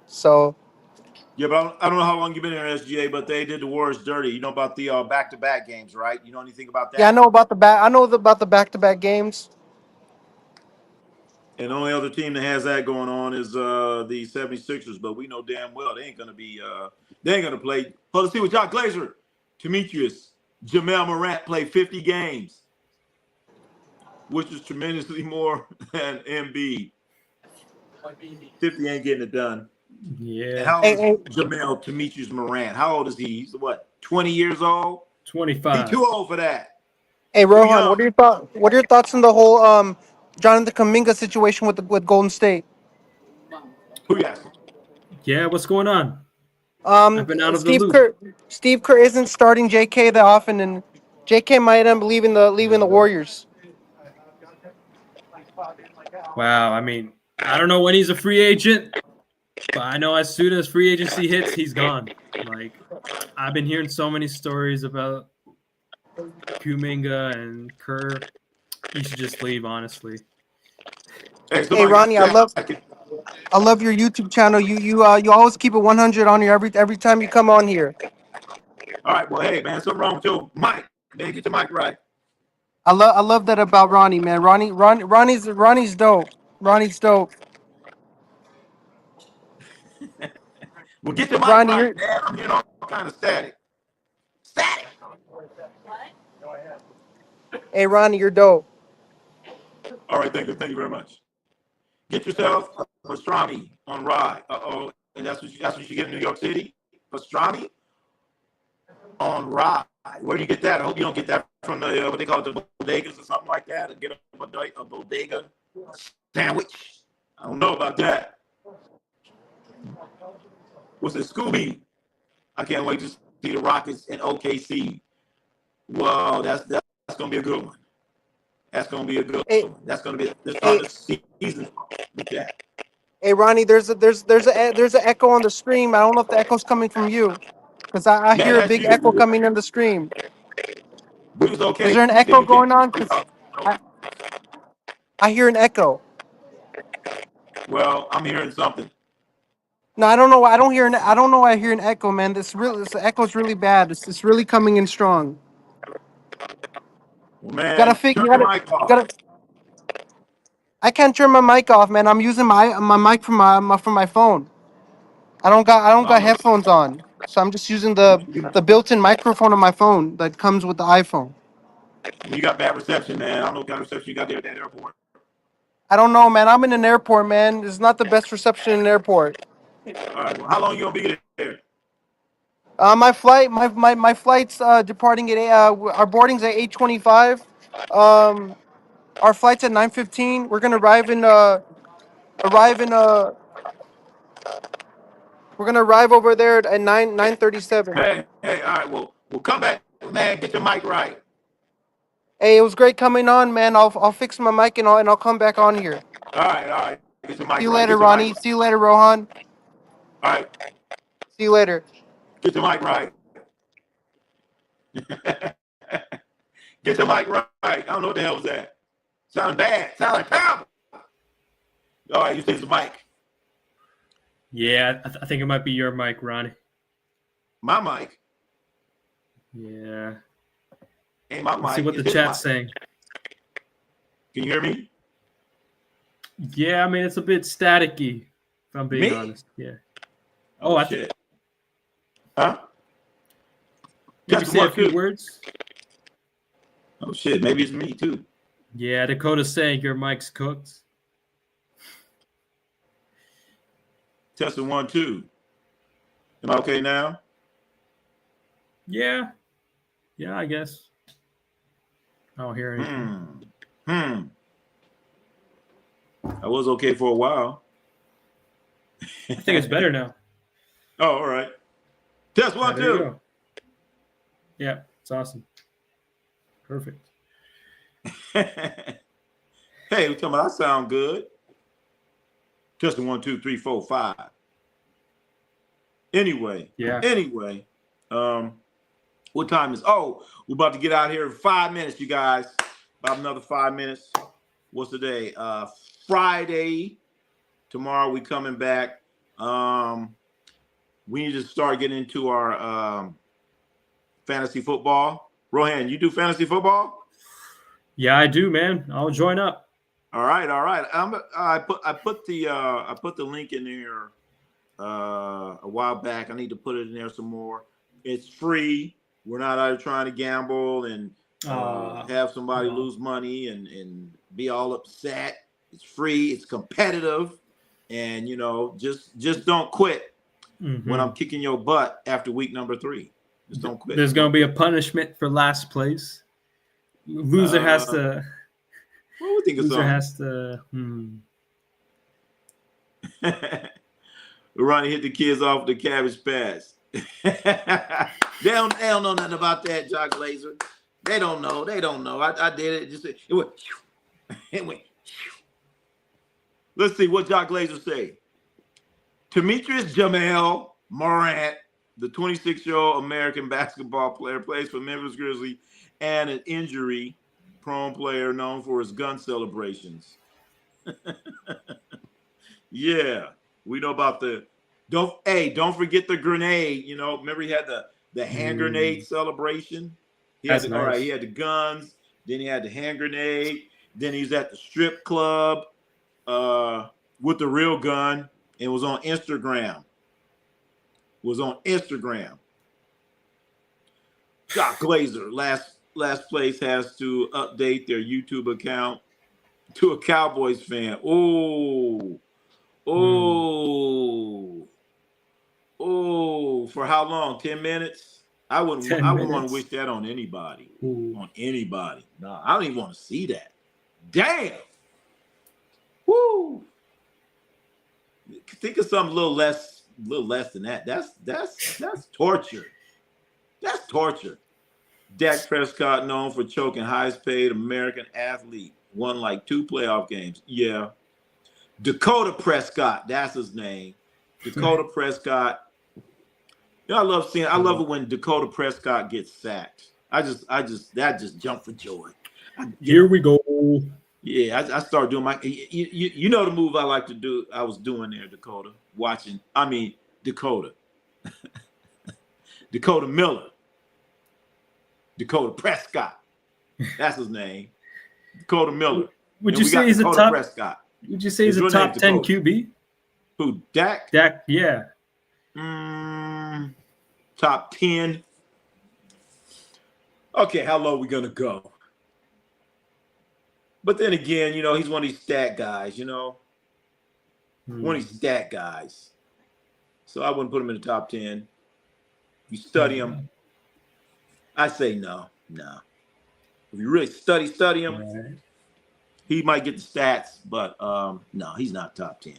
So Yeah, but I don't know how long you've been here, SGA, but they did the Warriors dirty. You know about the back-to-back games, right? You know anything about yeah, that? I know about the back-to-back games. And the only other team that has that going on is the 76ers, but we know damn well they ain't gonna play. Oh, let's see what Jock Glazer, Demetrius, Jamel Morant played 50 games, which is tremendously more than Embiid. 50 ain't getting it done. Yeah. And how old Hey, is Jamel Demetrius Morant? How old is he? He's what, 20 years old? 25. He too old for that. hey, Too Rohan, young. what are your thoughts on the whole Jonathan Kuminga situation with Golden State? Who you asking? Yeah, what's going on? I've been out of the Steve loop. Kerr isn't starting JK that often, and JK might end up leaving the Warriors. Wow. I mean, I don't know when he's a free agent, but I know as soon as free agency hits, he's gone. Like, I've been hearing so many stories about Kuminga and Kerr. He should just leave, honestly. Hey, Hey, somebody got Ronnie, second. I love your YouTube channel. You always keep it 100 on your every time you come on here. All right, well, hey, man, something wrong with your mic. Man, get your mic right. I love that about Ronnie, man. Ronnie's dope. Ronnie's dope. Well, get your mic Ronnie, right, man. I'm hearing all kind of static. Static. hey Ronnie, you're dope. All right, thank you very much. Get yourself a pastrami on rye. And that's what you get in New York City. Pastrami on rye. Where do you get that? I hope you don't get that from the what they call it, the bodegas or something like that. Or get a bodega sandwich. I don't know about that. What's it, Scooby? I can't wait to see the Rockets and OKC. Whoa, that's gonna be a good one. That's gonna be a good Hey, one. That's gonna be the start hey, of the season with that. hey, Ronnie. There's an echo on the stream. I don't know if the echo's coming from you, because I Man, hear a that's big you. echo coming in the stream. We was Is okay. there an echo You can going on? Because I, I hear an echo. well, I'm hearing something. No, I don't know. I don't hear an. I don't know why I hear an echo, man. This echo's really bad. It's really coming in strong. Well, Gotta man, figure. turn your mic You off. gotta. I can't turn my mic off, man. I'm using my mic from my phone. I don't got I headphones on, so I'm just using don't the built-in microphone on my phone that comes with the iPhone. You got bad reception, man. I don't know what kind of reception you got there at that airport. I don't know, man. I'm in an airport, man. It's not the best reception in an airport. All right. Well, how long you gonna be there? My flight's departing at our boarding's at 8:25. Um, our flight's at 9:15. We're gonna arrive in we're gonna arrive over there at 9:37. Hey, all right. Well, we'll come back, man. Get your mic right. Hey, it was great coming on, man. I'll fix my mic and I'll come back on here. All right. Get your See mic you right. later, Get your mic Ronnie. See you later, Rohan. right. All right. See you later. Get your mic right. Get your mic right. I don't know what the hell was that. Sound bad. Sound like terrible. All right, you say the mic. Yeah, I think it might be your mic, Ronnie. My mic. Yeah. Ain't my Let's mic. see what the It's his chat's mic. saying. Can you hear me? Yeah, I mean it's a bit staticky, if I'm being Me? honest. Yeah. Oh, I think shit. Huh? maybe Just say a one, few two. words. Oh shit, maybe it's me too. Yeah, Dakota's saying your mic's cooked. Testing 1, 2. Am I okay now? Yeah. Yeah, I guess. I don't hear anything. I was okay for a while. I think it's better now. Oh, all right. Test 1, There you 2. go. Yeah, it's awesome. Perfect. Hey, we talking about I sound good. Testing 1, 2, 3, 4, 5. Anyway, Yeah. what time is? Oh, we're about to get out here in 5 minutes, you guys. About another 5 minutes. What's the day? Friday. Tomorrow we coming back. We need to start getting into our fantasy football. Rohan, you do fantasy football? Yeah, I do, man. I'll join up. All right. I put the link in there a while back. I need to put it in there some more. It's free. We're not out trying to gamble and have somebody lose money and be all upset. It's free. It's competitive, and just don't quit when I'm kicking your butt after week number 3. Just don't quit. There's going to be a punishment for last place. Loser has to. Well, we think it's Loser on. has to. Ronnie hit the kids off the Cabbage Patch. They don't know nothing about that, Jock Glazer. They don't know. I did it. It went. Let's see what Jock Glazer say. Demetrius Jamel Morant, the 26-year-old American basketball player, plays for Memphis Grizzlies and an injury-prone player known for his gun celebrations. Yeah, we know about the don't forget the grenade. Remember he had the hand grenade celebration. That's nice. All right, he had the guns, then he had the hand grenade, then he was at the strip club with the real gun and was on Instagram. was on Instagram. Doc Glazer, last place has to update their YouTube account to a Cowboys fan. For how long? 10 minutes? I wouldn't 10 want to minutes. wish that on anybody. Ooh. On anybody. No, I don't even want to see that. Damn. Woo. Think of something a little less than that. That's torture. That's torture. Dak Prescott, known for choking highest paid American athlete, won like 2 playoff games. Yeah. Dakota Prescott, that's his name. Dakota Prescott. You know, I love it when Dakota Prescott gets sacked. That just jumped for joy. Here we go. Yeah, I started doing you know the move I like to do. I was doing there, Dakota. Dakota. Dakota Miller. Dakota Prescott. That's his name. Dakota Miller. Would you say he's a top Prescott? Would you say he's a top 10 QB? Who, Dak? Dak, yeah. Top 10. Okay, how low are we gonna go? But then again, you know, he's one of these stat guys, you know. One of these stat guys. So I wouldn't put him in the top 10. You study him. I say no. If you really study him, right, he might get the stats, but no, he's not top 10.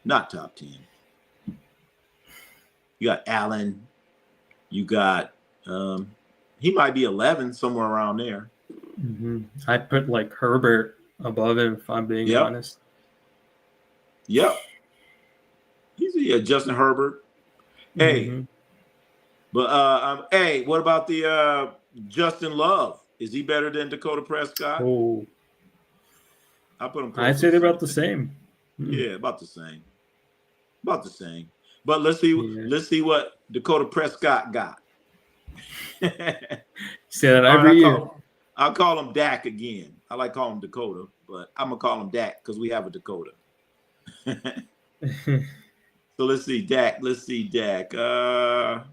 Not top 10. You got Allen. You got he might be 11, somewhere around there. I'd put like Herbert above him if I'm being honest. Yep. He's Justin Herbert. Hey. But hey, what about the Justin Love? Is he better than Dakota Prescott? Oh. I put him. I'd say they're about the same. Yeah, about the same. About the same. But let's see. Yeah. Let's see what Dakota Prescott got. Say that every year. I'll call him Dak again. I like calling him Dakota, but I'm gonna call him Dak because we have a Dakota. So let's see Dak. Yeah,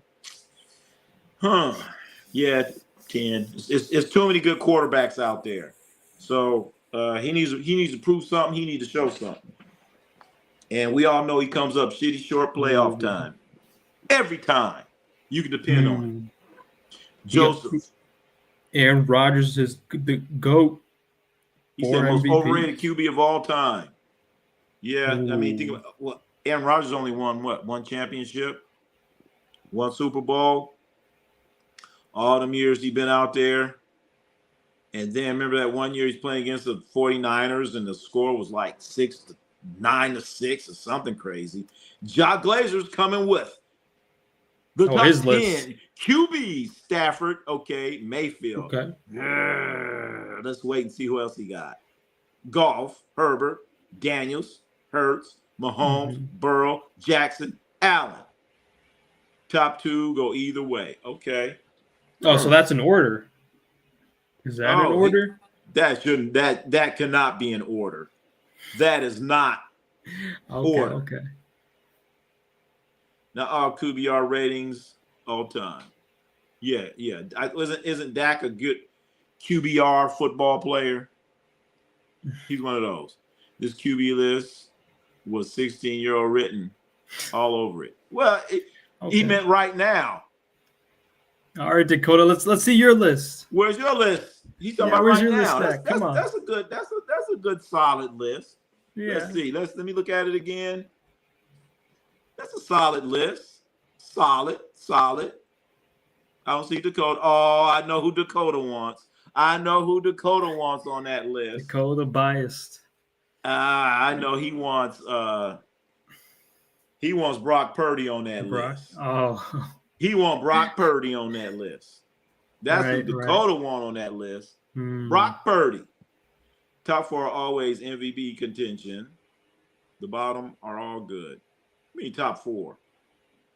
10. It's too many good quarterbacks out there. So he needs to prove something. He needs to show something. And we all know he comes up shitty short playoff time. Every time. You can depend on him. Joseph. Aaron Rodgers is the GOAT. He's the most overrated QB of all time. Yeah, I mean, think about Aaron Rodgers only won one championship, one Super Bowl. All them years he's been out there. And then remember that one year he's playing against the 49ers and the score was like 9-6 or something crazy. Jock Glazer's coming with the top 10 QBs. Stafford, okay. Mayfield. Okay. Let's wait and see who else he got. Goff, Herbert, Daniels, Hurts, Mahomes, Burrow, Jackson, Allen. Top 2 go either way. Okay. Oh, so that's an order. Is that an order? That cannot be an order. That is not order. Okay. Now our QBR ratings all time. Yeah. Isn't Dak a good QBR football player? He's one of those. This QB list was 16-year-old written all over it. Well, he meant right now. All right, Dakota. Let's see your list. Where's your list? He's talking about right now. That's a good solid list. Yeah. Let's see. Let me look at it again. That's a solid list. Solid. I don't see Dakota. Oh, I know who Dakota wants. on that list. Dakota biased. I know he wants Brock Purdy on that list. Oh. He wants Brock Purdy on that list. That's who Dakota want on that list. Brock Purdy. Top 4 are always MVP contention. The bottom are all good. I mean, top 4.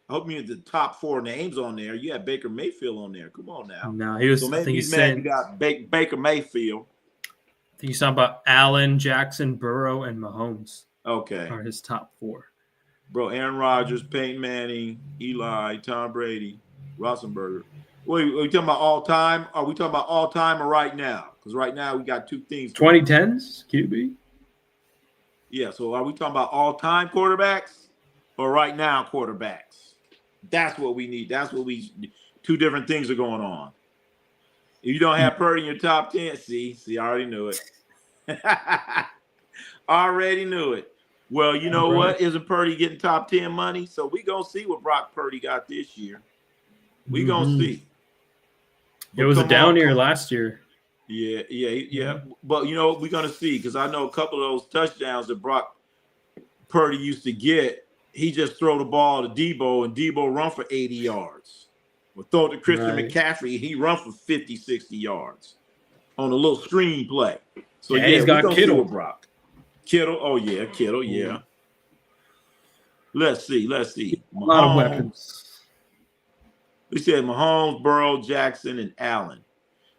I hope you had the top 4 names on there. You had Baker Mayfield on there. Come on now. No, he was. So maybe he's mad you got Baker Mayfield. I think he's talking about Allen, Jackson, Burrow, and Mahomes. Okay. Are his top 4. Bro, Aaron Rodgers, Peyton Manning, Eli, Tom Brady, Roethlisberger. Wait, are we talking about all time? Are we talking about all time or right now? Because right now we got two things going on. 2010s QB. Yeah, so are we talking about all time quarterbacks or right now quarterbacks? That's what we need. Two different things are going on. If you don't have Purdy in your top 10, see, I already knew it. Already knew it. Well, you know what? Isn't Purdy getting top 10 money? So we going to see what Brock Purdy got this year. We going to see. It was a down year last year. Yeah. But, you know, we're going to see because I know a couple of those touchdowns that Brock Purdy used to get, he just throw the ball to Debo, and Debo run for 80 yards. Or throw it to Christian McCaffrey, he run for 50, 60 yards on a little screen play. So, yeah, he's got Kittle. See what Brock. Kittle, Kittle, yeah. Let's see. Mahomes, a lot of weapons. We said Mahomes, Burrow, Jackson, and Allen.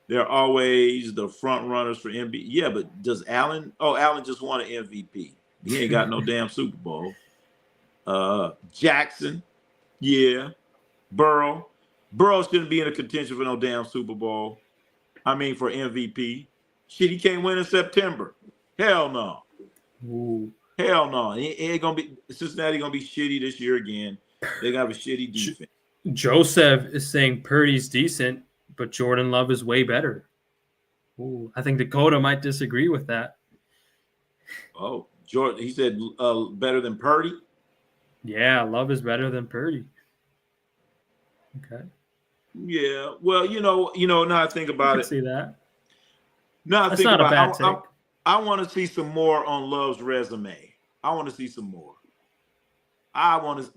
They're always the front runners for MVP. Yeah, but does Allen? Oh, Allen just won an MVP. He ain't got no damn Super Bowl. Jackson, yeah. Burrow shouldn't be in a contention for no damn Super Bowl. I mean, for MVP. Shit, he can't win in September. Hell no. Ooh. Hell no. It ain't gonna be Cincinnati gonna be shitty this year again. They got a shitty defense. Joseph is saying Purdy's decent, but Jordan Love is way better. Ooh, I think Dakota might disagree with that. Oh, Jordan, he said better than Purdy? Yeah, Love is better than Purdy. Okay. Yeah. Well, you know, now I think about it. See that. Now I That's think not about a bad take. I want to see some more on Love's resume. I want to see some more.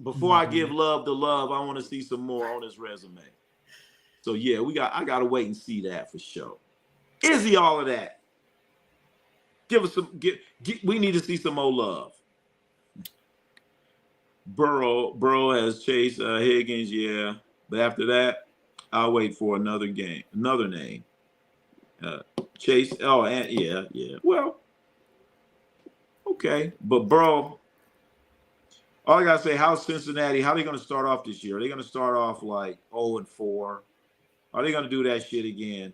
Before I give Love the love, I want to see some more on his resume. So yeah, I gotta wait and see that for sure. Is he all of that? Give us some. We need to see some more love. Burrow has Chase Higgins, yeah, but after that, I'll wait for another name. Chase. Oh, and yeah. Well, okay, but Burrow. All I gotta say, how's Cincinnati? How are they gonna start off this year? Are they gonna start off like 0-4? Are they gonna do that shit again?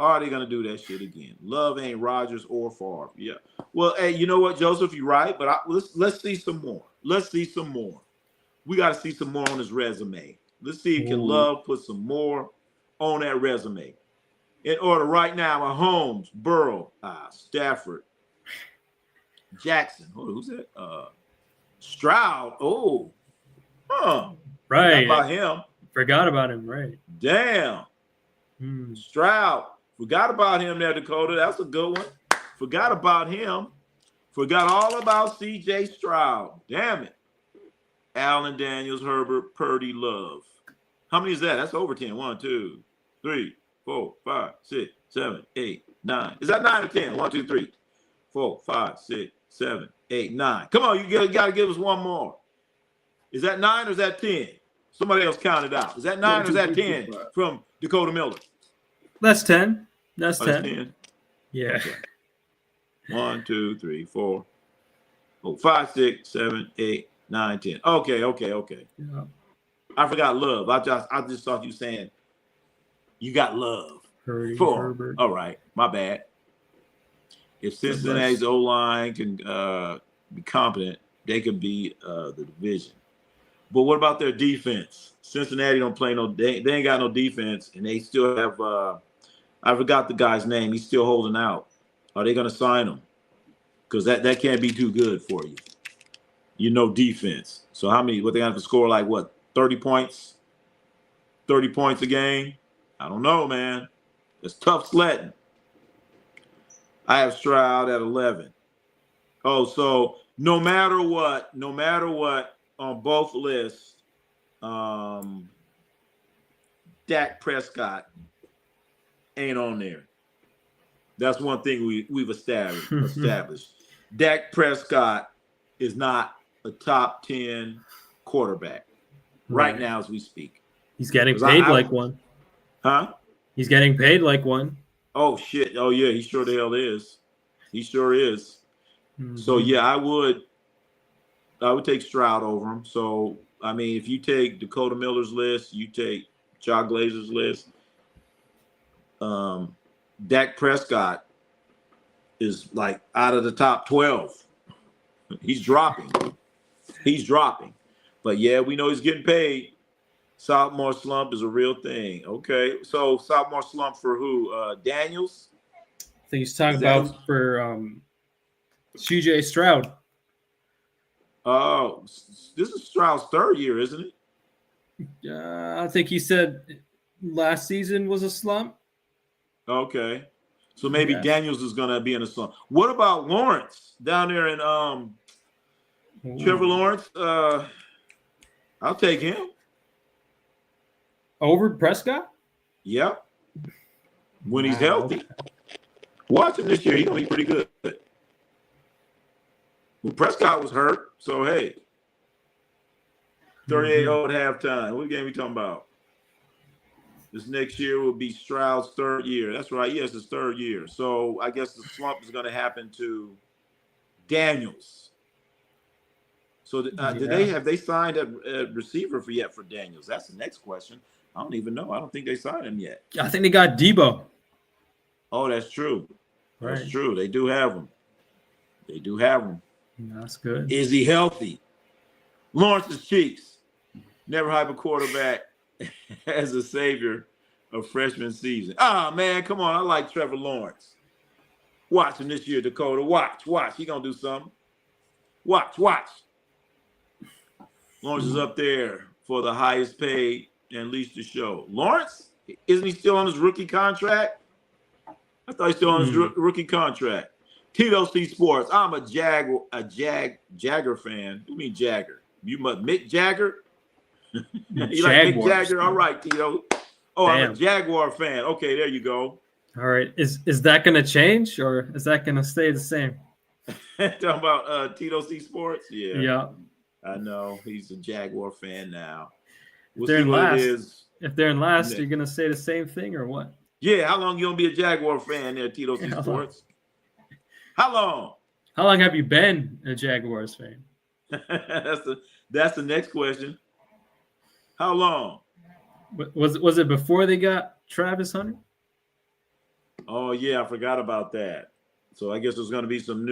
Love ain't Rodgers or Favre. Yeah. Well, hey, you know what, Joseph? You're right, but let's see some more. We got to see some more on his resume. Let's see if can Love put some more on that resume. In order right now, Mahomes, Burrow, Stafford, Jackson. Who's that? Stroud. Oh. Huh. Right. Forgot about him. Right. Damn. Stroud. Forgot about him there, Dakota. That's a good one. Forgot about him. Forgot all about C.J. Stroud. Damn it. Allen, Daniels, Herbert, Purdy, Love. How many is that? That's over 10. 1, 2, 3, 4, 5, 6, 7, 8, 9. Is that 9 or 10? 1, 2, 3, 4, 5, 6, 7, 8, 9. Come on, you got to give us one more. Is that 9 or is that 10? Somebody else count it out. Is that 9 or is that 10 from Dakota Miller? That's 10. That's 10. Yeah. Okay. 1, 2, 3, 4, 5, 6, 7, 8, 9, 10. Okay. Yeah. I forgot Love. I just thought you saying you got Love. Purdy, 4. Herbert. All right. My bad. If Cincinnati's O-line can be competent, they could beat the division. But what about their defense? Cincinnati don't play they ain't got no defense, and they still have I forgot the guy's name. He's still holding out. Are they going to sign him? Because that can't be too good for you. Defense. So what they going to have to score like what? 30 points? 30 points a game? I don't know, man. It's tough sledding. I have Stroud at 11. Oh, so no matter what, on both lists, Dak Prescott ain't on there. That's one thing we've established. Dak Prescott is not a top 10 quarterback right now as we speak. He's getting paid like one. Huh? He's getting paid like one. Oh, shit. Oh, yeah, he sure the hell is. He sure is. Mm-hmm. So, yeah, I would I would take Stroud over him. So, I mean, if you take Dakota Miller's list, you take Jock Glazer's list, Dak Prescott is like out of the top 12. He's dropping. He's dropping. But yeah, we know he's getting paid. Sophomore slump is a real thing. Okay. So sophomore slump for who? Daniels? I think he's talking Is that about for CJ Stroud. Oh, this is Stroud's third year, isn't it? I think he said last season was a slump. Okay. So maybe Yeah. Daniels is gonna be in a slump. What about Lawrence down there in Trevor Lawrence? I'll take him. Over Prescott? Yep. When he's Wow, healthy. okay. Watch him this year. He's gonna be pretty good. Well, Prescott was hurt, so hey. 38-0 at halftime. What game we talking about? This next year will be Stroud's third year. That's right. Yes, his third year. So I guess the slump is going to happen to Daniels. So did they signed a receiver for Daniels? That's the next question. I don't even know. I don't think they signed him yet. I think they got Debo. Oh, that's true. Right. That's true. They do have him. They do have him. That's good. Is he healthy? Lawrence's cheeks. Never hype a quarterback as a savior of freshman season. Ah, man, come on. I like Trevor Lawrence. Watch him this year, Dakota. Watch. He going to do something. Watch. Lawrence is up there for the highest paid and least to show. Lawrence, isn't he still on his rookie contract? I thought he's still on his rookie contract. Tito C Sports. I'm a Jagger fan. What do you mean Jagger? You must Mick Jagger? You like Mick Jagger? All right, Tito. Oh, damn. I'm a Jaguar fan. Okay, there you go. All right. Is that going to change or is that going to stay the same? Talking about Tito C Sports? Yeah. Yeah. I know. He's a Jaguar fan now. We'll see what it is. If they're in last, you're going to say the same thing or what? Yeah. How long you going to be a Jaguar fan there, Tito C Sports? How long? How long have you been a Jaguars fan? That's the next question. How long? Was it before they got Travis Hunter? Oh yeah, I forgot about that. So I guess there's going to be some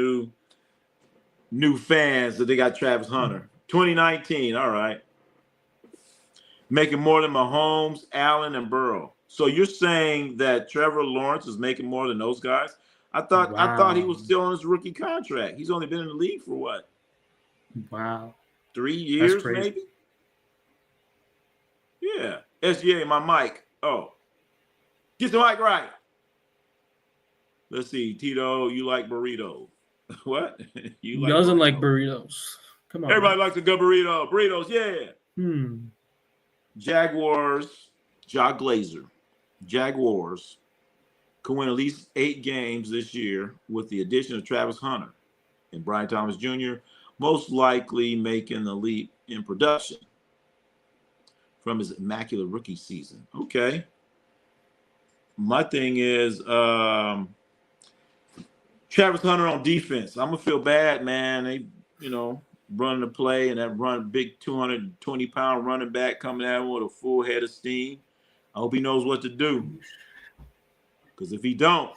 new fans that they got Travis Hunter. 2019, all right. Making more than Mahomes, Allen, and Burrow. So you're saying that Trevor Lawrence is making more than those guys? I thought he was still on his rookie contract. He's only been in the league for what? Wow. 3 years, maybe? Yeah. SGA, my mic. Oh. Get the mic right. Let's see. Tito, you like burrito. What? You doesn't like burritos. Come on. Everybody likes a good burrito. Burritos, yeah. Jaguars, Jock Glazer. Jaguars could win at least 8 games this year with the addition of Travis Hunter and Brian Thomas Jr., most likely making the leap in production from his immaculate rookie season. Okay. My thing is Travis Hunter on defense. I'm going to feel bad, man. They, running the play and that big 220-pound running back coming at him with a full head of steam. I hope he knows what to do. Because if he don't,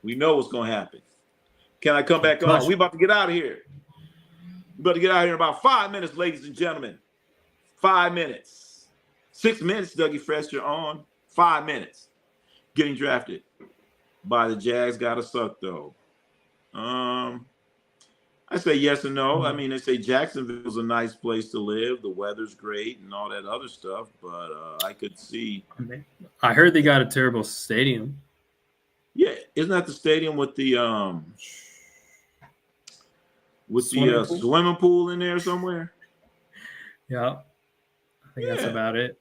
we know what's going to happen. Can I come back on? We about to get out of here. We about to get out of here in about 5 minutes, ladies and gentlemen. 5 minutes. 6 minutes, Dougie Fresh, you're on. 5 minutes. Getting drafted by the Jags gotta suck, though. I say yes and no. I mean, they say Jacksonville's a nice place to live. The weather's great and all that other stuff, but I could see. I heard they got a terrible stadium. Yeah, isn't that the stadium with the swimming pool in there somewhere? Yeah, I think that's about it.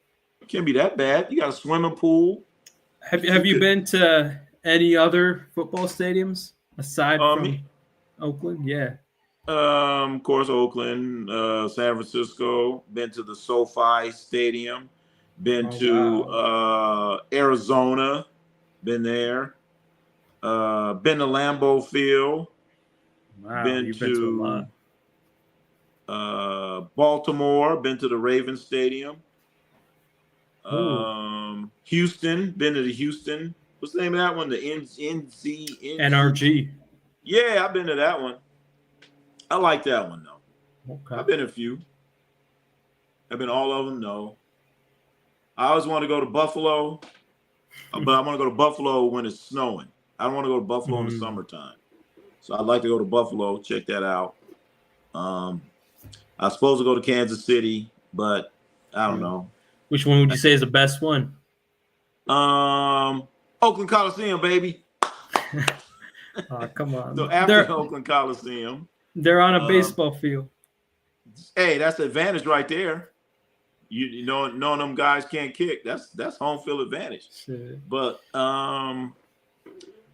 Can't be that bad. You got a swimming pool. Have you been to any other football stadiums aside from Oakland? Yeah. Of course, Oakland, San Francisco. Been to the SoFi Stadium. Been to Arizona. Been there. Been to Lambeau Field. Wow, you've been to a lot. Baltimore, been to the Ravens Stadium. Ooh. Houston, been to the Houston. What's the name of that one? The NZ. NRG. Yeah, I've been to that one. I like that one though. Okay. I've been a few. I've been all of them. No. I always want to go to Buffalo, but I want to go to Buffalo when it's snowing. I don't want to go to Buffalo in the summertime. So I'd like to go to Buffalo, check that out. I was supposed to go to Kansas City, but I don't know. Which one would you say is the best one? Oakland Coliseum, baby. Oh, come on. So after Oakland Coliseum. They're on a baseball field. Hey, that's the advantage right there. You know, knowing them guys can't kick. That's home field advantage. Shit. But I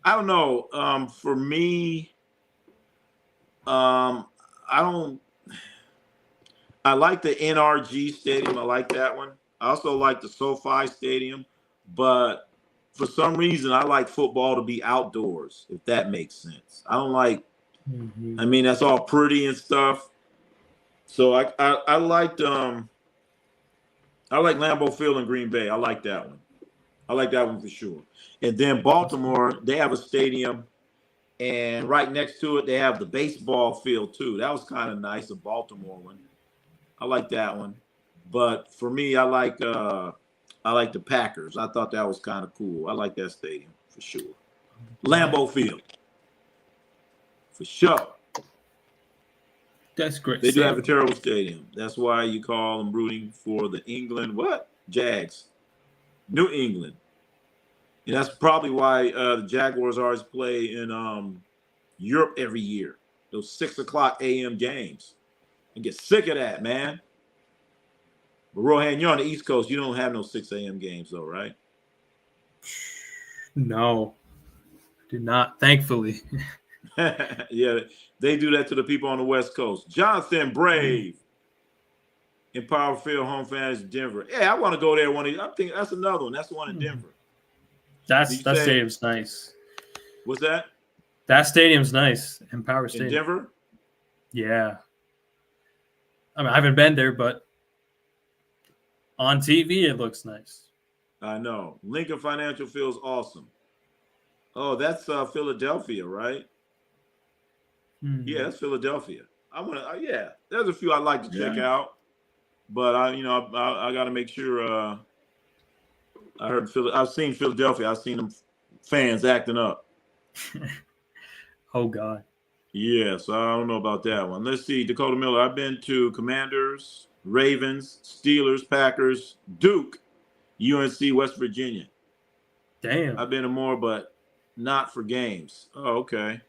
don't know. For me, I like the NRG Stadium. I like that one. I also like the SoFi Stadium, but for some reason, I like football to be outdoors, if that makes sense. I don't like, I mean, that's all pretty and stuff. So I liked Lambeau Field in Green Bay. I like that one. I like that one for sure. And then Baltimore, they have a stadium, and right next to it, they have the baseball field too. That was kind of nice, the Baltimore one. I like that one. But for me, I like the Packers. I thought that was kind of cool. I like that stadium for sure. Lambeau Field. For sure. That's great. They do have a terrible stadium. That's why you call them rooting for the England, Jags. New England. And that's probably why the Jaguars always play in Europe every year. Those 6 o'clock a.m. games. I get sick of that, man. But Rohan, you're on the East Coast. You don't have no 6 a.m. games, though, right? No. Do not, thankfully. Yeah, they do that to the people on the West Coast. Jonathan Brave in Power Field Home Fans Denver. Yeah, I want to go there one of these. I think that's another one. That's the one in Denver. That stadium's nice. What's that? That stadium's nice. Empower Stadium. In Denver? Yeah. I mean, I haven't been there, but on TV, it looks nice. I know. Lincoln Financial feels awesome. Oh, that's Philadelphia, right? Yeah, that's Philadelphia. I want to. Yeah, there's a few I'd like to check out, but I got to make sure. I've seen Philadelphia. I've seen them fans acting up. Oh God. Yeah, so I don't know about that one. Let's see, Dakota Miller. I've been to Commanders, Ravens, Steelers, Packers, Duke, UNC, West Virginia. Damn. I've been to more, but not for games. Oh, okay.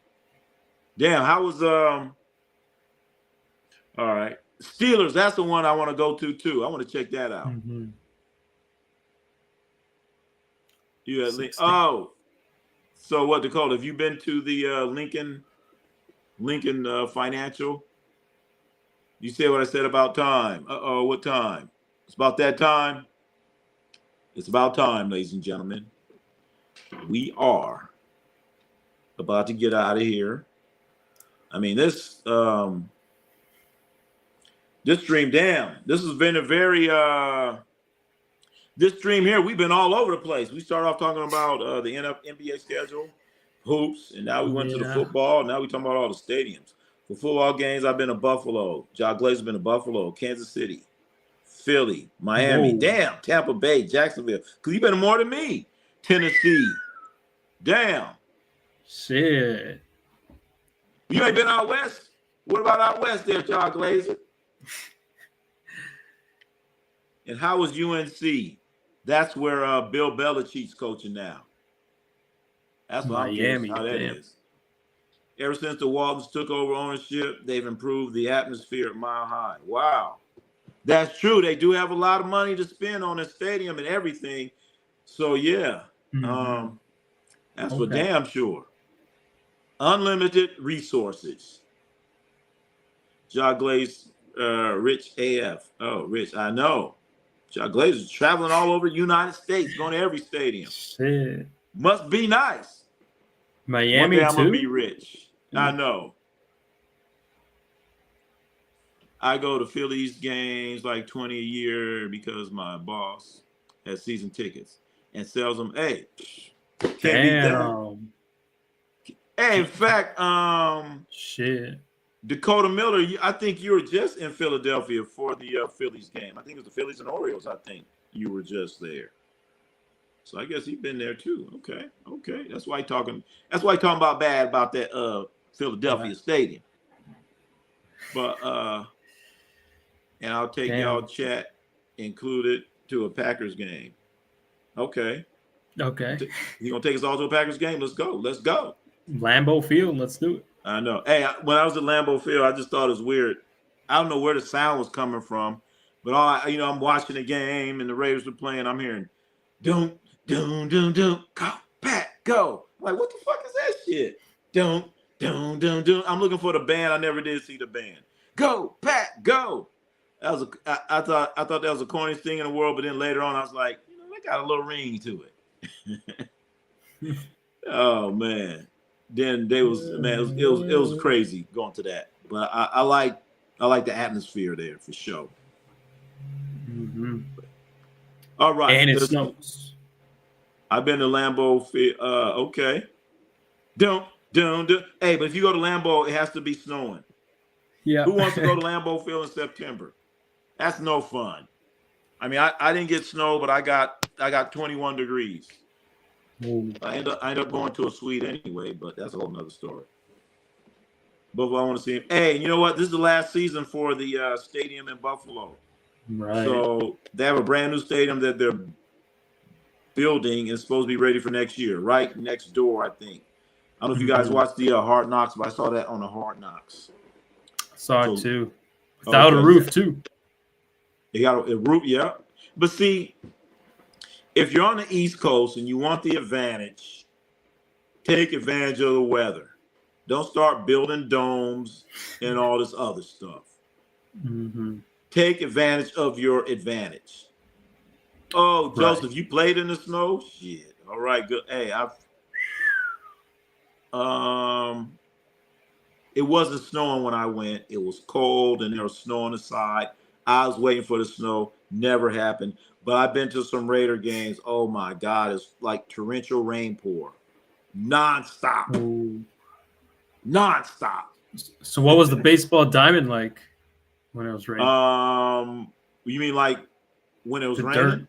Damn, how was all right. Steelers, that's the one I want to go to too. I want to check that out. You had oh, so what, Dakota? Have you been to the Lincoln Financial? You said what I said about time. What time? It's about that time. It's about time, ladies and gentlemen. We are about to get out of here. I mean, this stream, damn, this has been a very this stream here, we've been all over the place. We started off talking about the NBA schedule, hoops, and now we went to the football. Now we're talking about all the stadiums. For football games, I've been to Buffalo. John Glaze has been to Buffalo, Kansas City, Philly, Miami, damn, Tampa Bay, Jacksonville. Because you've been to more than me. Tennessee. Damn. Shit. You ain't been out west? What about out west there, John Glazer? And how was UNC? That's where Bill Belichick's coaching now. That's what Miami, I'm curious how that is. Ever since the Waltons took over ownership, they've improved the atmosphere at Mile High. Wow. That's true. They do have a lot of money to spend on a stadium and everything. So, yeah. That's for damn sure. Unlimited resources. John Glaze, Rich AF. Oh, Rich, I know. John Glaze is traveling all over the United States, going to every stadium. Shit. Must be nice. Miami, one day I'm too? going to be rich. I know. I go to Phillies games like 20 a year because my boss has season tickets and sells them. Hey, can't beat that. Damn. Hey, in fact, Shit. Dakota Miller, I think you were just in Philadelphia for the Phillies game. I think it was the Phillies and Orioles. I think you were just there. So I guess he's been there too. Okay. That's why he talking. That's why he talking about bad about that Philadelphia Right. stadium. But and I'll take y'all Damn. chat included to a Packers game. Okay. Okay. He gonna take us all to a Packers game. Let's go. Let's go. Lambeau Field. Let's do it. I know. Hey, when I was at Lambeau Field, I just thought it was weird. I don't know where the sound was coming from, but I'm watching the game and the Raiders were playing. I'm hearing, doom, doom, doom, doom, go, Pat, go. I'm like, what the fuck is that shit? Doom, doom, doom, doom. I'm looking for the band. I never did see the band. Go, Pat, go. That was I thought that was the corniest thing in the world, but then later on, I was like, that got a little ring to it. Oh man. Then they was man, it was crazy going to that. But I like the atmosphere there for sure. Mm-hmm. All right. And it snows. I've been to Lambeau Field. Okay. Don't. Hey, but if you go to Lambeau, it has to be snowing. Yeah. Who wants to go to Lambeau Field in September? That's no fun. I mean, I didn't get snow, but I got 21 degrees. Ooh. I end up going to a suite anyway, but that's a whole nother story. Buffalo, I want to see him. Hey, you know what? This is the last season for the stadium in Buffalo. Right. So they have a brand new stadium that they're building and it's supposed to be ready for next year, right next door, I think. I don't know if you guys watched the Hard Knocks, but I saw that on the Hard Knocks. Saw it too. Without a roof too. They got a roof, yeah. But see, if you're on the East Coast and you want the advantage, take advantage of the weather. Don't start building domes and all this other stuff. Mm-hmm. Take advantage of your advantage. Oh, Joseph, you played in the snow? Shit. All right, good. Hey, it wasn't snowing when I went. It was cold and there was snow on the side. I was waiting for the snow. Never happened. But I've been to some Raider games. Oh my God, it's like torrential rain pour. Non-stop. Ooh. Non-stop. So what was the baseball diamond like when it was raining? You mean like when it was raining? Dirt.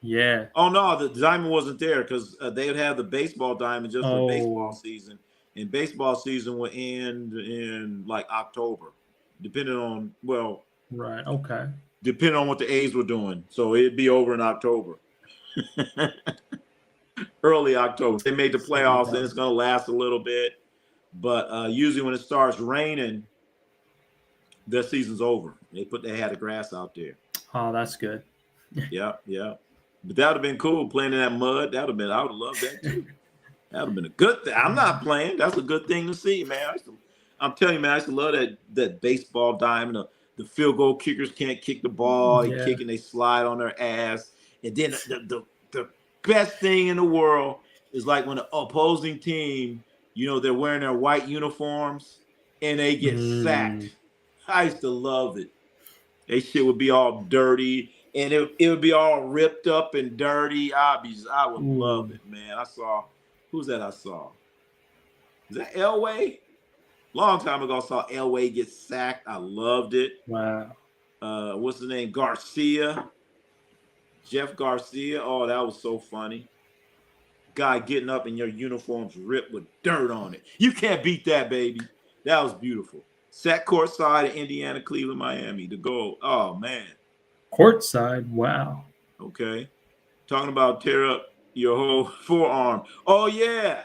Yeah. Oh no, the diamond wasn't there because they would have the baseball diamond just for baseball season, and baseball season would end in like October, depending on Right. Okay. Depending on what the A's were doing. So it'd be over in October, early October. They made the playoffs, and it's gonna last a little bit, but usually when it starts raining, their season's over. They had the grass out there. Oh, that's good. Yeah. But that would have been cool playing in that mud. I would have loved that too. That would have been a good thing. I'm not playing. That's a good thing to see, man. I'm telling you, man, I used to love that baseball diamond. The field goal kickers can't kick the ball. They kick and they slide on their ass. And then the best thing in the world is like when the opposing team, they're wearing their white uniforms and they get sacked. I used to love it. They shit would be all dirty. And it would be all ripped up and dirty. I would love it, man. Who's that I saw? Is that Elway? Long time ago, I saw Elway get sacked. I loved it. Wow. What's the name? Garcia. Jeff Garcia. Oh, that was so funny. Guy getting up and your uniform's ripped with dirt on it. You can't beat that, baby. That was beautiful. Sat courtside in Indiana, Cleveland, Miami. The goal. Oh, man. Courtside, wow. Okay. Talking about tear up your whole forearm. Oh, yeah.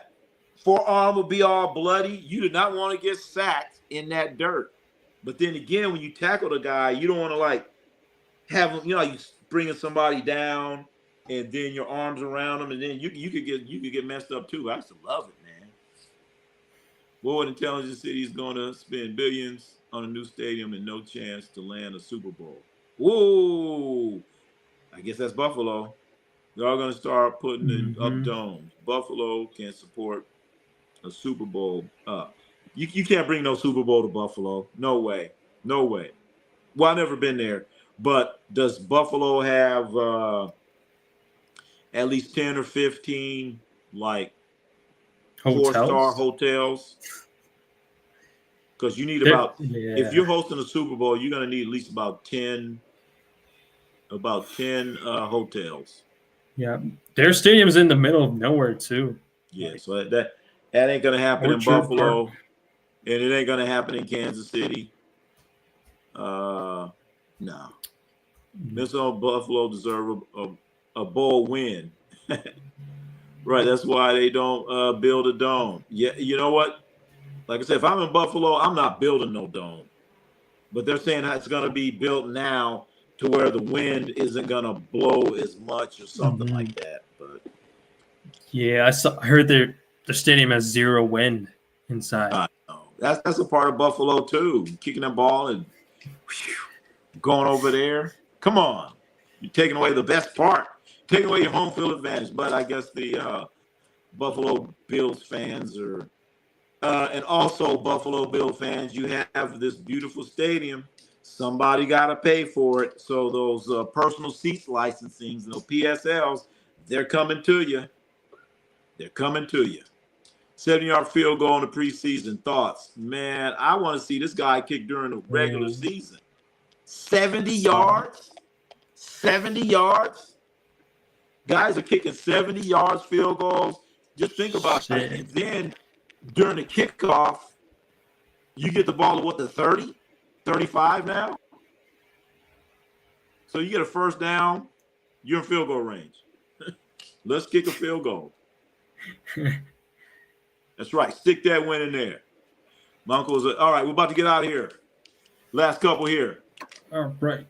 Forearm will be all bloody. You do not want to get sacked in that dirt. But then again, when you tackle the guy, you don't want to have him, you bringing somebody down and then your arms around him, and then you could get messed up too. I used to love it, man. Wood Intelligence City is going to spend billions on a new stadium and no chance to land a Super Bowl. Whoa! I guess that's Buffalo. They're all going to start putting in up domes. Buffalo can support a Super Bowl up. You can't bring no Super Bowl to Buffalo. No way. No way. Well, I've never been there, but does Buffalo have at least 10 or 15 like four-star Hotels. hotels? Because you need There, about, if yeah, you're hosting a Super Bowl, you're going to need at least about 10 hotels. yeah. Their stadium's in the middle of nowhere too. Yeah, Like so that ain't going to happen in Orchard Park. Buffalo, and it ain't going to happen in Kansas City. No. Minnesota Buffalo deserve a bowl win. Right, that's why they don't build a dome. Yeah, you know what? Like I said, if I'm in Buffalo, I'm not building no dome. But they're saying it's going to be built now to where the wind isn't going to blow as much or something like that. But Yeah, I heard the stadium has zero wind inside. I know that's a part of Buffalo too. Kicking the ball and going over there. Come on, you're taking away the best part, taking away your home field advantage. But I guess the Buffalo Bills fans are, and also Buffalo Bill fans, you have this beautiful stadium. Somebody got to pay for it. So those personal seats licensings, those PSLs, they're coming to you. They're coming to you. 70-yard field goal in the preseason. Thoughts? Man, I want to see this guy kick during the regular season. 70 yards? 70 yards? Guys are kicking 70 yards field goals. Just think about it. And then during the kickoff, you get the ball to what, the 30, 35 now? So you get a first down, you're in field goal range. Let's kick a field goal. That's right. Stick that win in there. My uncle's all right, we're about to get out of here. Last couple here. All right.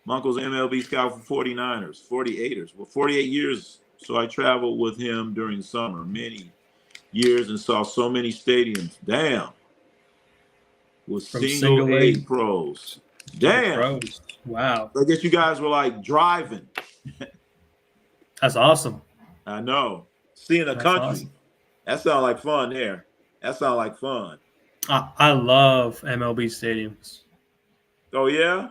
My uncle's an MLB scout for 49ers, 48ers. Well, 48 years. So I traveled with him during the summer, many years, and saw so many stadiums. Damn. With single A pros. Damn. Pros. Wow. I guess you guys were like driving. That's awesome. I know. Seeing a country. Awesome. That sounds like fun there. That sounds like fun. I love MLB stadiums. Oh, yeah?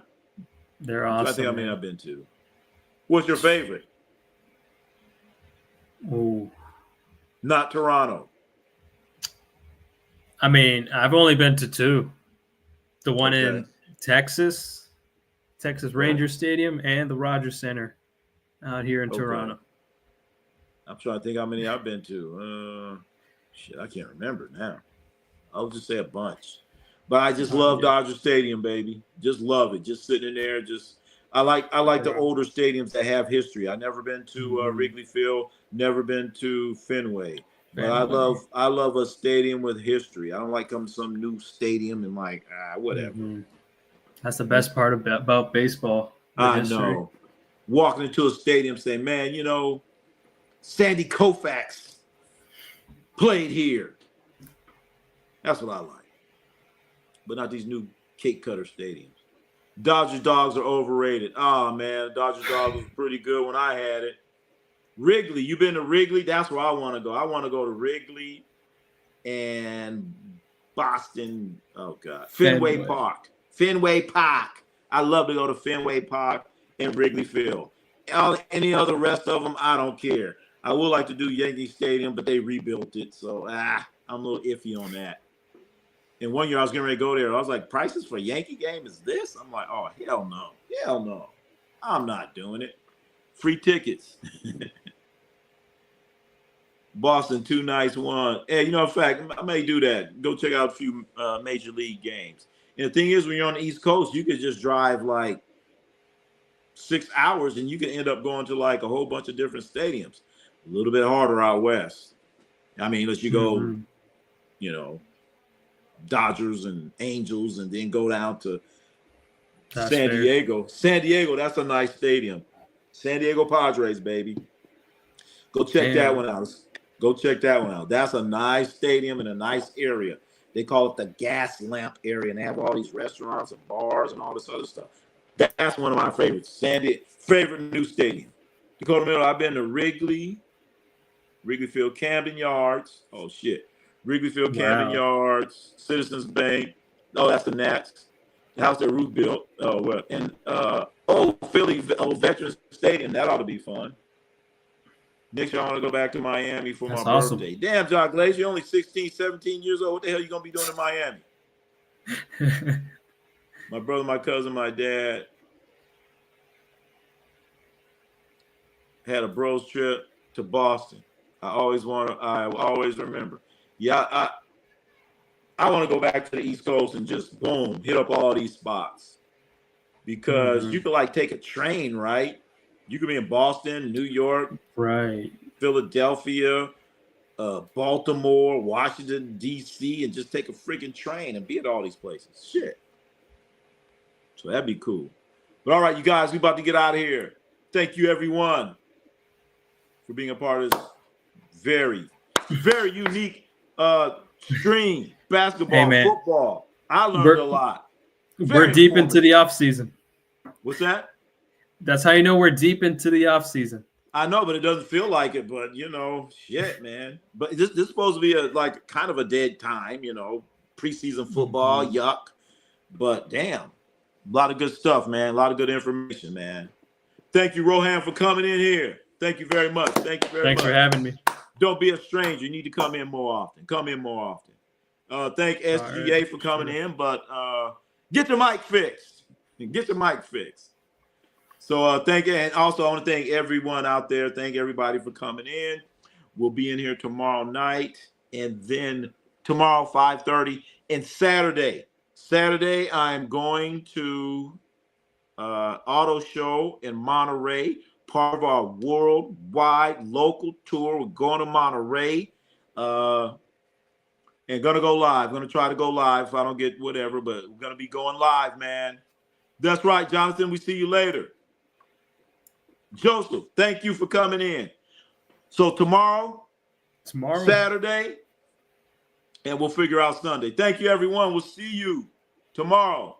They're awesome. I think I may have been to. What's your favorite? Ooh. Not Toronto. I mean, I've only been to two. The one in Texas Ranger Stadium, and the Rogers Center out here in Toronto. I'm trying to think how many I've been to. Shit, I can't remember now. I'll just say a bunch. But I just love Dodger Stadium, baby. Just love it. Just sitting in there. I like the older stadiums that have history. I've never been to Wrigley Field. Never been to Fenway. But I love a stadium with history. I don't like coming to some new stadium and like whatever. That's the best part about baseball. I know. Walking into a stadium saying, man, you know, Sandy Koufax played here. That's what I like. But not these new cake cutter stadiums. Dodgers dogs are overrated. Oh, man, Dodgers dogs was pretty good when I had it. Wrigley, you been to Wrigley? That's where I want to go. I want to go to Wrigley and Boston. Oh, God. Fenway Park. Fenway Park. I love to go to Fenway Park and Wrigley Field. Any other rest of them, I don't care. I would like to do Yankee Stadium, but they rebuilt it. So, I'm a little iffy on that. And one year I was getting ready to go there. I was like, prices for a Yankee game is this? I'm like, oh, hell no. Hell no. I'm not doing it. Free tickets. Boston, 2 nights, 1. Hey, you know, in fact, I may do that. Go check out a few major league games. And the thing is, when you're on the East Coast, you could just drive like 6 hours and you can end up going to like a whole bunch of different stadiums. A little bit harder out west. I mean, unless you go, you know, Dodgers and Angels and then go down to San Diego. San Diego, that's a nice stadium. San Diego Padres, baby. Go check that one out. Go check that one out. That's a nice stadium in a nice area. They call it the gas lamp area, and they have all these restaurants and bars and all this other stuff. That's one of my favorites. Favorite new stadium. Dakota Middle, I've been to Wrigley Field, Camden Yards. Oh, shit. Wrigley Field, Camden Yards, Citizens Bank. Oh, that's the Nats. The house that Ruth built. And Philly Veterans Stadium. That ought to be fun. Next year, I want to go back to Miami for That's my awesome. birthday. Damn, John Glaze, you're only 16, 17 years old. What the hell are you going to be doing in Miami? My brother, my cousin, my dad had a bros trip to Boston. I always remember. Yeah, I want to go back to the East Coast and just boom, hit up all these spots. Because you could like take a train, right? You could be in Boston, New York, Right. Philadelphia, Baltimore, Washington, D.C., and just take a freaking train and be at all these places. Shit. So that'd be cool. But all right, you guys, we about to get out of here. Thank you, everyone, for being a part of this very, very unique stream. Basketball, football. I learned a lot. We're deep into the off season. What's that? That's how you know we're deep into the off season. I know, but it doesn't feel like it. But shit, man. But this is supposed to be like kind of a dead time, preseason football, yuck. But damn, a lot of good stuff, man. A lot of good information, man. Thank you, Rohan, for coming in here. Thank you very much. Thanks for having me. Don't be a stranger. You need to come in more often. Thank SGA for coming in, but get your mic fixed. So thank you. And also I want to thank everyone out there. Thank everybody for coming in. We'll be in here tomorrow night and then tomorrow 5:30 and Saturday. I'm going to auto show in Monterey, part of our worldwide local tour. We're going to Monterey and going to go live. Going to try to go live if I don't get whatever, but we're going to be going live, man. That's right, Jonathan. We see you later. Joseph, thank you for coming in. So tomorrow, Saturday, and we'll figure out Sunday. Thank you, everyone. We'll see you tomorrow.